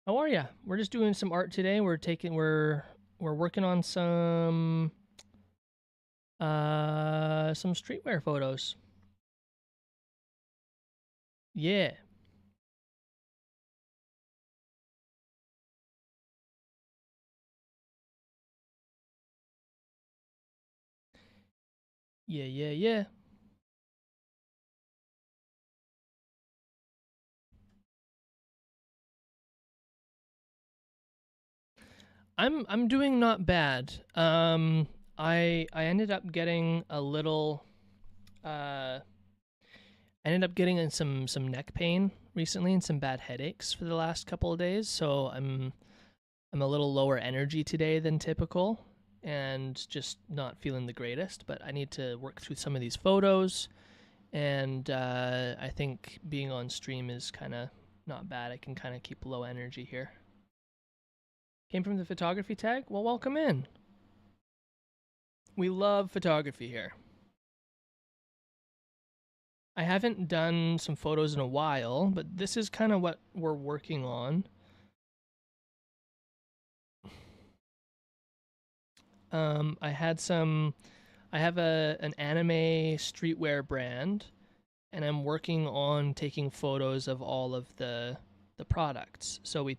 How are ya? We're just doing some art today. We're working on some streetwear photos. Yeah. Yeah. I'm doing not bad. I ended up getting a little I ended up getting in some neck pain recently and some bad headaches for the last couple of days, so I'm a little lower energy today than typical and just not feeling the greatest, but I need to work through some of these photos, and I think being on stream is kind of not bad. I can kind of keep low energy here. Came from the photography tag? Well, welcome in. We love photography here. I haven't done some photos in a while, but this is kind of what we're working on. I have an anime streetwear brand, and I'm working on taking photos of all of the products. So we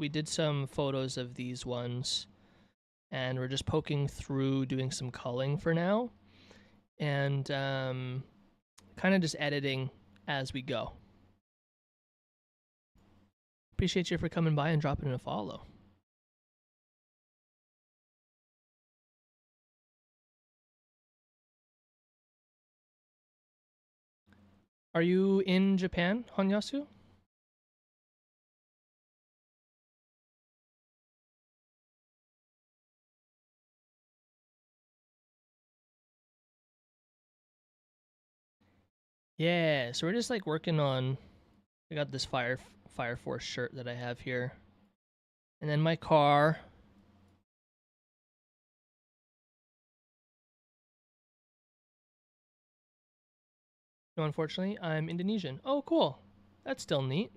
did some photos of these ones, and we're just poking through doing some culling for now, and kind of just editing as we go. Appreciate you for coming by and dropping in a follow. Are you in Japan, Honyasu? Yeah, so we're just like working on. I got this Fire Force shirt that I have here, and then my car. No, unfortunately, I'm Indonesian. Oh, cool. That's still neat.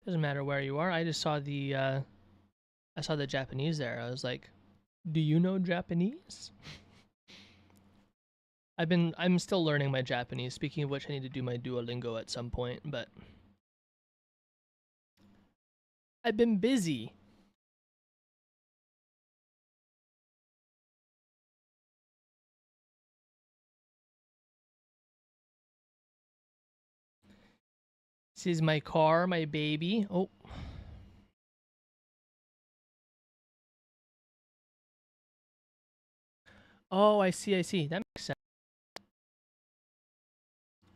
Doesn't matter where you are. I just saw the Japanese there. I was like, do you know Japanese? I'm still learning my Japanese. Speaking of which, I need to do my Duolingo at some point, but I've been busy. This is my car, my baby. Oh. Oh, I see. That makes sense.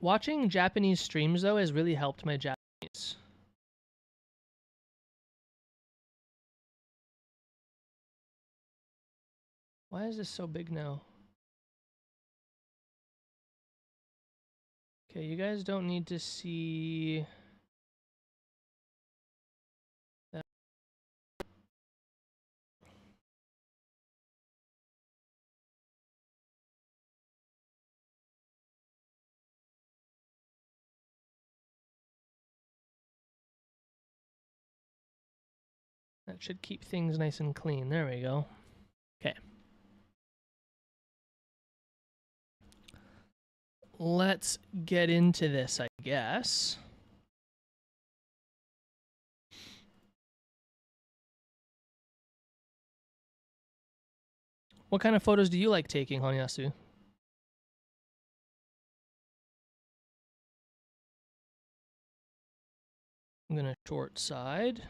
Watching Japanese streams, though, has really helped my Japanese. Why is this so big now? Okay, you guys don't need to see that. That should keep things nice and clean. There we go. Okay. Let's get into this, I guess. What kind of photos do you like taking, Honyasu? I'm gonna short side.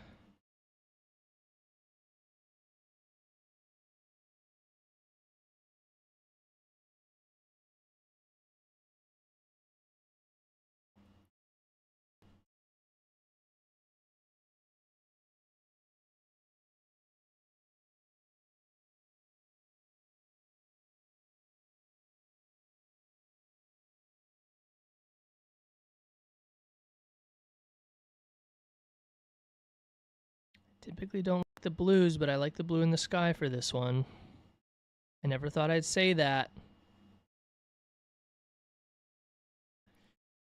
Typically don't like the blues, but I like the blue in the sky for this one. I never thought I'd say that.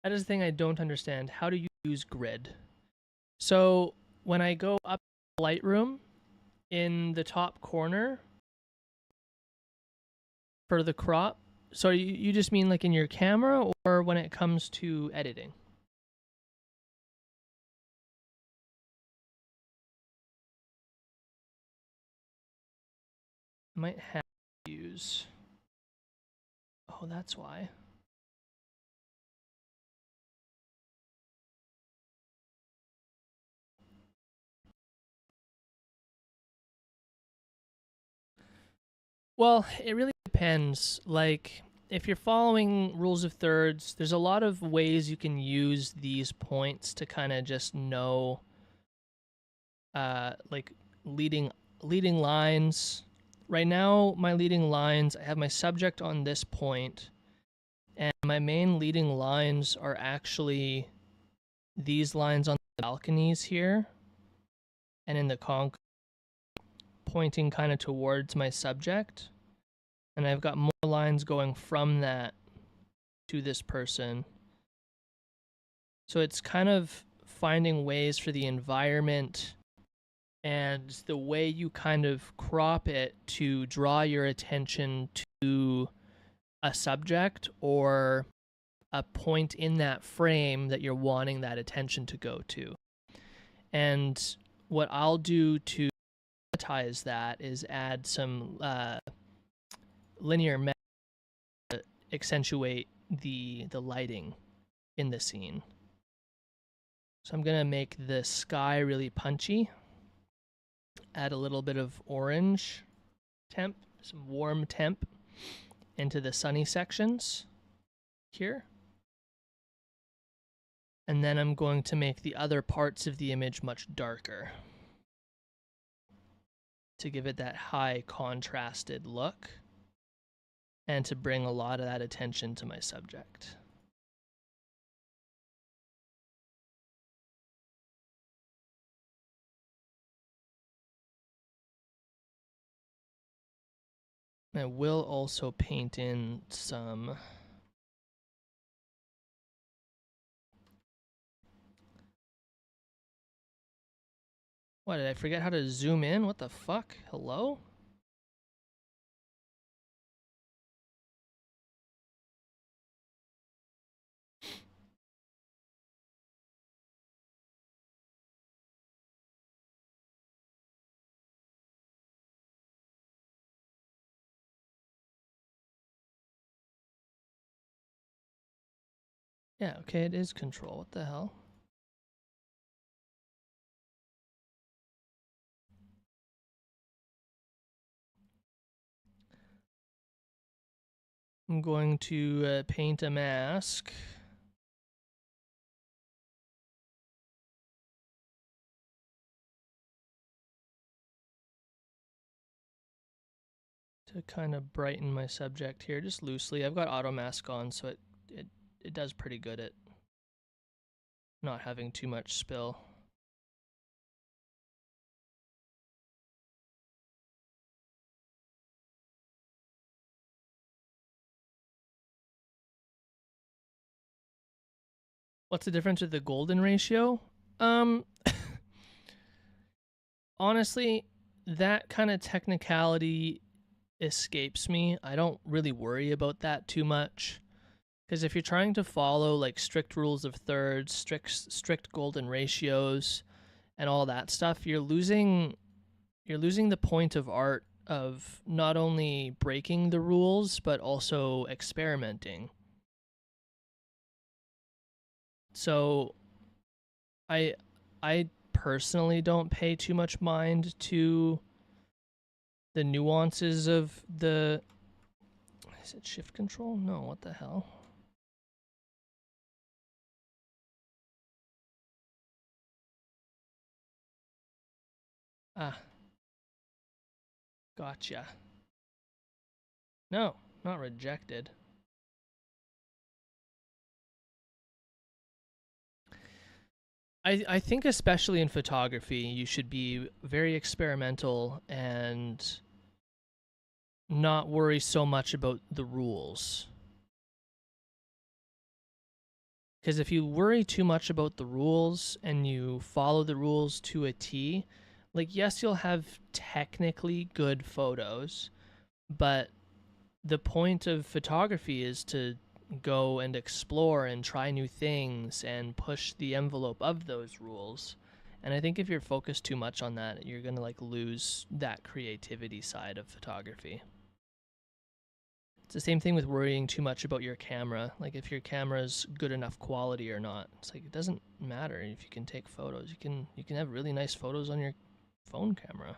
That is the thing I don't understand. How do you use grid? So when I go up to Lightroom, in the top corner for the crop, so you just mean like in your camera or when it comes to editing? Might have to use. Oh, that's why. Well, it really depends. Like, if you're following rules of thirds, there's a lot of ways you can use these points to kind of just know, like leading lines. Right now, my leading lines, I have my subject on this point, and my main leading lines are actually these lines on the balconies here, and in the concrete, pointing kind of towards my subject. And I've got more lines going from that to this person. So it's kind of finding ways for the environment and the way you kind of crop it to draw your attention to a subject or a point in that frame that you're wanting that attention to go to. And what I'll do to monetize that is add some linear meta to accentuate the lighting in the scene. So I'm gonna make the sky really punchy. Add a little bit of orange temp, some warm temp into the sunny sections here. And then I'm going to make the other parts of the image much darker to give it that high contrasted look and to bring a lot of that attention to my subject. I will also paint in some what, did I forget how to zoom in? What the fuck? Hello? Yeah, okay, it is control. What the hell? I'm going to paint a mask to kind of brighten my subject here, just loosely. I've got auto mask on, so it does pretty good at not having too much spill. What's the difference with the golden ratio? Honestly, that kind of technicality escapes me. I don't really worry about that too much. Because if you're trying to follow like strict rules of thirds, strict golden ratios, and all that stuff, you're losing the point of art of not only breaking the rules but also experimenting. So I personally don't pay too much mind to the nuances of the... Is it shift control? No, what the hell? Ah. Gotcha. No, not rejected. I think especially in photography, you should be very experimental and not worry so much about the rules. Because if you worry too much about the rules and you follow the rules to a T, like, yes, you'll have technically good photos, but the point of photography is to go and explore and try new things and push the envelope of those rules. And I think if you're focused too much on that, you're gonna like lose that creativity side of photography. It's the same thing with worrying too much about your camera. Like if your camera's good enough quality or not. It's like it doesn't matter if you can take photos. You can have really nice photos on your phone camera.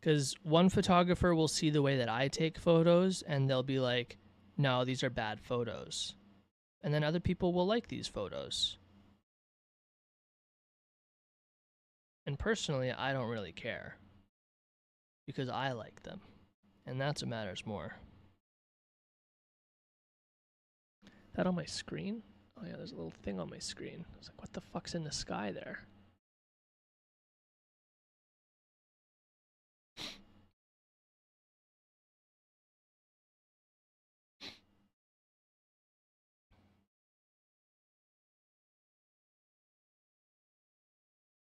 Because one photographer will see the way that I take photos and they'll be like, no, these are bad photos. And then other people will like these photos. And personally, I don't really care. Because I like them. And that's what matters more. That on my screen? Oh yeah, there's a little thing on my screen. I was like, what the fuck's in the sky there?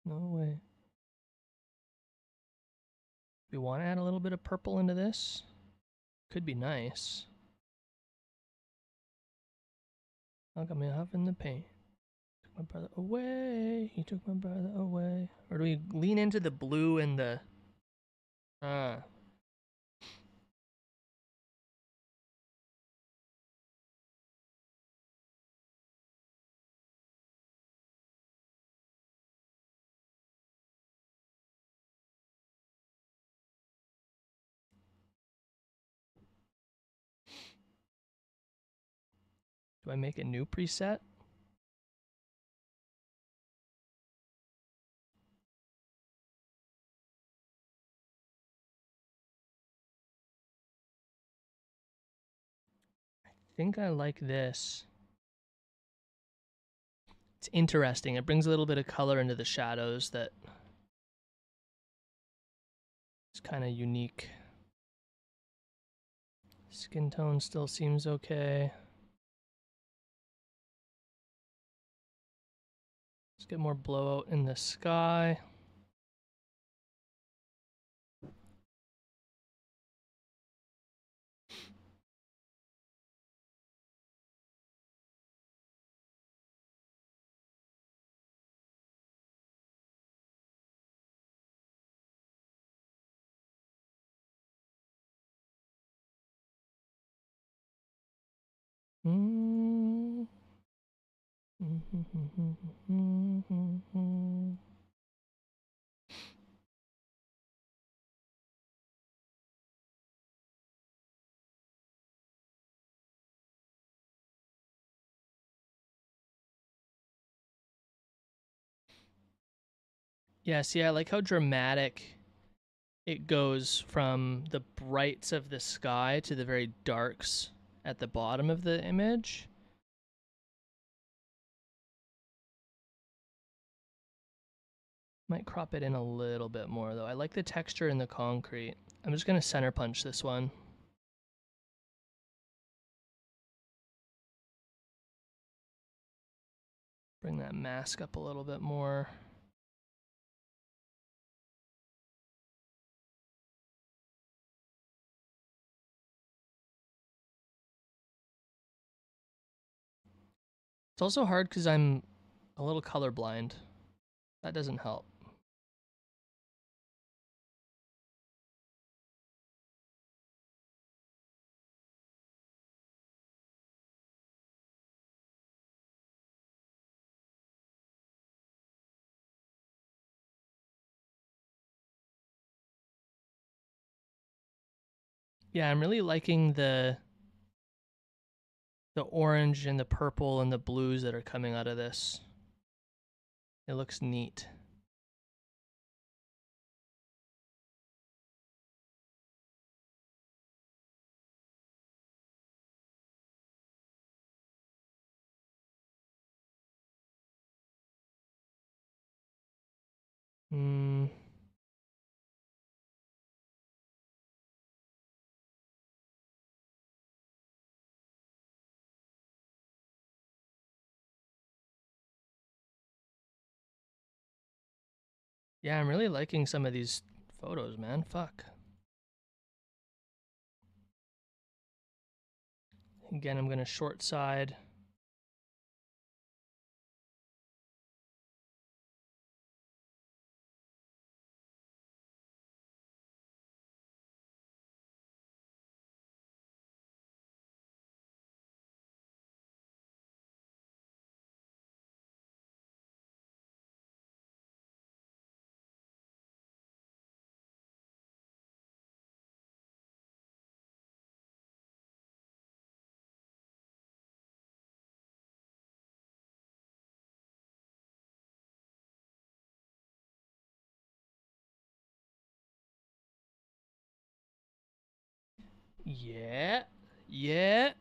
No way. We want to add a little bit of purple into this. Could be nice. Look at me having the paint. Took my brother away. He took my brother away. Or do we lean into the blue and the... Do I make a new preset? I think I like this. It's interesting. It brings a little bit of color into the shadows that is kind of unique. Skin tone still seems okay. Let's get more blowout in the sky. Yeah, see, I like how dramatic it goes from the brights of the sky to the very darks at the bottom of the image. Might crop it in a little bit more though. I like the texture in the concrete. I'm just gonna center punch this one. Bring that mask up a little bit more. It's also hard because I'm a little colorblind. That doesn't help. Yeah, I'm really liking the orange and the purple and the blues that are coming out of this. It looks neat. Hmm. Yeah, I'm really liking some of these photos, man. Fuck. Again, I'm gonna short side. Yeah. Yeah.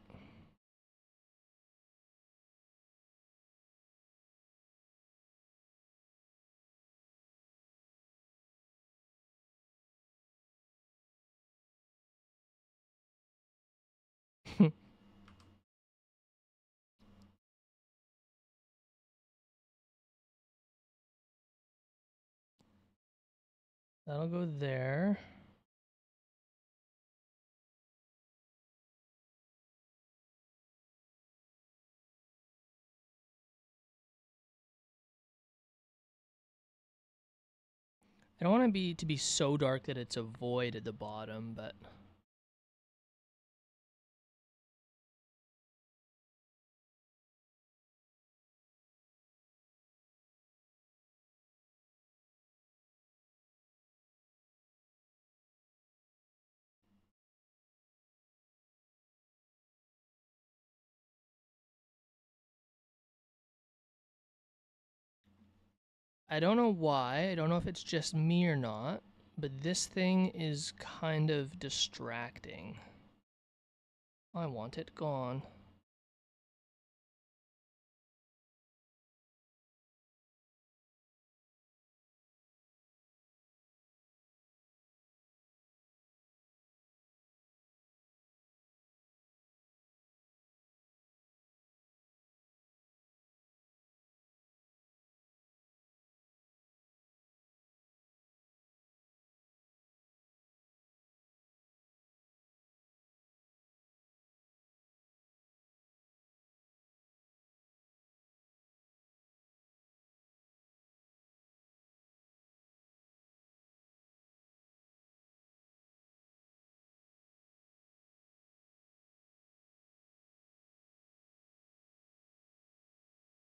That'll go there. I don't want to be so dark that it's a void at the bottom, but I don't know why. I don't know if it's just me or not, but this thing is kind of distracting. I want it gone.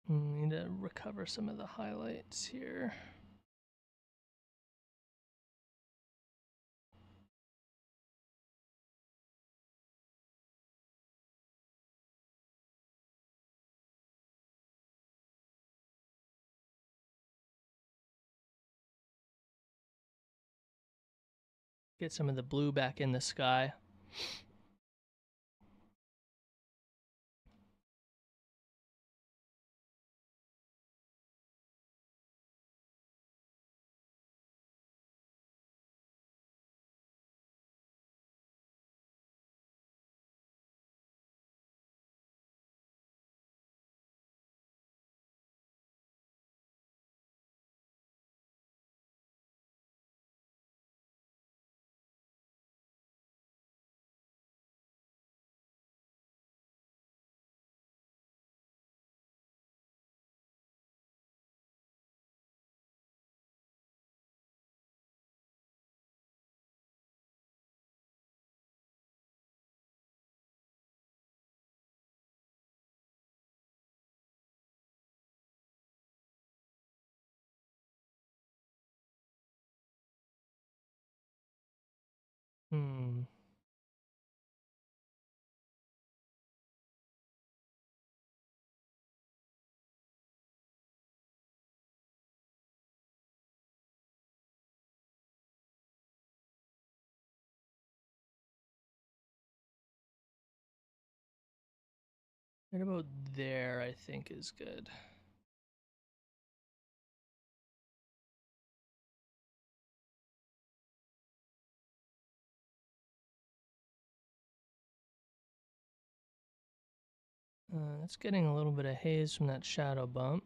Need to recover some of the highlights here. Get some of the blue back in the sky. Hmm. Right about there, I think, is good. It's getting a little bit of haze from that shadow bump.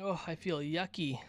Oh, I feel yucky.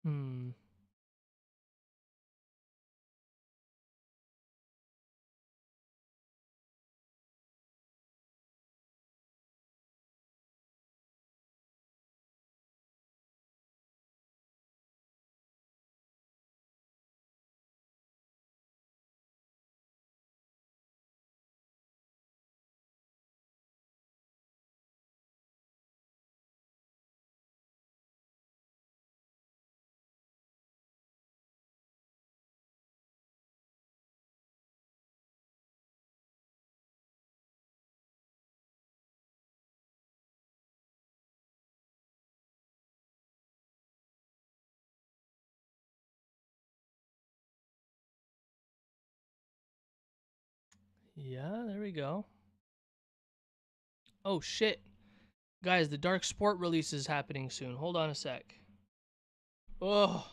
Hmm. Yeah, there we go. Oh, shit. Guys, the Dark Sport release is happening soon. Hold on a sec. Oh.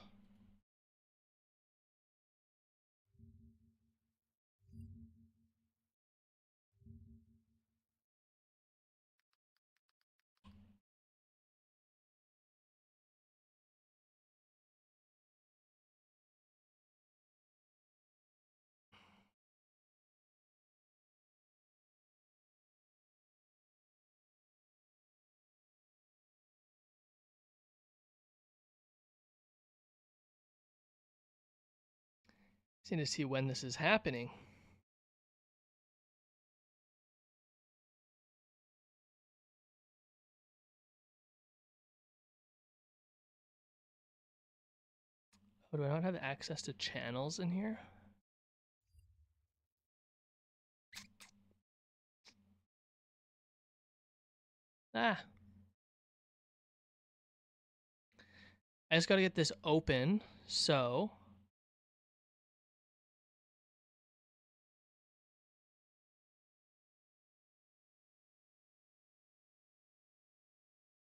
Just need to see when this is happening. Oh, do I not have access to channels in here? Ah. I just gotta get this open, so.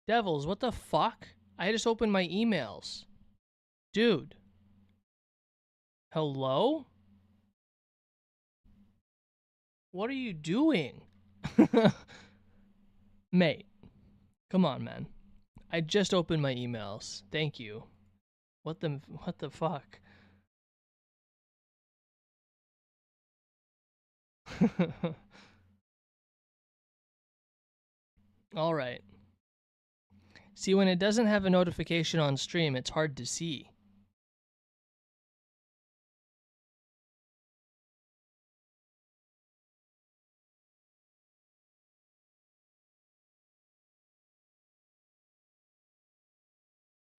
Devils, what the fuck? I just opened my emails. Dude. Hello? What are you doing? Mate. Come on, man. I just opened my emails. Thank you. What the fuck? All right. See, when it doesn't have a notification on stream, it's hard to see.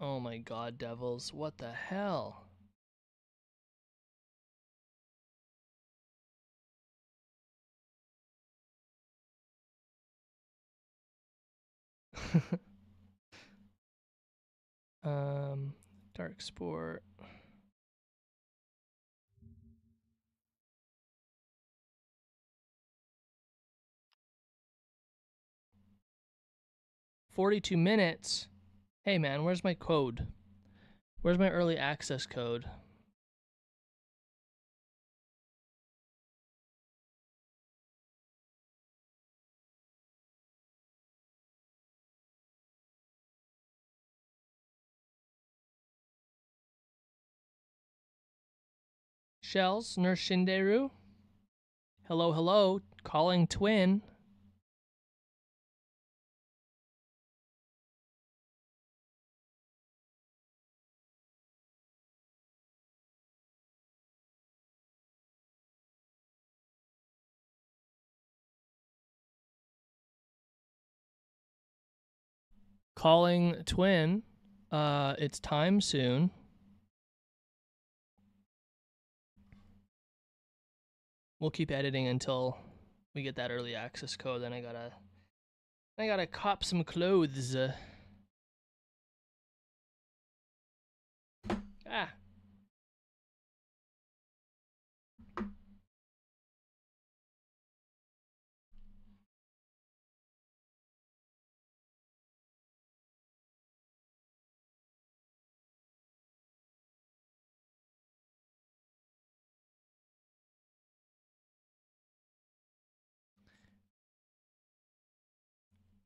Oh my god, Devils. What the hell? Dark Sport. $42 minutes. Hey man, where's my code? Where's my early access code? Shells, Nurse Shinderu. Hello, hello. Calling twin. Calling twin. It's time soon. We'll keep editing until we get that early access code. Then I gotta cop some clothes. Ah.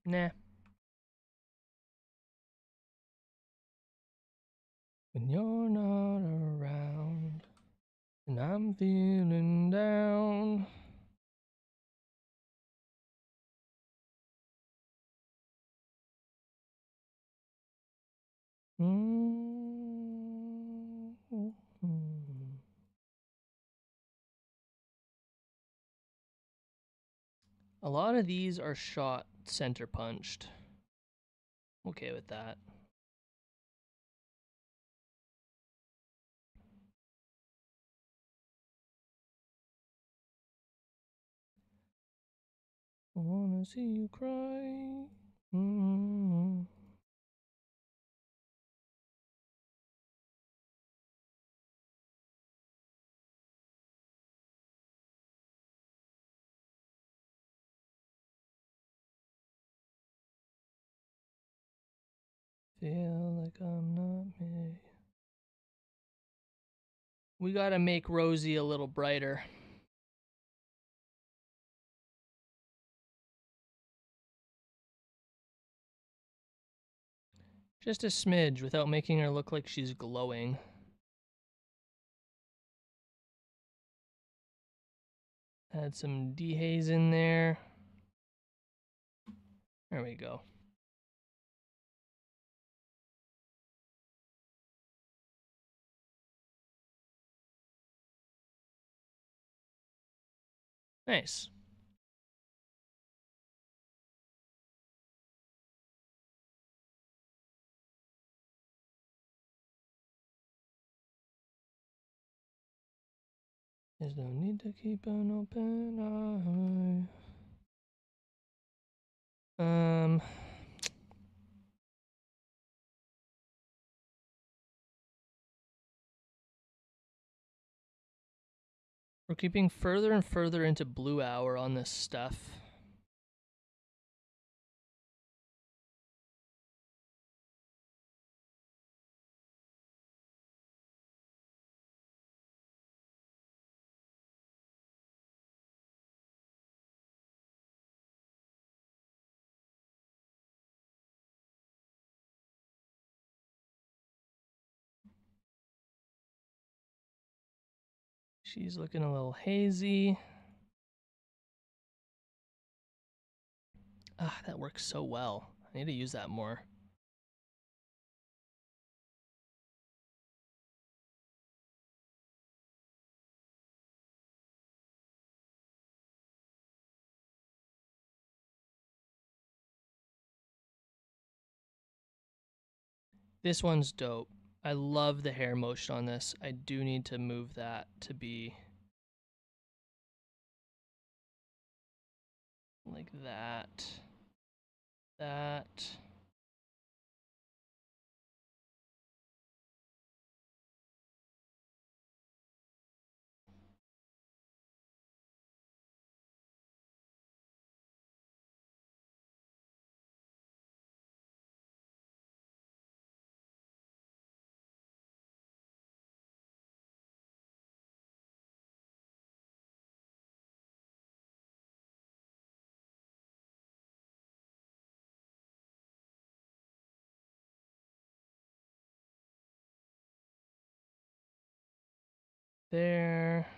Nah. When you're not around, and I'm feeling down. A lot of these are shot center punched. Okay with that. I wanna see you cry. Feel like I'm not me. We gotta make Rosie a little brighter. Just a smidge without making her look like she's glowing. Add some dehaze in there. There we go. Nice. There's no need to keep an open eye. We're keeping further and further into blue hour on this stuff. She's looking a little hazy. Ah, that works so well. I need to use that more. This one's dope. I love the hair motion on this. I do need to move that to be like that. That. There.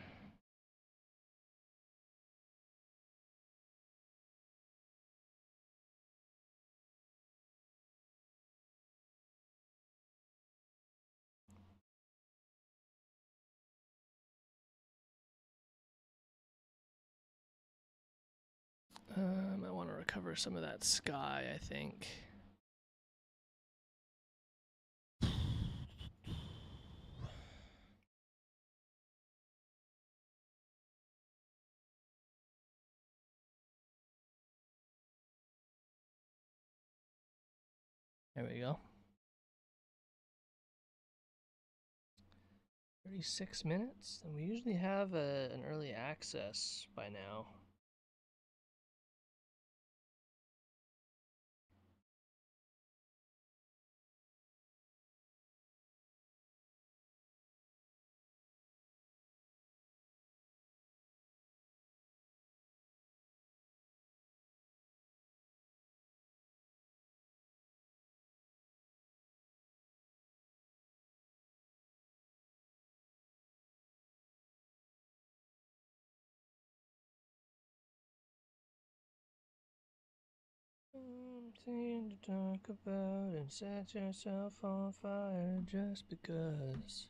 I want to recover some of that sky, I think. There we go. 36 minutes? And we usually have an early access by now. Something to talk about and set yourself on fire just because.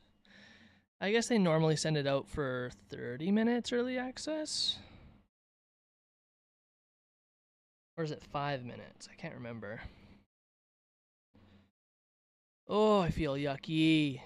I guess they normally send it out for 30 minutes early access? Or is it 5 minutes? I can't remember. Oh, I feel yucky.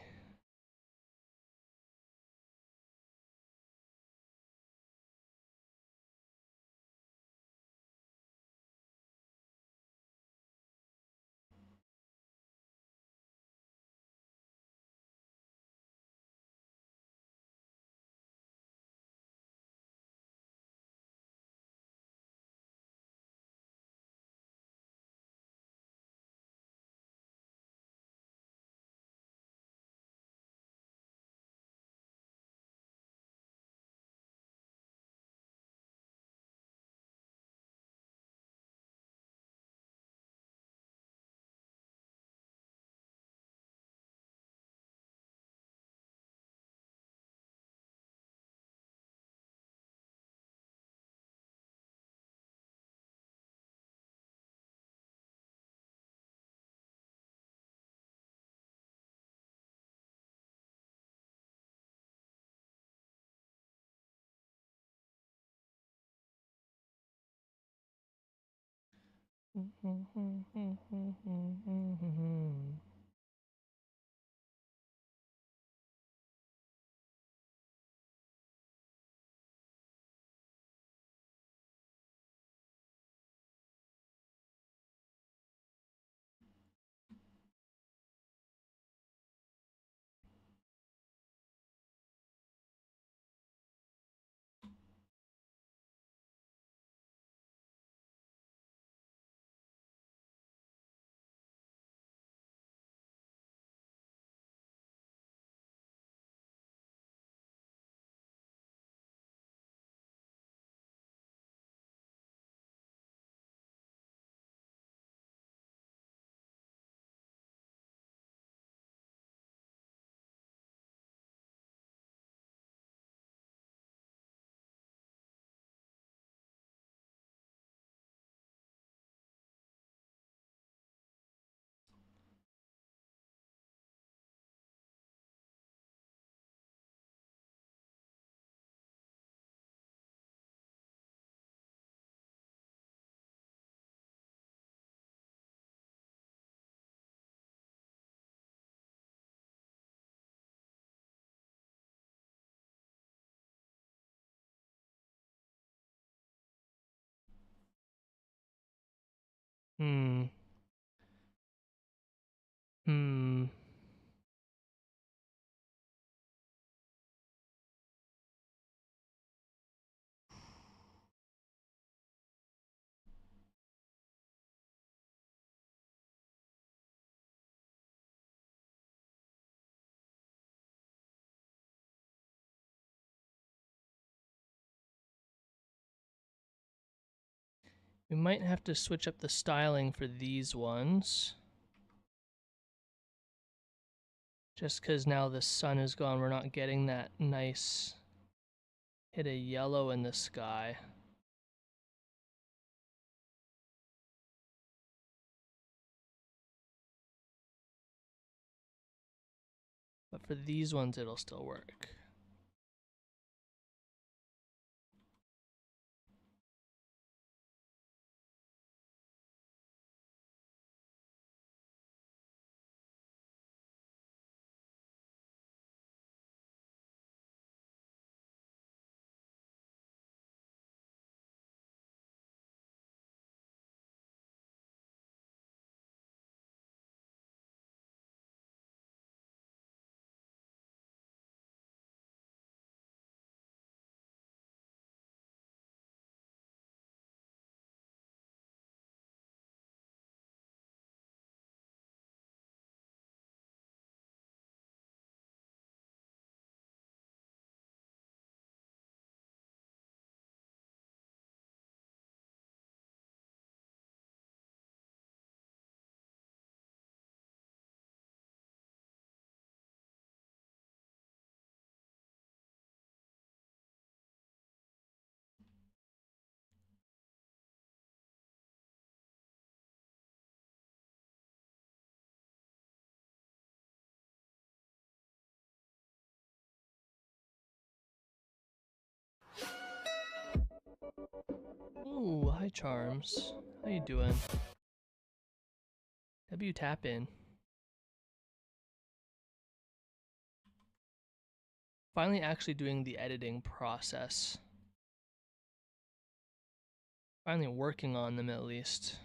Hmm. Hmm. We might have to switch up the styling for these ones. Just because now the sun is gone, we're not getting that nice hit of yellow in the sky. But for these ones, it'll still work. Ooh, hi Charms. How you doing? W tap in. Finally actually doing the editing process. Finally working on them at least.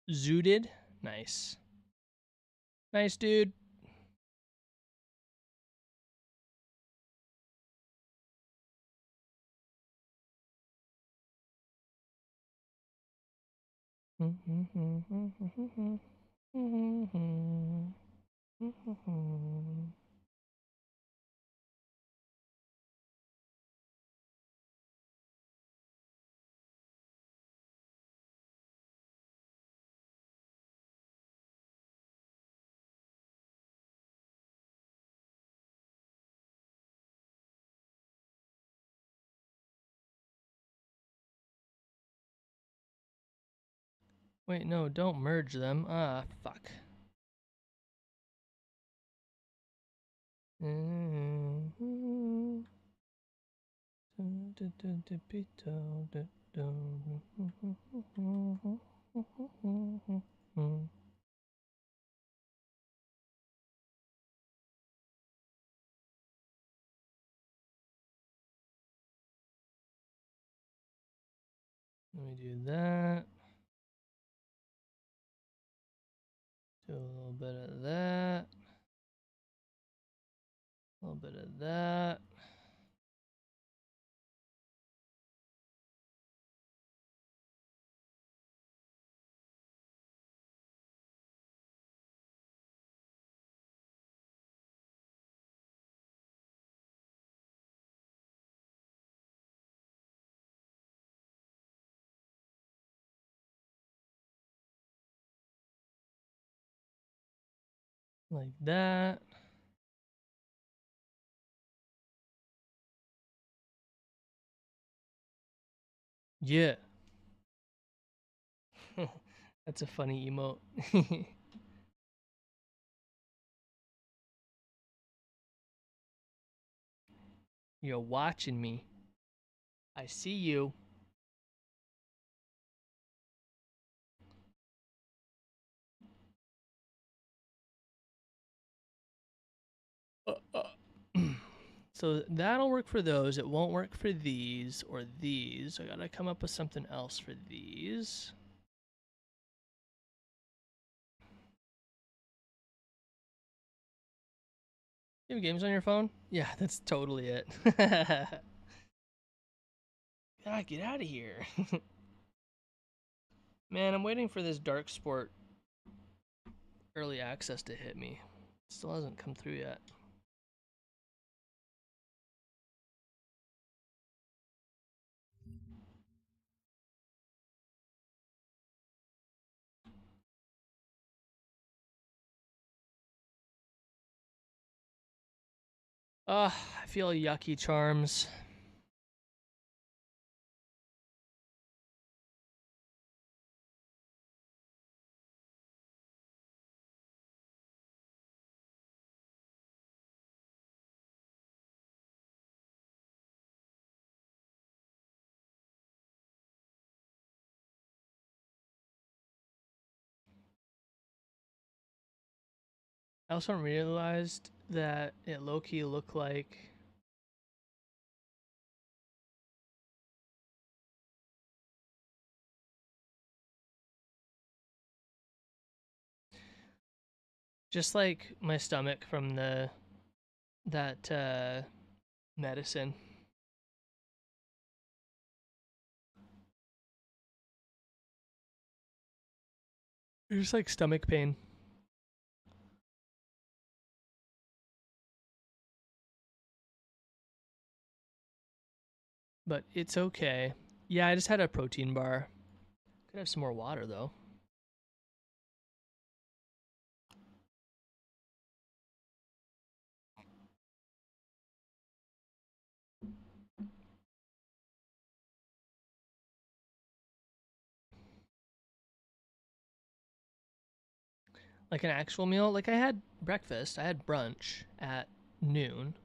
Zooted? Nice. Nice, dude. Wait, no, don't merge them. Ah, fuck. Let me do that. Do a little bit of that. A little bit of that. Like that. Yeah. That's a funny emote. You're watching me. I see you. So that'll work for those. It won't work for these or these. I gotta come up with something else for these. You have games on your phone? Yeah, that's totally it. God, get out of here. Man, I'm waiting for this Dark Sport early access to hit me. Still hasn't come through yet. I feel yucky charms. I also realized that it low-key looked like just like my stomach from that medicine. Just like stomach pain. But it's okay. Yeah, I just had a protein bar. Could have some more water though. Like an actual meal. Like I had breakfast. I had brunch at noon.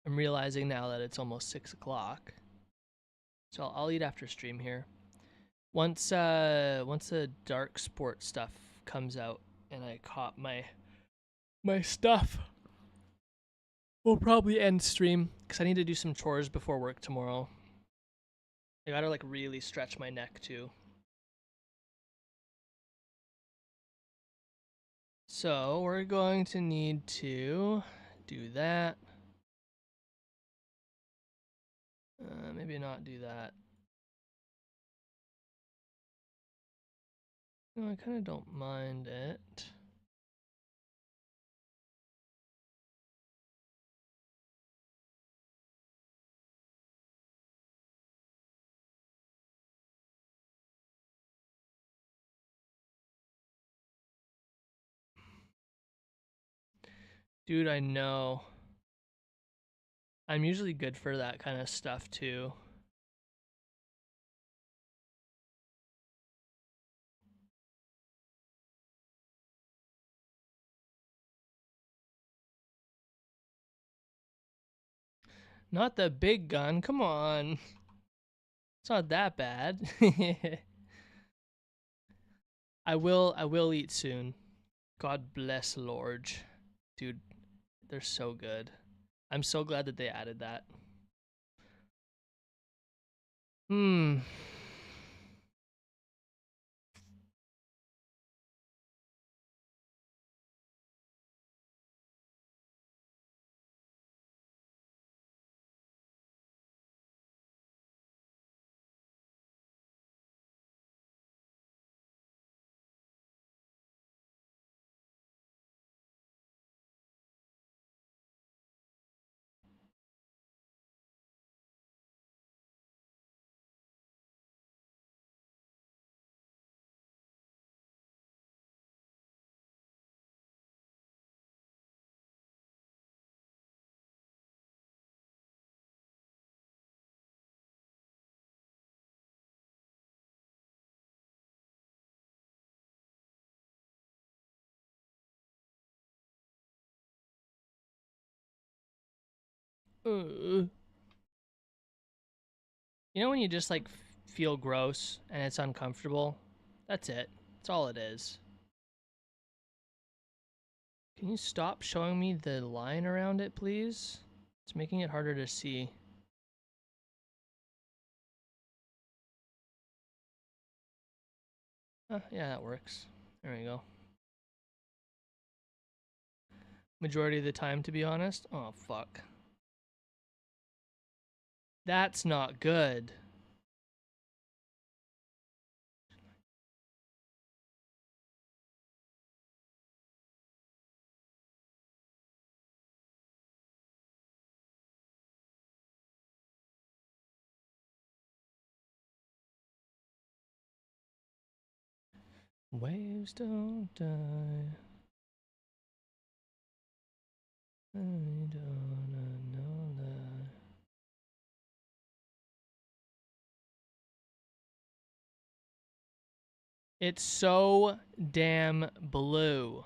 I'm realizing now that it's almost 6 o'clock. So I'll eat after stream here. Once the Dark Sport stuff comes out and I caught my stuff, we'll probably end stream because I need to do some chores before work tomorrow. I gotta like really stretch my neck too. So we're going to need to do that. Maybe not do that. No, I kind of don't mind it. Dude, I know. I'm usually good for that kind of stuff too. Not the big gun. Come on. It's not that bad. I will eat soon. God bless Lorge. Dude, they're so good. I'm so glad that they added that. You know when you just like feel gross and it's uncomfortable? That's it. That's all it is. Can you stop showing me the line around it, please? It's making it harder to see. Yeah, that works. There we go. Majority of the time, to be honest. Oh, fuck. That's not good. Waves don't die. I don't know that. It's so damn blue.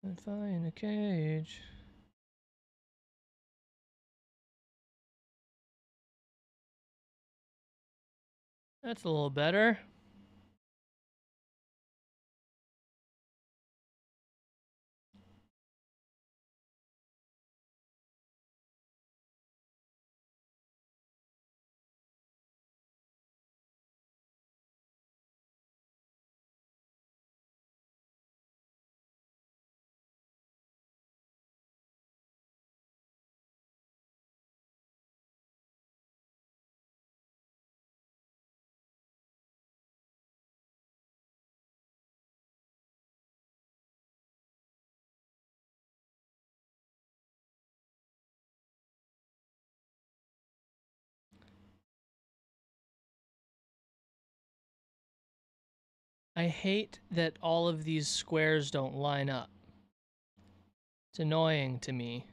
If I in a cage. That's a little better. I hate that all of these squares don't line up. It's annoying to me,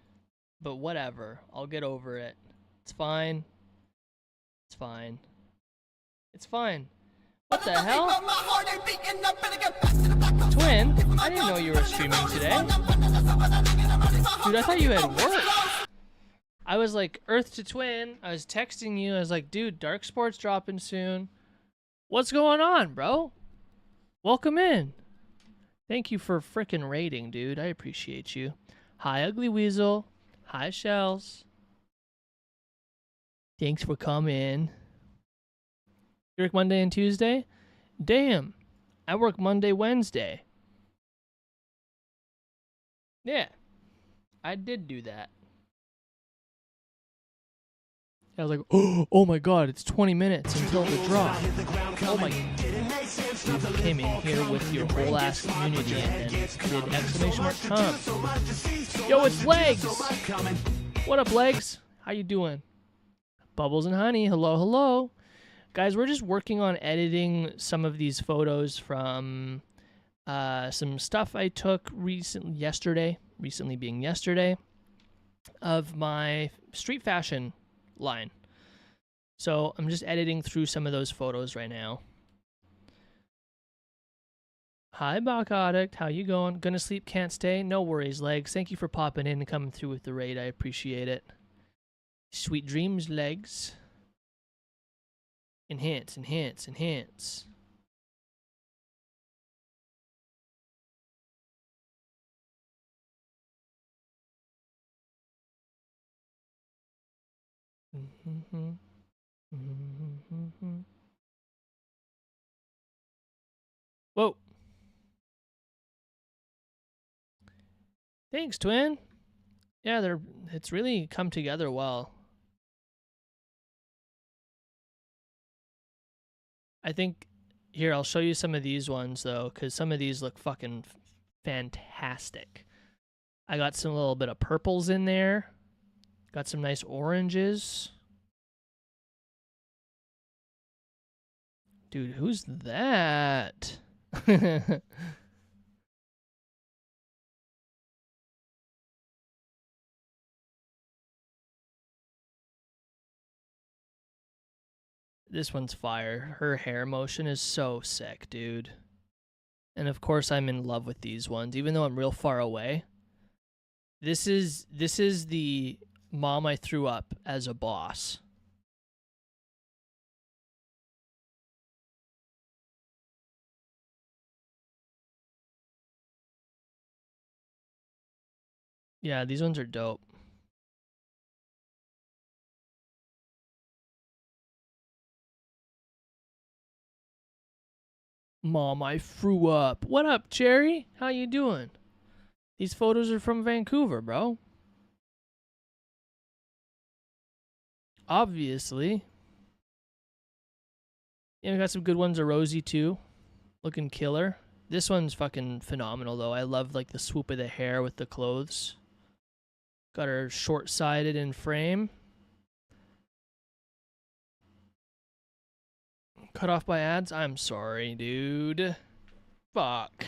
but whatever. I'll get over it. It's fine. It's fine. It's fine. What the hell? Twin, I didn't know you were streaming today. Dude, I thought you had work. I was like, Earth to Twin. I was texting you. I was like, dude, Dark Sports dropping soon. What's going on, bro? Welcome in. Thank you for frickin' rating, dude. I appreciate you. Hi, Ugly Weasel. Hi, Shells. Thanks for coming. You work Monday and Tuesday? Damn. I work Monday, Wednesday. Yeah. I did do that. I was like, oh my god, it's 20 minutes until the drop. Oh my god. You came in here with your whole ass community and did exclamation mark Tom. Yo, it's Legs! What up, Legs? How you doing? Bubbles and Honey, hello, hello. Guys, we're just working on editing some of these photos from some stuff I took yesterday being yesterday, of my street fashion line. So I'm just editing through some of those photos right now. Hi, Bach Addict. How you going? Gonna sleep, can't stay? No worries, Legs. Thank you for popping in and coming through with the raid. I appreciate it. Sweet dreams, Legs. Enhance, enhance, enhance. Whoa. Thanks, Twin. Yeah, it's really come together well. I think here I'll show you some of these ones though, because some of these look fucking fantastic. I got some little bit of purples in there. Got some nice oranges. Dude, who's that? This one's fire. Her hair motion is so sick, dude. And of course I'm in love with these ones, even though I'm real far away. This is the mom I threw up as a boss. Yeah, these ones are dope. Mom, I threw up. What up, Cherry? How you doing? These photos are from Vancouver, bro. Obviously. Yeah, we got some good ones of Rosie too. Looking killer. This one's fucking phenomenal though. I love like the swoop of the hair with the clothes. Got her short-sided in frame. Cut off by ads? I'm sorry, dude. Fuck.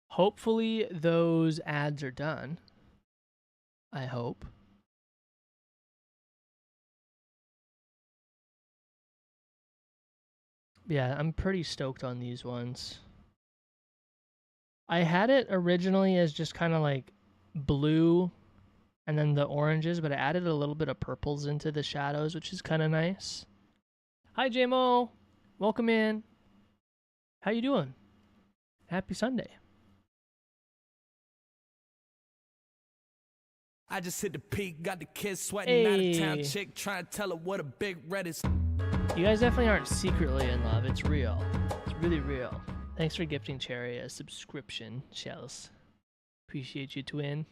Hopefully those ads are done. I hope. Yeah, I'm pretty stoked on these ones. I had it originally as just kind of like blue and then the oranges, but I added a little bit of purples into the shadows, which is kind of nice. Hi, JMO. Welcome in. How you doing? Happy Sunday. I just hit the peak, got the kids sweating, out of town chick, trying to tell her what a big red is. You guys definitely aren't secretly in love. It's real. It's really real. Thanks for gifting Cherry a subscription, Shells. Appreciate you, twin.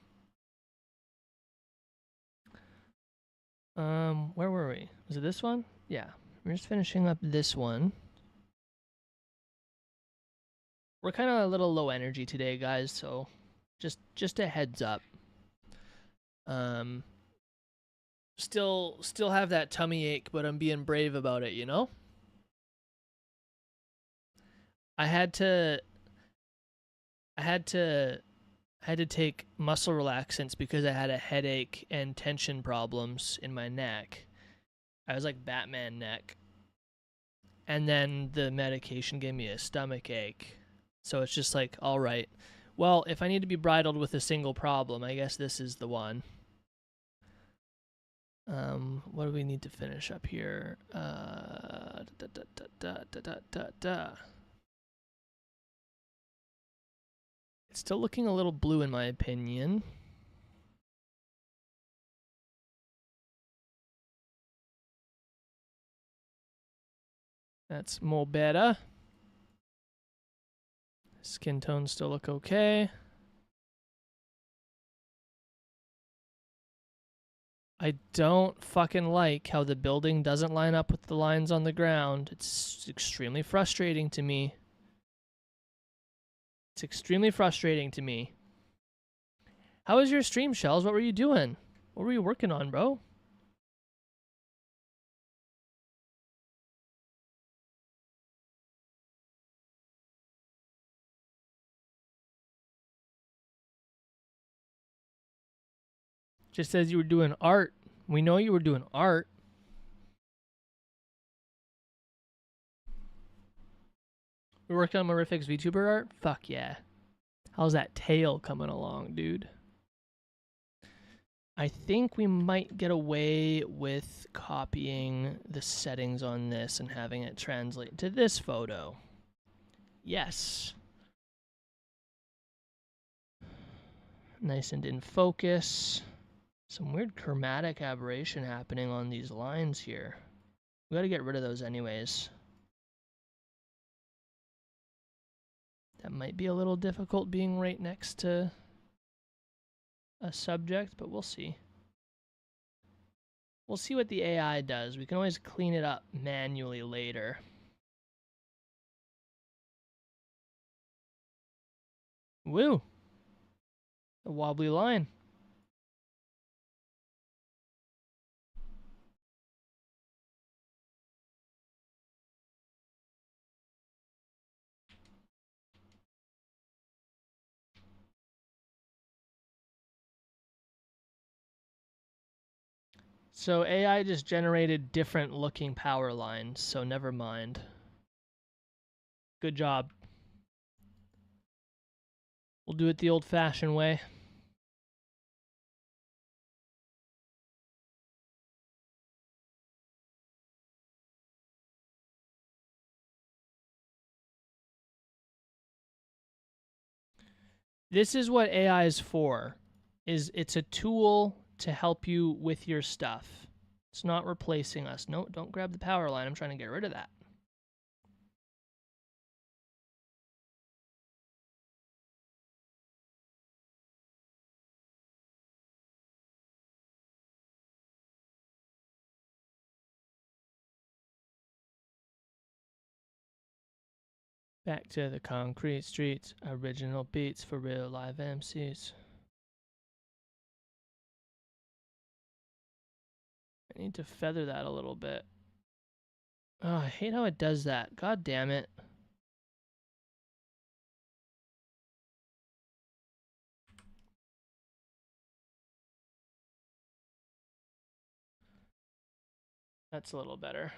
Where were we? Was it this one? Yeah. We're just finishing up this one. We're kind of a little low energy today, guys, so just a heads up. Still have that tummy ache, but I'm being brave about it, you know? I had to take muscle relaxants because I had a headache and tension problems in my neck. I was like Batman neck. And then the medication gave me a stomach ache. So it's just like, all right. Well, if I need to be bridled with a single problem, I guess this is the one. What do we need to finish up here? It's still looking a little blue in my opinion. That's more better. Skin tones still look okay. I don't fucking like how the building doesn't line up with the lines on the ground. It's extremely frustrating to me. It's extremely frustrating to me. How was your stream, Shells? What were you doing? What were you working on, bro? Just says you were doing art. We know you were doing art. We're working on Mirifics VTuber art? Fuck yeah. How's that tail coming along, dude? I think we might get away with copying the settings on this and having it translate to this photo. Yes. Nice and in focus. Some weird chromatic aberration happening on these lines here. We gotta get rid of those anyways. That might be a little difficult being right next to a subject, but we'll see. We'll see what the AI does. We can always clean it up manually later. Woo! A wobbly line. So AI just generated different looking power lines, so never mind. Good job. We'll do it the old-fashioned way. This is what AI is for. It's a tool to help you with your stuff. It's not replacing us. No, don't grab the power line. I'm trying to get rid of that. Back to the concrete streets. Original beats for real live MCs. I need to feather that a little bit. Oh, I hate how it does that. God damn it. That's a little better.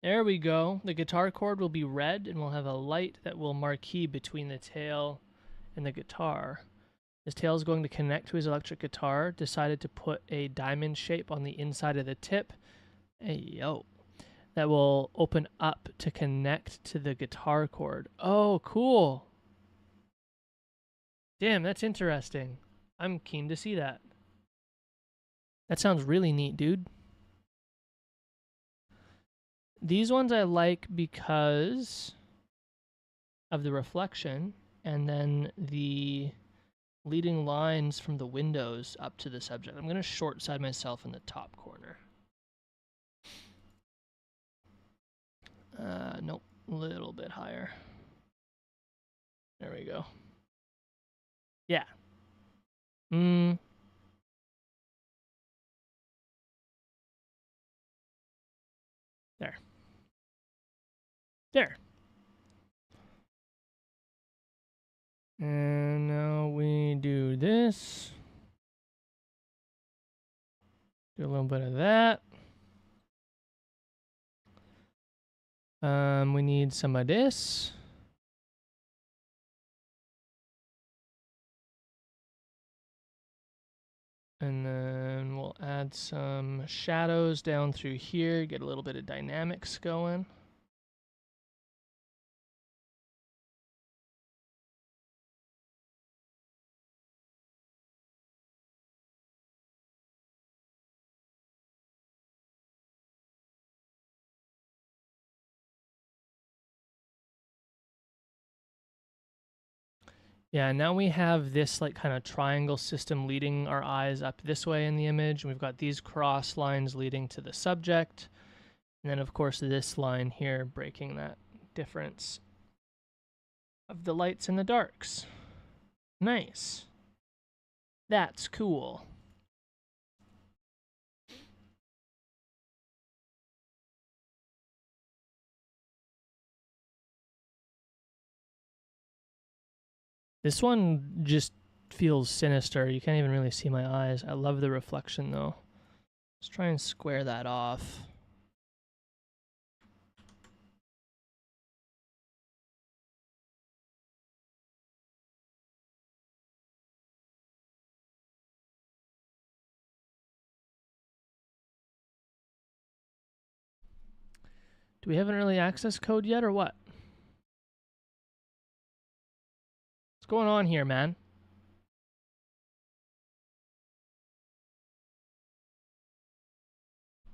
There we go. The guitar cord will be red and we'll have a light that will marquee between the tail and the guitar. His tail is going to connect to his electric guitar. Decided to put a diamond shape on the inside of the tip. Hey, yo. That will open up to connect to the guitar cord. Oh, cool. Damn, that's interesting. I'm keen to see that. That sounds really neat, dude. These ones I like because of the reflection and then the leading lines from the windows up to the subject. I'm going to short side myself in the top corner. Nope, a little bit higher. There we go. Yeah. There. There. And now we do this. Do a little bit of that. We need some of this. And then we'll add some shadows down through here, get a little bit of dynamics going. Yeah, now we have this like kind of triangle system leading our eyes up this way in the image. And we've got these cross lines leading to the subject. And then of course this line here breaking that difference of the lights and the darks. Nice. That's cool. This one just feels sinister. You can't even really see my eyes. I love the reflection though. Let's try and square that off. Do we have an early access code yet or what? What's going on here, man?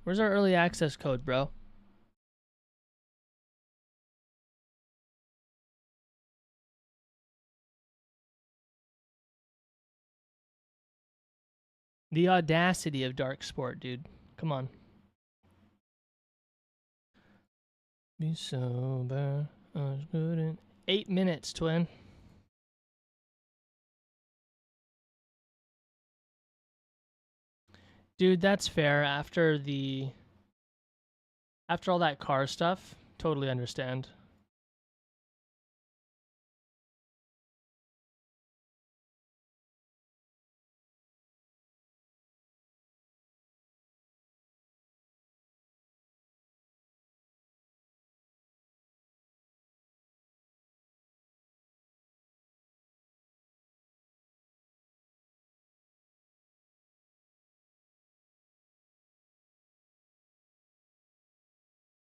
Where's our early access code, bro? The audacity of Dark Sport, dude. Come on. Be sober. I was good in 8 minutes, twin. Dude, that's fair. After all that car stuff, totally understand.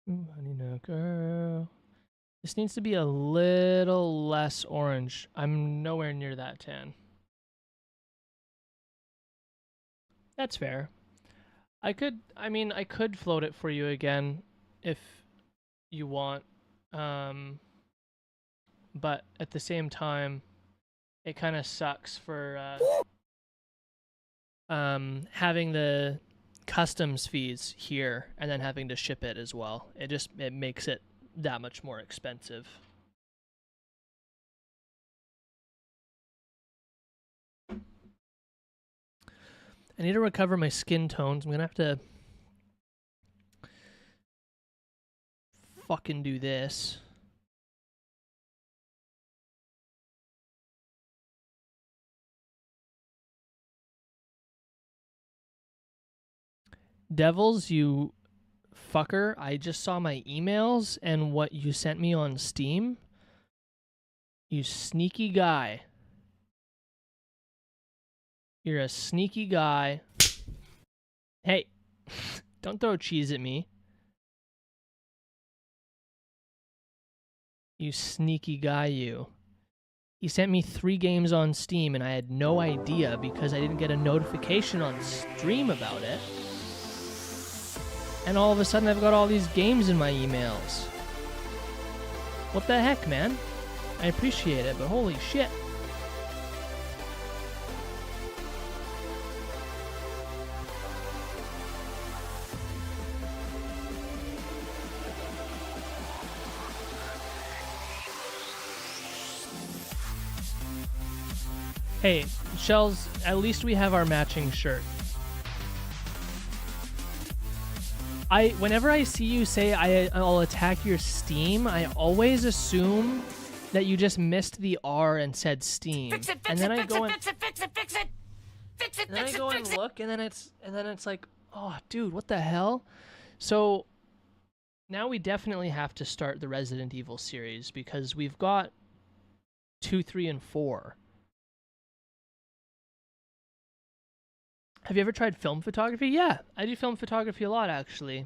Ooh, honey, no girl. This needs to be a little less orange. I'm nowhere near that tan. That's fair. I could float it for you again if you want. But at the same time, it kind of sucks for having the customs fees here and then having to ship it as well. It makes it that much more expensive. I need to recover my skin tones. I'm gonna have to fucking do this. Devils, you fucker, I just saw my emails and what you sent me on Steam. You sneaky guy. You're a sneaky guy. Hey, don't throw cheese at me. You sneaky guy, you. He sent me 3 games on Steam and I had no idea because I didn't get a notification on stream about it. And all of a sudden I've got all these games in my emails. What the heck, man? I appreciate it, but holy shit. Hey, Shells, at least we have our matching shirt. Whenever I see you say I'll attack your Steam, I always assume that you just missed the R and said Steam. Fix it, and fix then it, I fix go it, and fix it, fix it, fix it, fix it, then I fix it, go fix and it. look, and then it's like, oh, dude, what the hell? So now we definitely have to start the Resident Evil series because we've got 2, 3, and 4. Have you ever tried film photography? Yeah, I do film photography a lot, actually.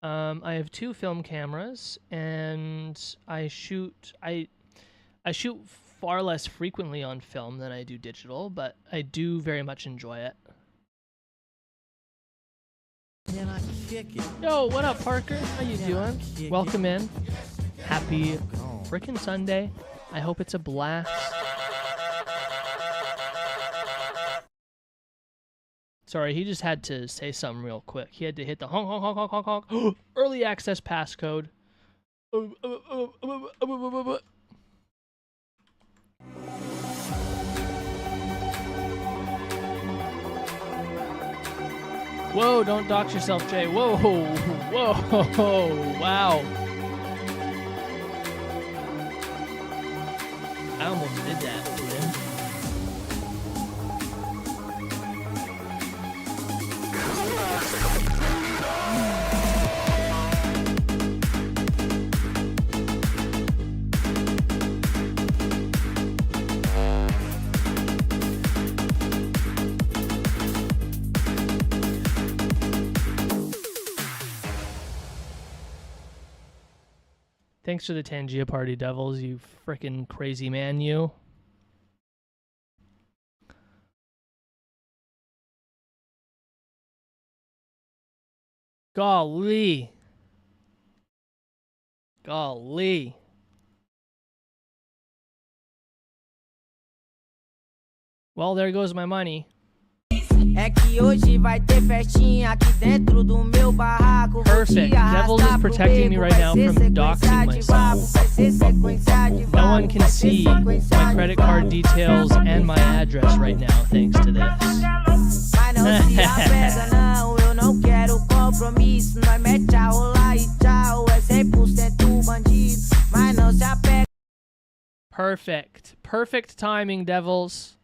I have 2 film cameras, and I shoot far less frequently on film than I do digital, but I do very much enjoy it. Can I kick it? Yo, what up, Parker? How you doing? Welcome in. Happy frickin' Sunday. I hope it's a blast. Sorry, he just had to say something real quick. He had to hit the honk, honk, honk, honk, honk, honk. Early access passcode. Whoa, don't dox yourself, Jay. Whoa, whoa, wow. I almost did that, Twin. Thanks for the Tangia party, Devils, you frickin' crazy man, you. Golly. Golly. Well, there goes my money. Perfect. Devils is protecting me right now from doxing myself. No one can see my credit card details and my address right now, thanks to this. Perfect. Perfect timing, Devils.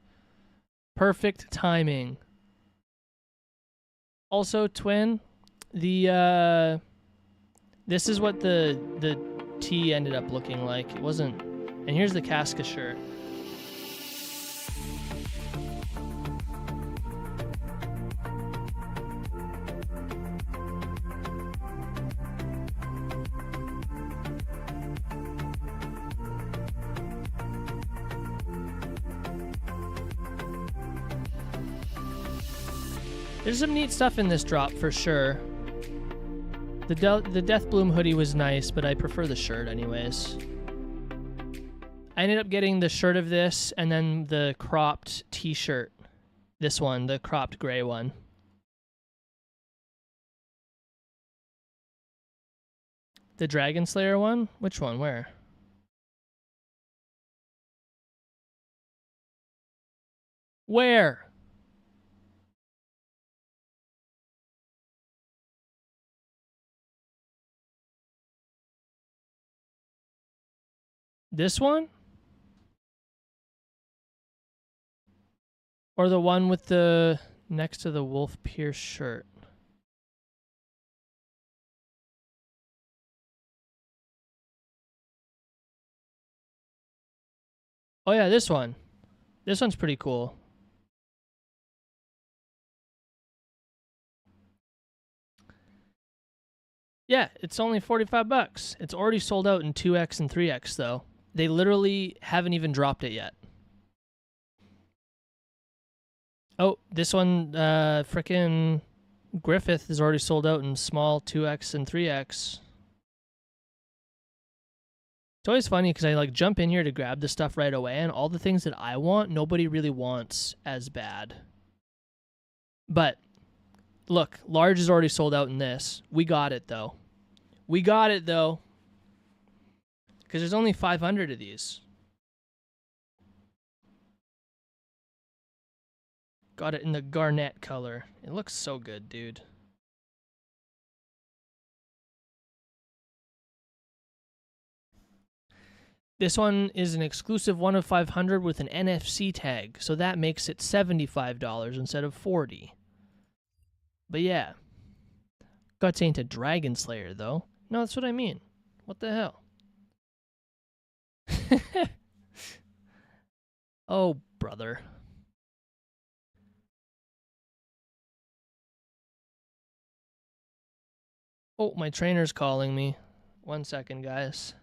Perfect timing. Also, Twin, the this is what the tee ended up looking like. It wasn't, and here's the Casca shirt. There's some neat stuff in this drop for sure. The Deathbloom hoodie was nice, but I prefer the shirt anyways. I ended up getting the shirt of this and then the cropped t-shirt. This one, the cropped gray one. The Dragon Slayer one? Which one? Where? Where? This one? Or the one with the next to the Wolf Pierce shirt? Oh yeah, this one. This one's pretty cool. Yeah, it's only 45 bucks. It's already sold out in 2X and 3X though. They literally haven't even dropped it yet. Oh, this one, frickin' Griffith is already sold out in small 2X and 3X. It's always funny because I like jump in here to grab the stuff right away, and all the things that I want, nobody really wants as bad. But look, large is already sold out in this. We got it though. We got it though. Because there's only 500 of these. Got it in the garnet color. It looks so good, dude. This one is an exclusive 1 of 500 with an NFC tag, so that makes it $75 instead of $40. But yeah. Guts ain't a Dragon Slayer, though. No, that's what I mean. What the hell? Oh, brother. Oh, my trainer's calling me. 1 second, guys.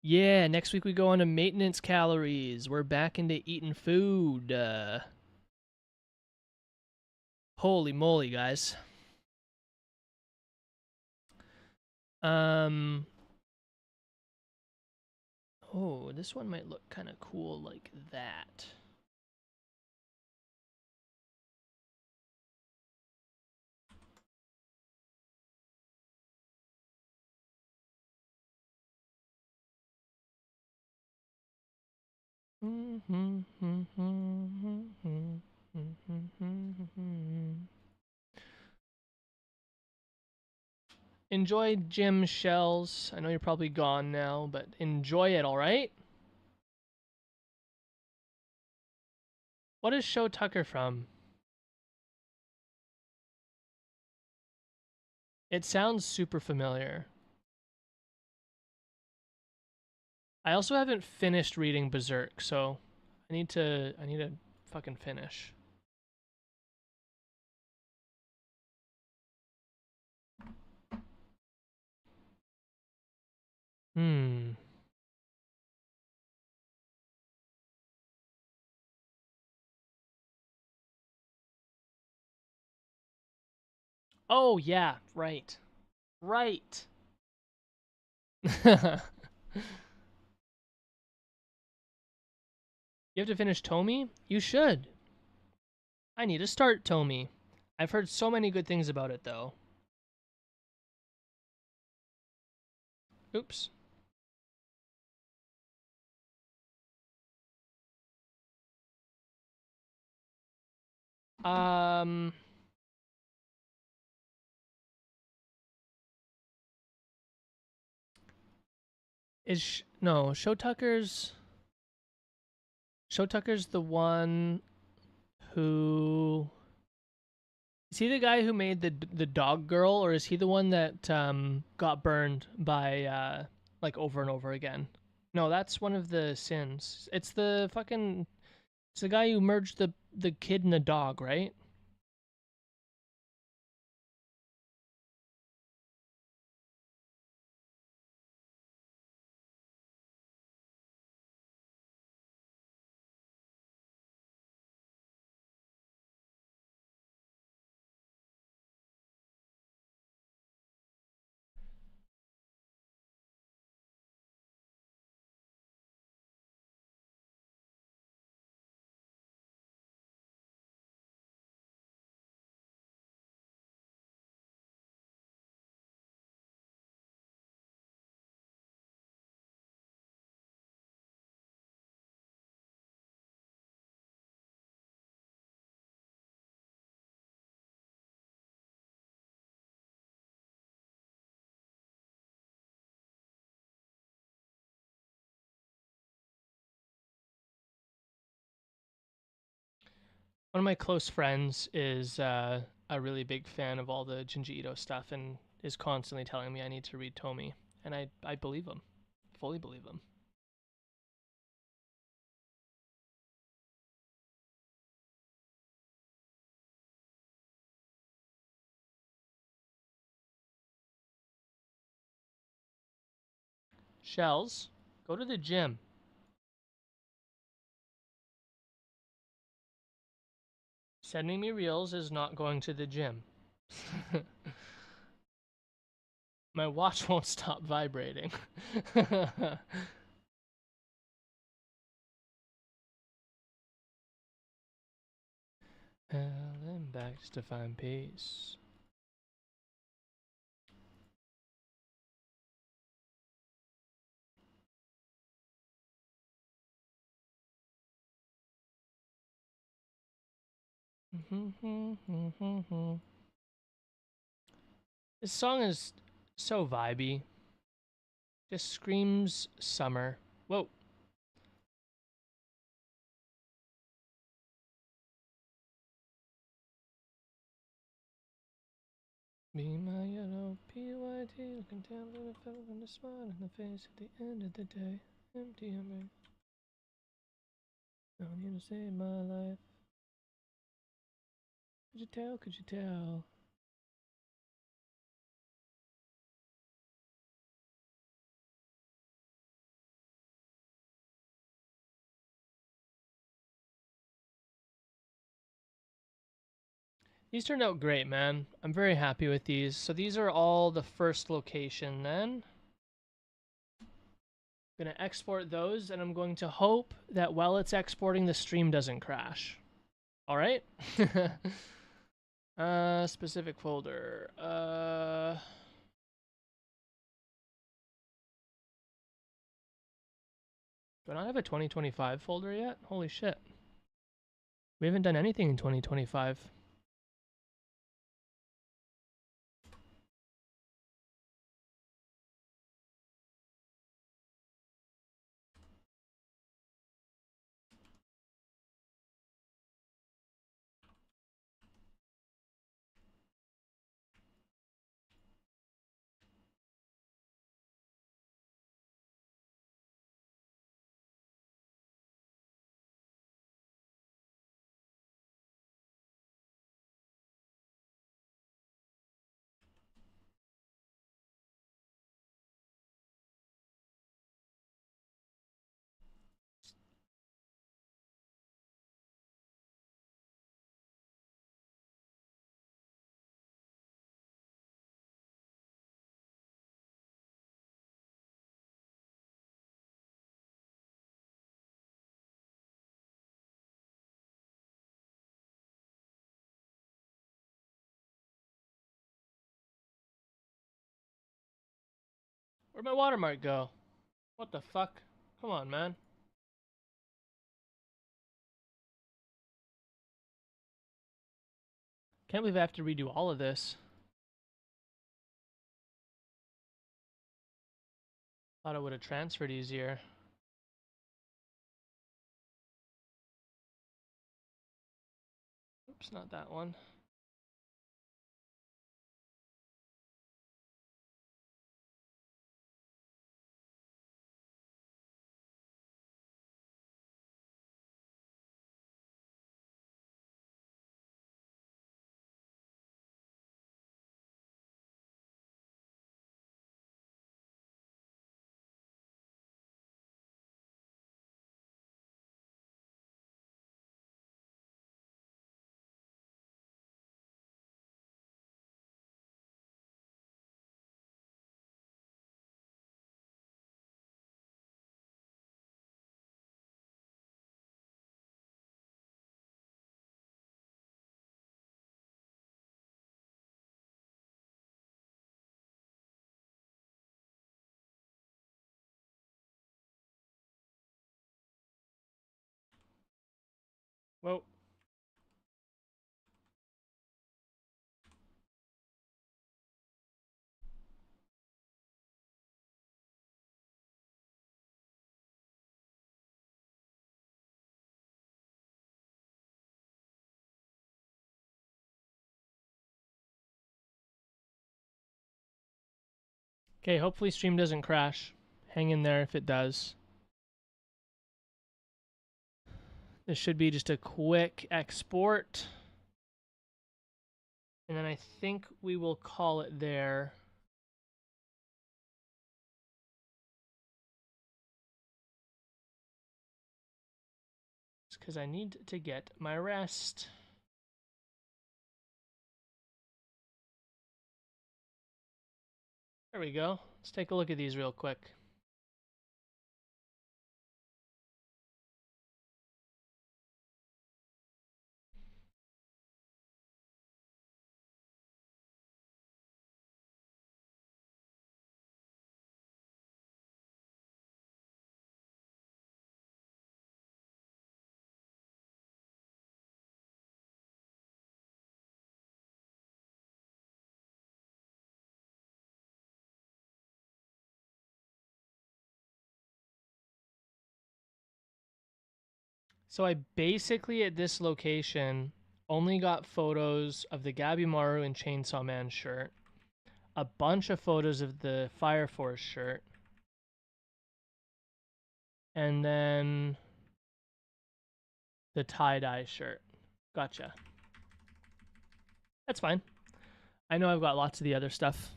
Yeah, next week we go on to maintenance calories. We're back into eating food. Holy moly, guys. Oh, this one might look kind of cool like that. Enjoy Jim Shells. I know you're probably gone now, but enjoy it, all right? What is Show Tucker from? It sounds super familiar. I also haven't finished reading Berserk, so I need to fucking finish. Oh yeah, right. Right. You have to finish Tomy? You should. I need to start Tomy. I've heard so many good things about it, though. Oops. No, Show Tucker's the one who... Is he the guy who made the dog girl, or is he the one that got burned by like over and over again? No, that's one of the sins. It's the guy who merged the kid and the dog, right? One of my close friends is a really big fan of all the Junji Ito stuff and is constantly telling me I need to read Tomy, and I believe him. Fully believe him. Shells, go to the gym. Sending me reels is not going to the gym. My watch won't stop vibrating. I'm back just to find peace. This song is so vibey. Just screams summer. Whoa. Be my yellow PYT, looking down at a fellow and a smile in the face at the end of the day. Empty embrace. I want you to save my life. Could you tell? Could you tell? These turned out great, man. I'm very happy with these. So these are all the first location then. I'm going to export those, and I'm going to hope that while it's exporting, the stream doesn't crash. All right? Specific folder. Do I not have a 2025 folder yet? Holy shit. We haven't done anything in 2025. Where'd my watermark go? What the fuck? Come on, man. Can't believe I have to redo all of this. Thought I would have transferred easier. Oops, not that one. Whoa. Okay, hopefully stream doesn't crash. Hang in there if it does. This should be just a quick export. And then I think we will call it there. It's because I need to get my rest. There we go. Let's take a look at these real quick. So I basically, at this location, only got photos of the Gabimaru and Chainsaw Man shirt, a bunch of photos of the Fire Force shirt, and then the tie-dye shirt. Gotcha. That's fine. I know I've got lots of the other stuff.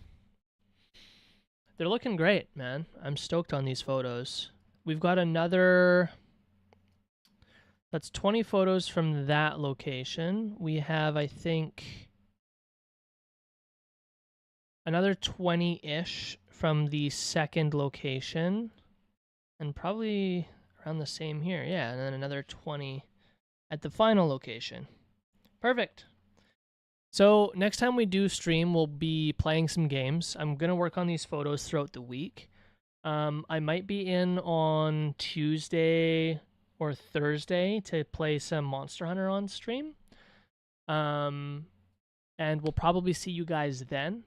They're looking great, man. I'm stoked on these photos. We've got another... That's 20 photos from that location. We have, I think, another 20-ish from the second location, and probably around the same here. Yeah, and then another 20 at the final location. Perfect. So next time we do stream, we'll be playing some games. I'm going to work on these photos throughout the week. I might be in on Tuesday or Thursday to play some Monster Hunter on stream. And we'll probably see you guys then.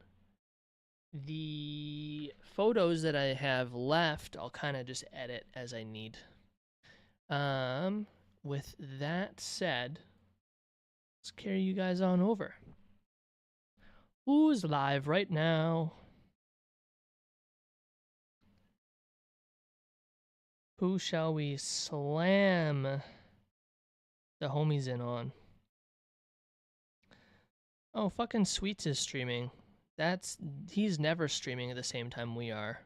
The photos that I have left, I'll kind of just edit as I need. With that said, let's carry you guys on over. Who's live right now? Who shall we slam the homies in on? Oh, fucking Sweets is streaming. He's never streaming at the same time we are.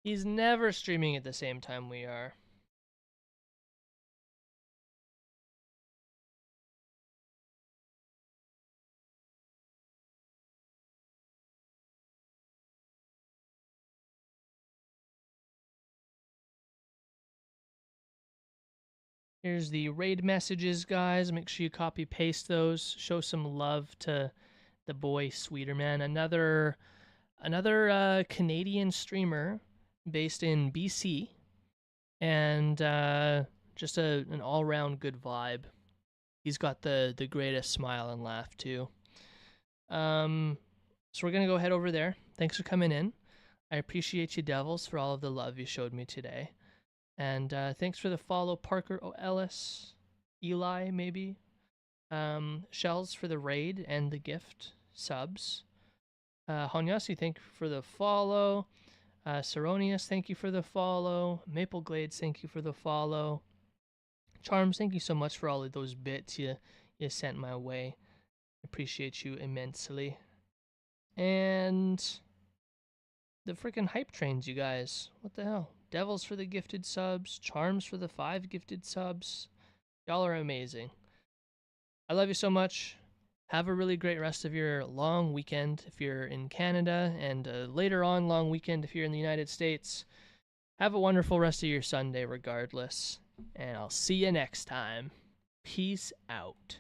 He's never streaming at the same time we are. Here's the raid messages, guys. Make sure you copy paste those. Show some love to the boy Sweeterman. Another Canadian streamer based in BC, and just an all-round good vibe. He's got the greatest smile and laugh too. So we're gonna go head over there. Thanks for coming in. I appreciate you, Devils, for all of the love you showed me today. And thanks for the follow, Parker Ellis, Eli, maybe. Shells for the raid and the gift subs. Honyasi, thank you for the follow. Saronius, thank you for the follow. Maple Glades, thank you for the follow. Charms, thank you so much for all of those bits you sent my way. Appreciate you immensely. And the freaking hype trains, you guys. What the hell? Devils for the gifted subs. Charms for the 5 gifted subs. Y'all are amazing. I love you so much. Have a really great rest of your long weekend if you're in Canada, and later on long weekend if you're in the United States. Have a wonderful rest of your Sunday regardless, and I'll see you next time. Peace out.